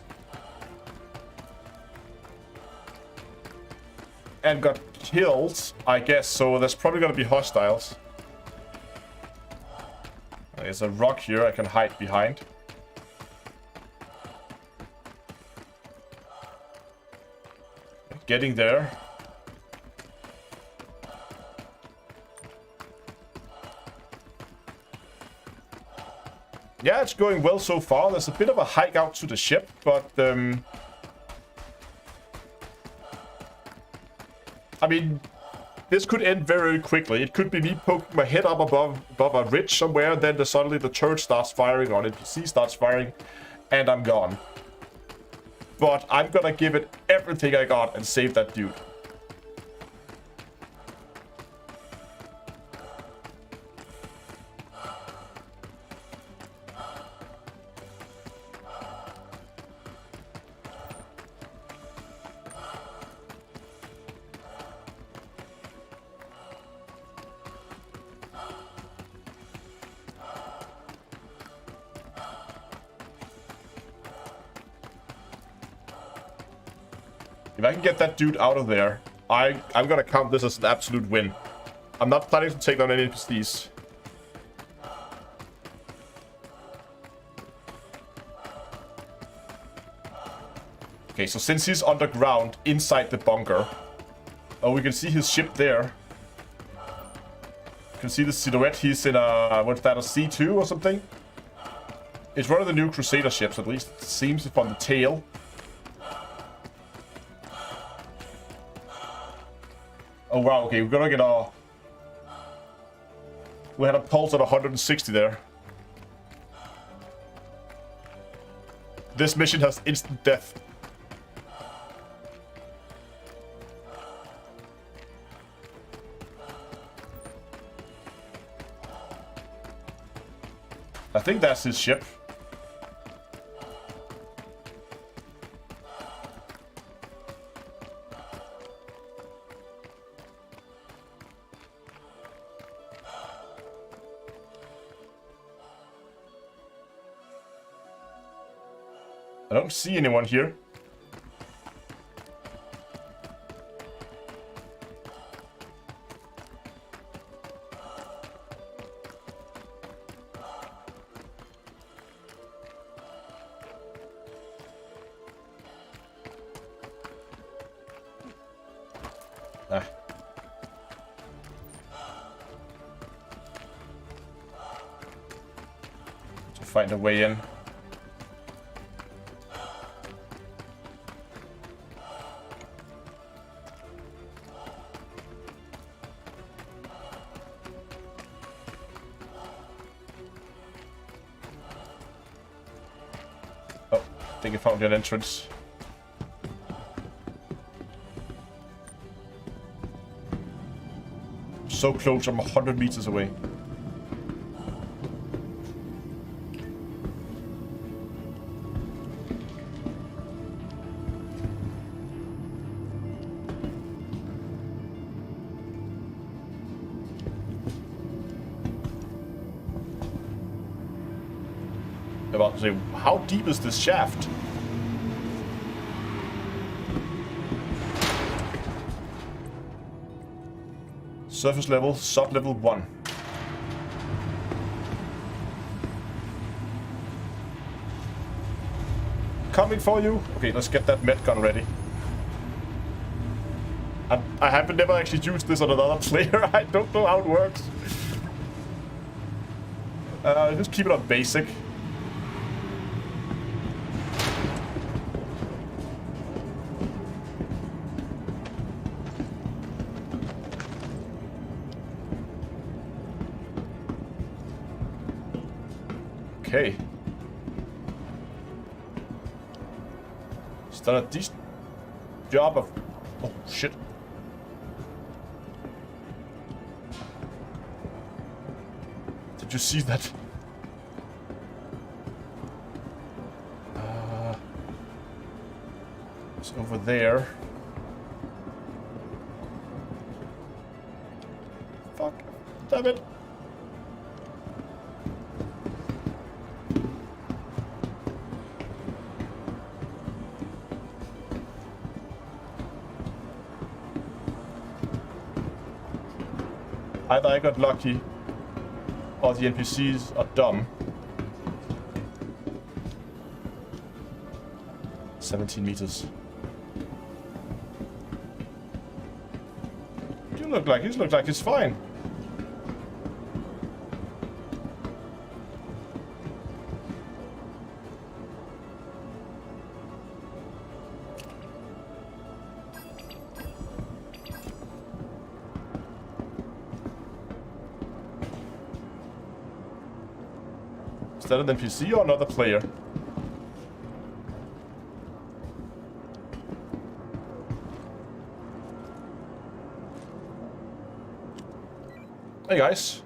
And got killed, I guess. So there's probably gonna be hostiles. There's a rock here I can hide behind. Getting there. Yeah, it's going well so far. There's a bit of a hike out to the ship, but I mean, this could end very quickly. It could be me poking my head up above a ridge somewhere, and then suddenly the turret starts firing on it, NPC starts firing, and I'm gone. But I'm gonna give it everything I got and save that dude. If I can get that dude out of there, I'm gonna count this as an absolute win. I'm not planning to take down any NPCs. Okay, so since he's underground, inside the bunker... Oh, we can see his ship there. You can see the silhouette. He's in a... What's that, a C2 or something? It's one of the new Crusader ships, at least. It seems from the tail. Oh wow, okay, we're gonna get our... We had a pulse at 160 there. This mission has instant death. I think that's his ship. I don't see anyone here. To find a way in. I think I found an entrance. So close, I'm 100 meters away. About to say, how deep is this shaft? Surface level, sub-level 1. Coming for you. Okay, let's get that med gun ready. I haven't never actually used this on another player. I don't know how it works. Just keep it on basic. Okay. He's done a decent job of... Oh, shit. Did you see that? It's over there. Fuck. Damn it. Either I got lucky, or the NPCs are dumb. 17 meters. looks like he's fine. Is that an NPC or another player? Hey guys.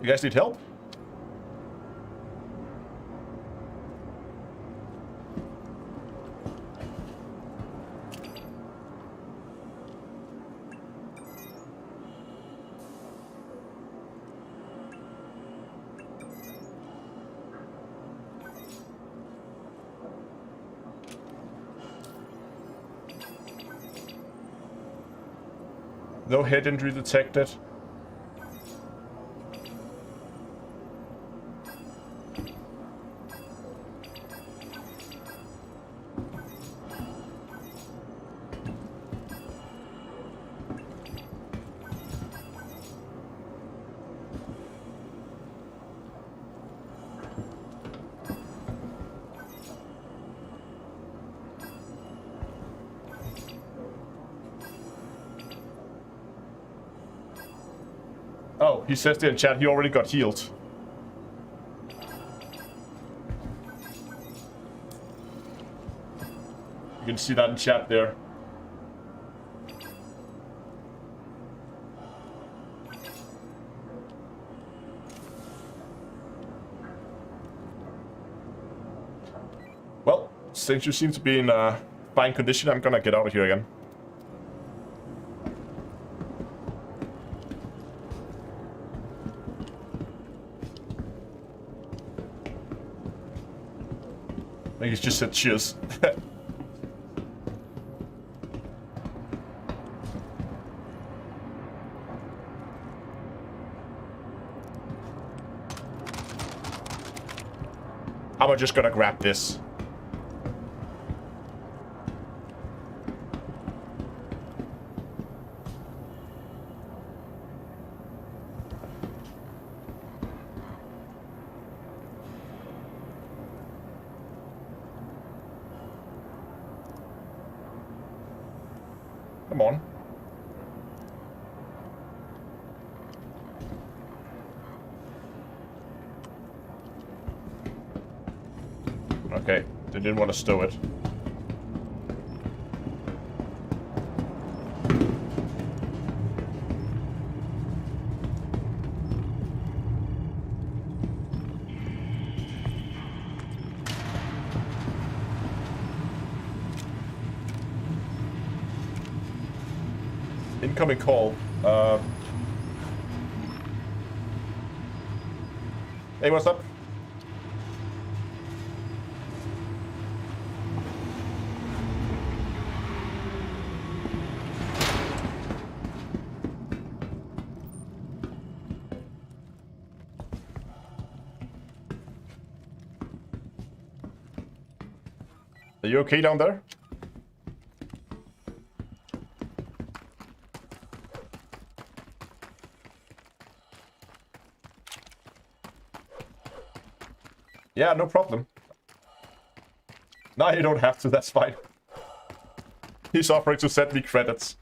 You guys need help? No head injury detected. Oh, he says there in chat he already got healed. You can see that in chat there. Well, since you seem to be in fine condition, I'm gonna get out of here again. I think he's just said cheers. I'm just gonna grab this. Come on. Okay, they didn't want to stow it. Incoming call. Hey, what's up? Are you okay down there? Yeah, no problem. No, you don't have to, that's fine. He's offering to send me credits.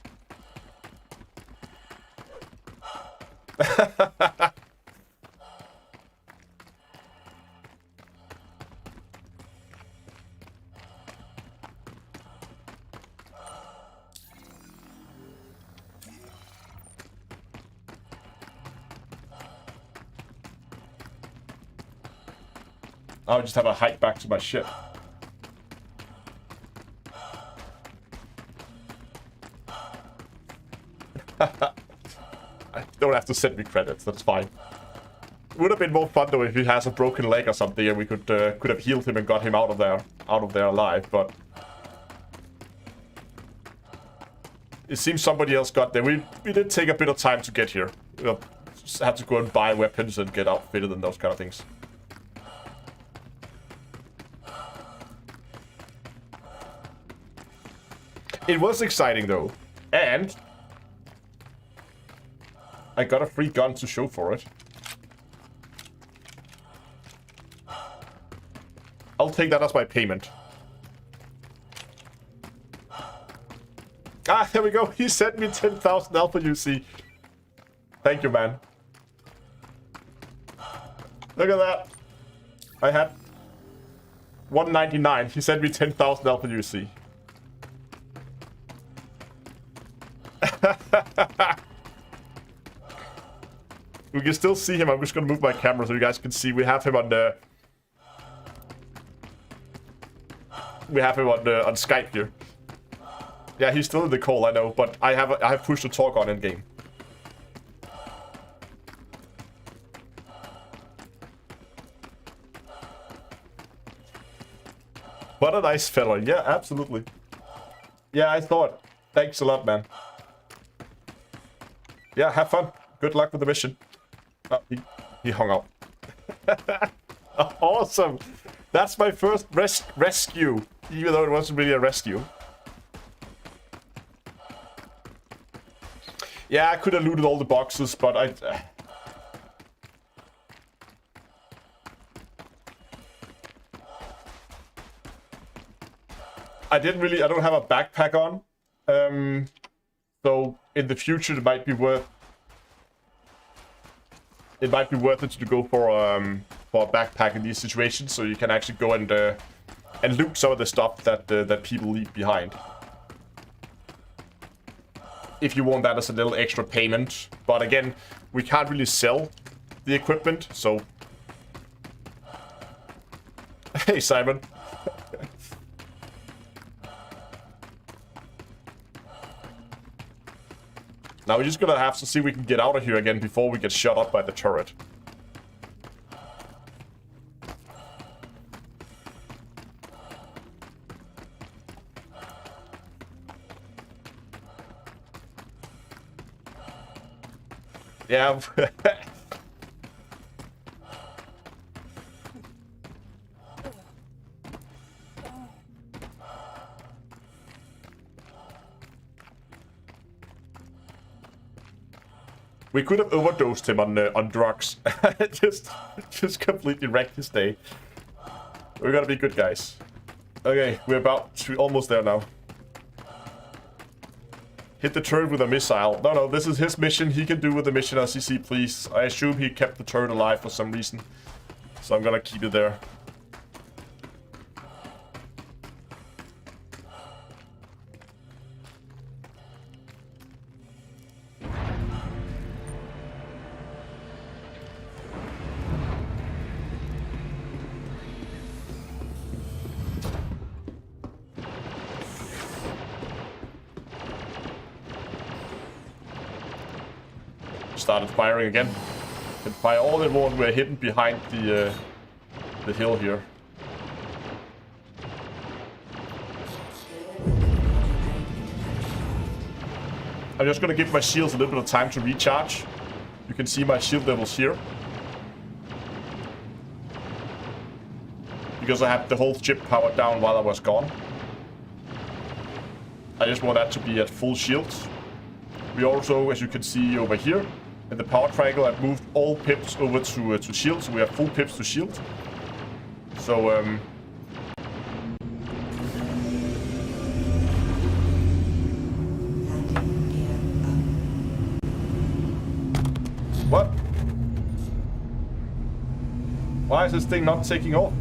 I'll just have a hike back to my ship. I don't have to send me credits, that's fine. It would have been more fun though if he has a broken leg or something and we could have healed him and got him out of there alive, but it seems somebody else got there. We did take a bit of time to get here. We just had to go and buy weapons and get outfitted and those kind of things. It was exciting though, and I got a free gun to show for it. I'll take that as my payment. Ah, there we go. He sent me 10,000 Alpha UC. Thank you, man. Look at that. I had 199. He sent me 10,000 Alpha UC. We can still see him. I'm just gonna move my camera so you guys can see. We have him on the... on Skype here. Yeah, he's still in the call, I know, but I have push to talk on in game. What a nice fella. Yeah, absolutely. Yeah, I thought. Thanks a lot, man. Yeah, have fun. Good luck with the mission. Oh, he hung up. Awesome. That's my first rescue, even though it wasn't really a rescue. Yeah, I could have looted all the boxes, but I didn't really... I don't have a backpack on. So in the future it might be worth... It might be worth it to go for a backpack in these situations, so you can actually go and loot some of the stuff that people leave behind. If you want that as a little extra payment. But again, we can't really sell the equipment, so... Hey, Simon. Now we're just gonna have to see if we can get out of here again before we get shot up by the turret. Yeah. We could have overdosed him on drugs. just completely wrecked his day. We're gonna be good guys. Okay, we're almost there now. Hit the turret with a missile. No, this is his mission. He can do with the mission as he sees, please. I assume he kept the turret alive for some reason. So I'm gonna keep it there. Started firing again. Can fire all the more. We're hidden behind the hill here. I'm just gonna give my shields a little bit of time to recharge. You can see my shield levels here. Because I had the whole ship powered down while I was gone. I just want that to be at full shields. We also, as you can see over here, in the power triangle, I've moved all pips over to shield, so we have full pips to shield. So, what? Why is this thing not taking off?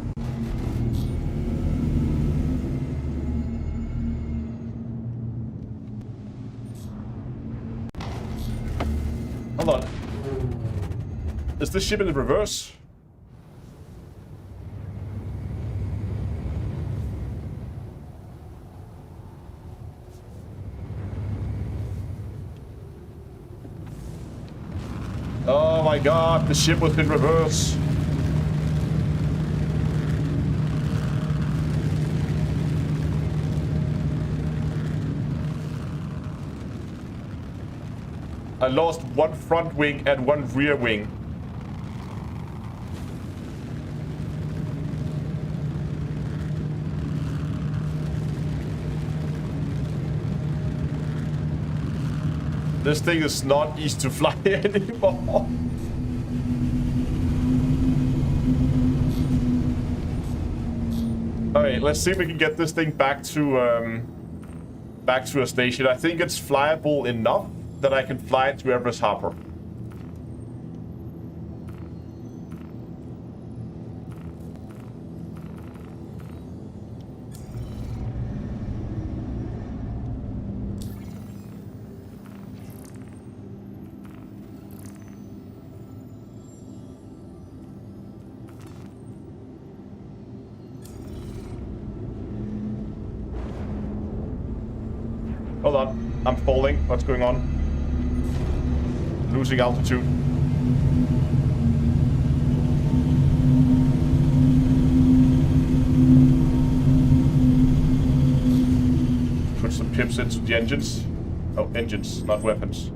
Hold on. Is this ship in the reverse? Oh my god, the ship was in reverse. I lost one front wing and one rear wing. This thing is not easy to fly anymore. Okay, let's see if we can get this thing back to a station. I think it's flyable enough that I can fly it to Everest Harbor. Hold on, I'm falling. What's going on? Losing altitude. Put some pips into the engines. Oh, engines, not weapons.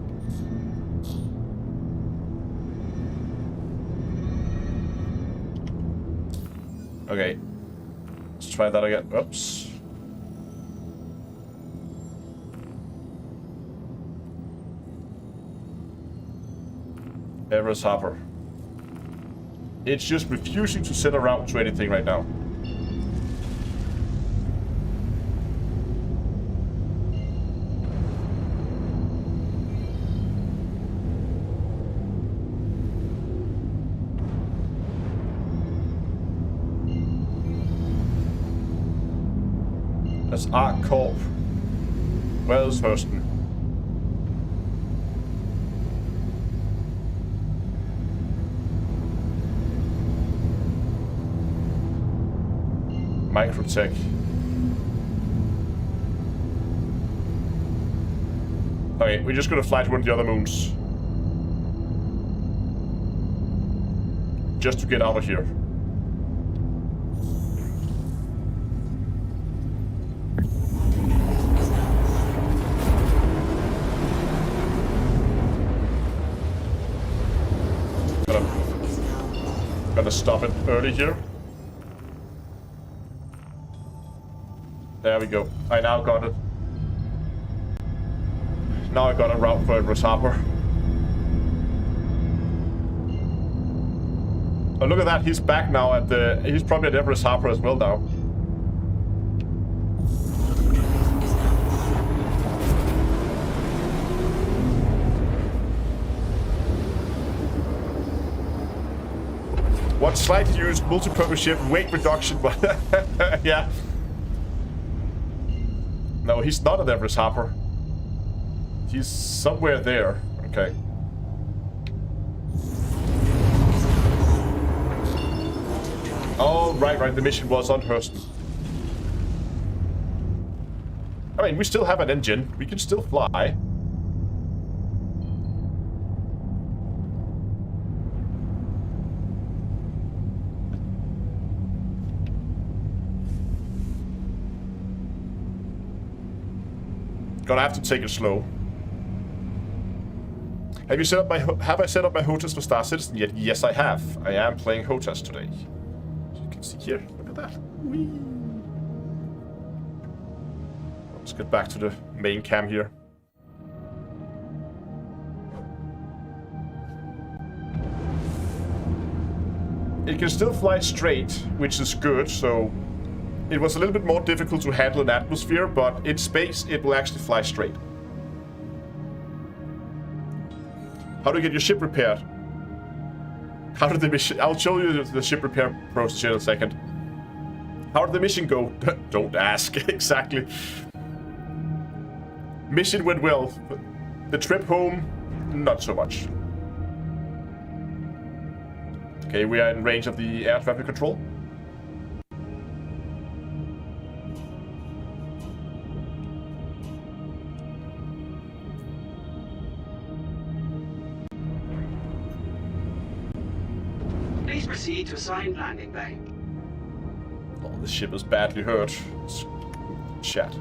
Okay. Let's try that again. Oops. Everest Harbor. It's just refusing to set around to anything right now. That's Arc Corp. Where's Hurston? Microtech. Okay, we're just gonna fly to one of the other moons. Just to get out of here. Gonna stop it early here. There we go. I now got it. Now I got a route for Everest Harbor. Oh, look at that. He's back now at the... He's probably at Everest Harbor as well now. What slightly used multi-purpose ship weight reduction, but yeah. No, he's not at Everest Harbor. He's somewhere there. Okay. Oh, right. The mission was on Hurston. I mean, we still have an engine. We can still fly. Gonna have to take it slow. Have you set up my have I set up my HOTAS for Star Citizen yet? Yes, I have. I am playing HOTAS today. As you can see here, look at that. Whee. Let's get back to the main cam here. It can still fly straight, which is good, so it was a little bit more difficult to handle in atmosphere, but in space it will actually fly straight. How do you get your ship repaired? How did the mission... I'll show you the ship repair process in a second. How did the mission go? Don't ask. Exactly. Mission went well. The trip home, not so much. Okay, we are in range of the air traffic control. Please proceed to assigned landing bay. Oh, this ship is badly hurt. It's chat.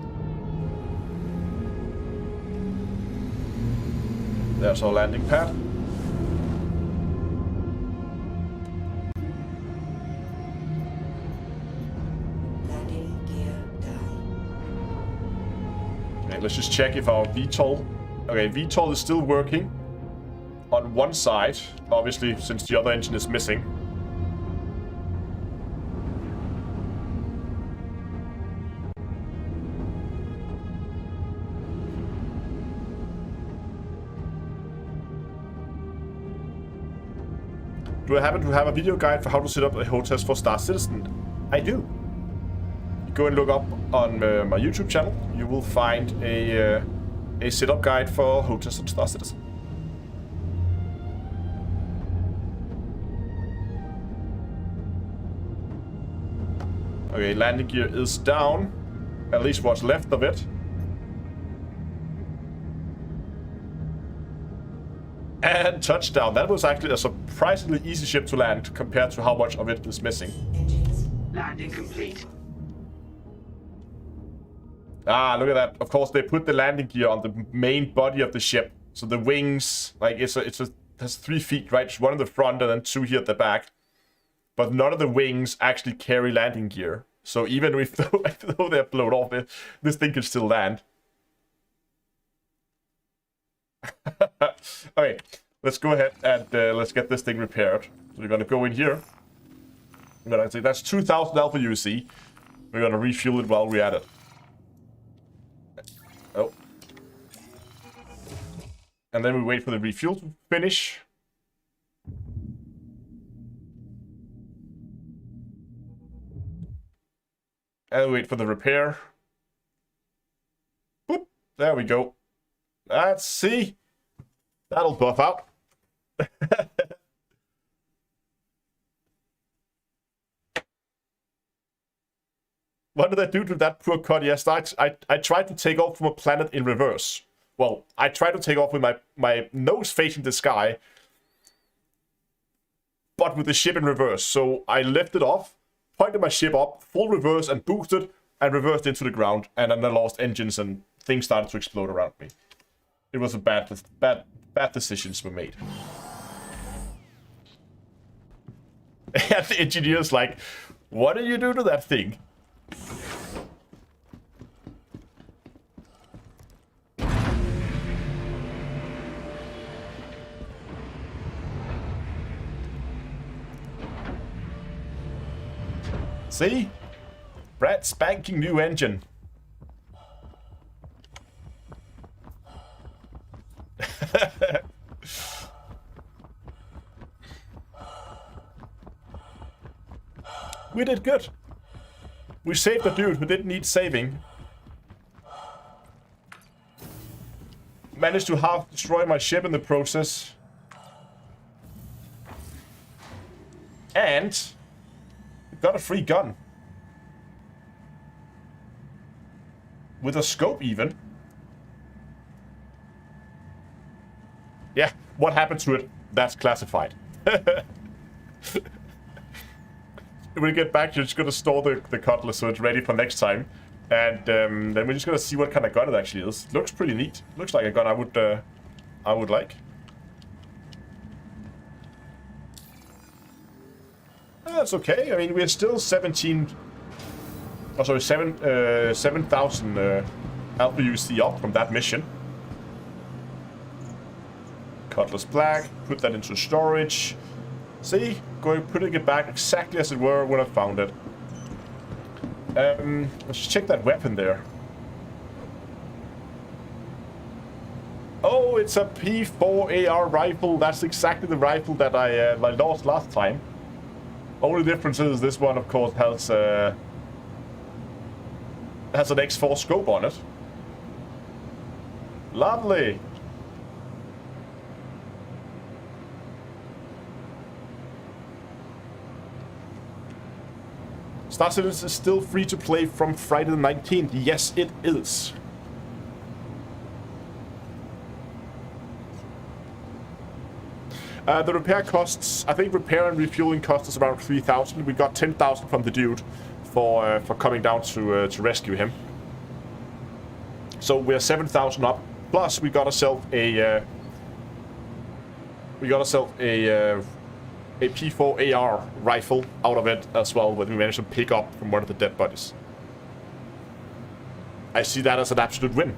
There's our landing pad. Landing gear down. Okay, let's just check if our VTOL Okay, VTOL is still working on one side, obviously, since the other engine is missing. Do I happen to have a video guide for how to set up a hotels for Star Citizen? I do. Go and look up on my YouTube channel. You will find a setup guide for hotels on Star Citizen. Okay, landing gear is down. At least what's left of it. And touchdown. That was actually a surprisingly easy ship to land compared to how much of it is missing. Landing complete. Ah, look at that. Of course, they put the landing gear on the main body of the ship. So the wings, like it has 3 feet, right? It's one in the front and then 2 here at the back. But none of the wings actually carry landing gear. So even if though they're blown off, this thing can still land. Okay, let's go ahead and let's get this thing repaired. So we're gonna go in here. I'm gonna say that's 2,000 alpha UC. We're gonna refuel it while we're at it. Oh. And then we wait for the refuel to finish. And we wait for the repair. Boop. There we go. Let's see. That'll buff out. What did I do to that poor cut? Yes, I tried to take off from a planet in reverse. Well, I tried to take off with my nose facing the sky, but with the ship in reverse. So I lifted off, pointed my ship up, full reverse, and boosted, and reversed into the ground. And then I lost engines, and things started to explode around me. It was a bad decisions were made. And the engineer's like, what did you do to that thing? See? Brand spanking new engine. We did good. We saved a dude who didn't need saving. Managed to half destroy my ship in the process. And got a free gun. With a scope even. Yeah, what happened to it? That's classified. When we get back, you're just gonna store the cutlass so it's ready for next time. And then we're just gonna see what kind of gun it actually is. Looks pretty neat. Looks like a gun I would like. That's okay. I mean, we're still 7,000 alpha UC up from that mission. Cutlass black. Put that into storage. See, putting it back exactly as it were when I found it. Let's just check that weapon there. Oh, it's a P4 AR rifle. That's exactly the rifle that I lost last time. Only difference is this one, of course, has an X4 scope on it. Lovely. Star Citizen is still free to play from Friday the 19th. Yes, it is. The repair costs, I think repair and refueling cost us around 3,000. We got 10,000 from the dude for coming down to rescue him. So we're 7,000 up. Plus we got ourselves a P4 AR rifle out of it as well, that we managed to pick up from one of the dead bodies. I see that as an absolute win.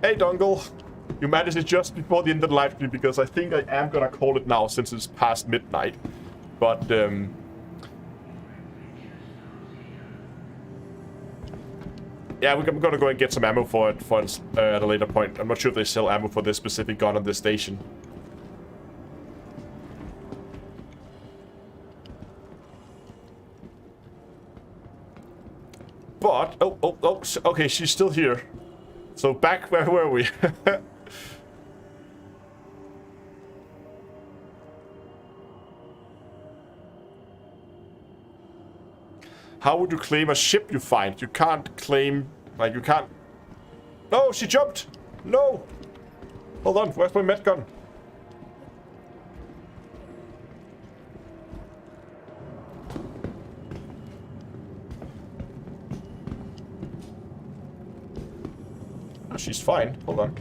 Hey, Dongle. You managed it just before the end of the live stream because I think I am gonna call it now since it's past midnight. But, yeah, we're gonna go and get some ammo for it at a later point. I'm not sure if they sell ammo for this specific gun on this station. But, oh, okay, she's still here. So back where were we? How would you claim a ship you find? You can't claim... Like, you can't... No, she jumped! No! Hold on, where's my med gun? Oh, she's fine. Hold on.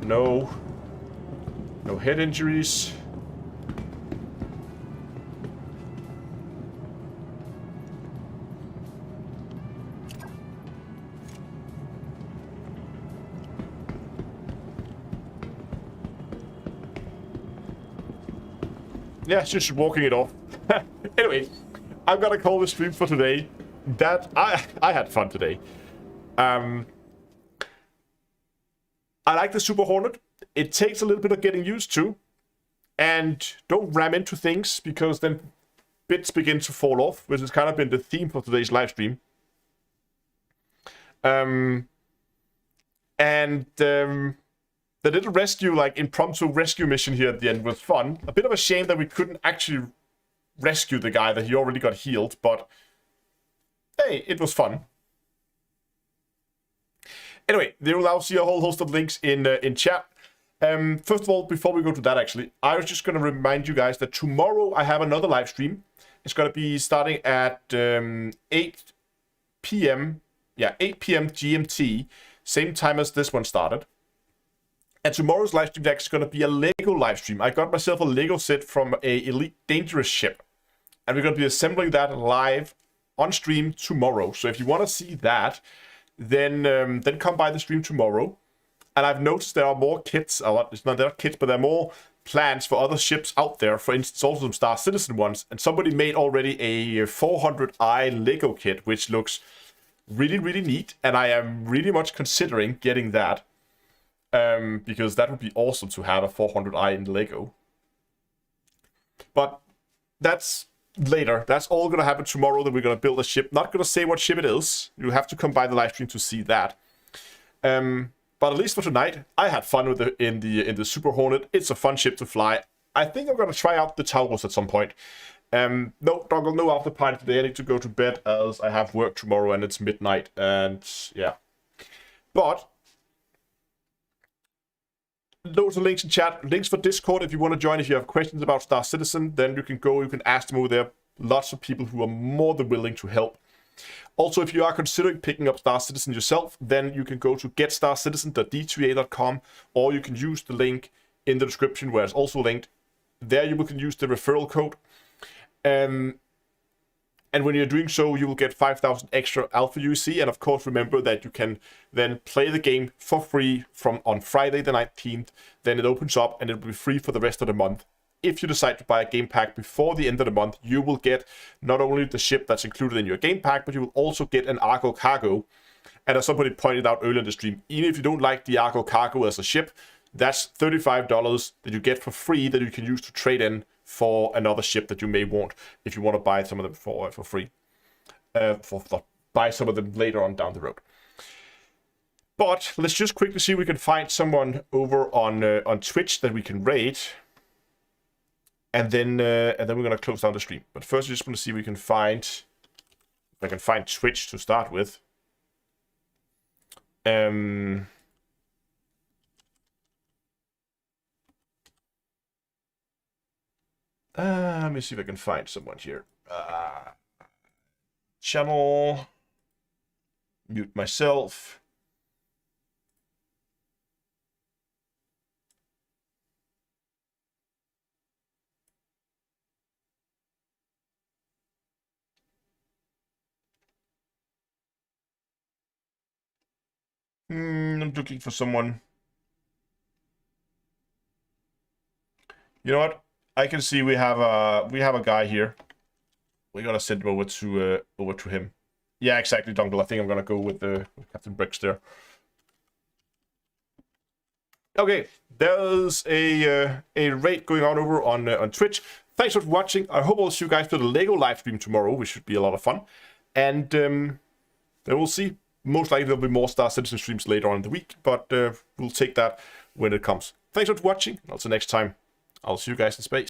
No. No head injuries. Yeah, she's just walking it off. Anyway, I'm gonna call the stream for today. That I had fun today. I like the Super Hornet. It takes a little bit of getting used to. And don't ram into things, because then bits begin to fall off, which has kind of been the theme for today's live stream. The little rescue, like impromptu rescue mission here at the end was fun. A bit of a shame that we couldn't actually rescue the guy, that he already got healed, but hey, it was fun. Anyway, there will now see a whole host of links in chat. First of all, before we go to that, actually, I was just going to remind you guys that tomorrow I have another live stream. It's going to be starting at 8 p.m. Yeah, 8 p.m. GMT, same time as this one started. And tomorrow's live stream is going to be a Lego live stream. I got myself a Lego set from a Elite Dangerous ship. And we're going to be assembling that live on stream tomorrow. So if you want to see that, then come by the stream tomorrow. And I've noticed there are more kits, it's not there are kits, but there are more plans for other ships out there. For instance, also some Star Citizen ones. And somebody made already a 400i Lego kit, which looks really, really neat. And I am really much considering getting that. Because that would be awesome to have a 400i in Lego. But that's later. That's all going to happen tomorrow, that we're going to build a ship. Not going to say what ship it is. You have to come by the live stream to see that. But at least for tonight, I had fun with it in the Super Hornet. It's a fun ship to fly. I think I'm going to try out the Taurus at some point. No, Dongle, no after party today. I need to go to bed as I have work tomorrow and it's midnight. And yeah. But loads of links in chat. Links for Discord if you want to join. If you have questions about Star Citizen, then you can go. You can ask them over there. Lots of people who are more than willing to help. Also, if you are considering picking up Star Citizen yourself, then you can go to getstarcitizen.d2a.com, or you can use the link in the description where it's also linked. There you can use the referral code. And when you're doing so, you will get 5,000 extra Alpha UC. And of course, remember that you can then play the game for free from on Friday the 19th. Then it opens up and it will be free for the rest of the month. If you decide to buy a game pack before the end of the month, you will get not only the ship that's included in your game pack, but you will also get an Argo cargo. And as somebody pointed out earlier in the stream, even if you don't like the Argo cargo as a ship, that's $35 that you get for free that you can use to trade in for another ship that you may want if you want to buy some of them for free. Buy some of them later on down the road. But let's just quickly see if we can find someone over on Twitch that we can raid. And then we're gonna close down the stream. But first, I just want to see if we can find, if I can find Twitch to start with. Let me see if I can find someone here. Channel. Mute myself. I'm looking for someone. You know what? I can see we have a guy here. We're gonna send him over to him. Yeah, exactly, Dungle. I think I'm gonna go with Captain Briggs there. Okay, there's a raid going on over on Twitch. Thanks for watching. I hope I'll see you guys for the Lego live stream tomorrow, which should be a lot of fun. And then we'll see. Most likely there'll be more Star Citizen streams later on in the week, but we'll take that when it comes. Thanks for watching. Until next time, I'll see you guys in space.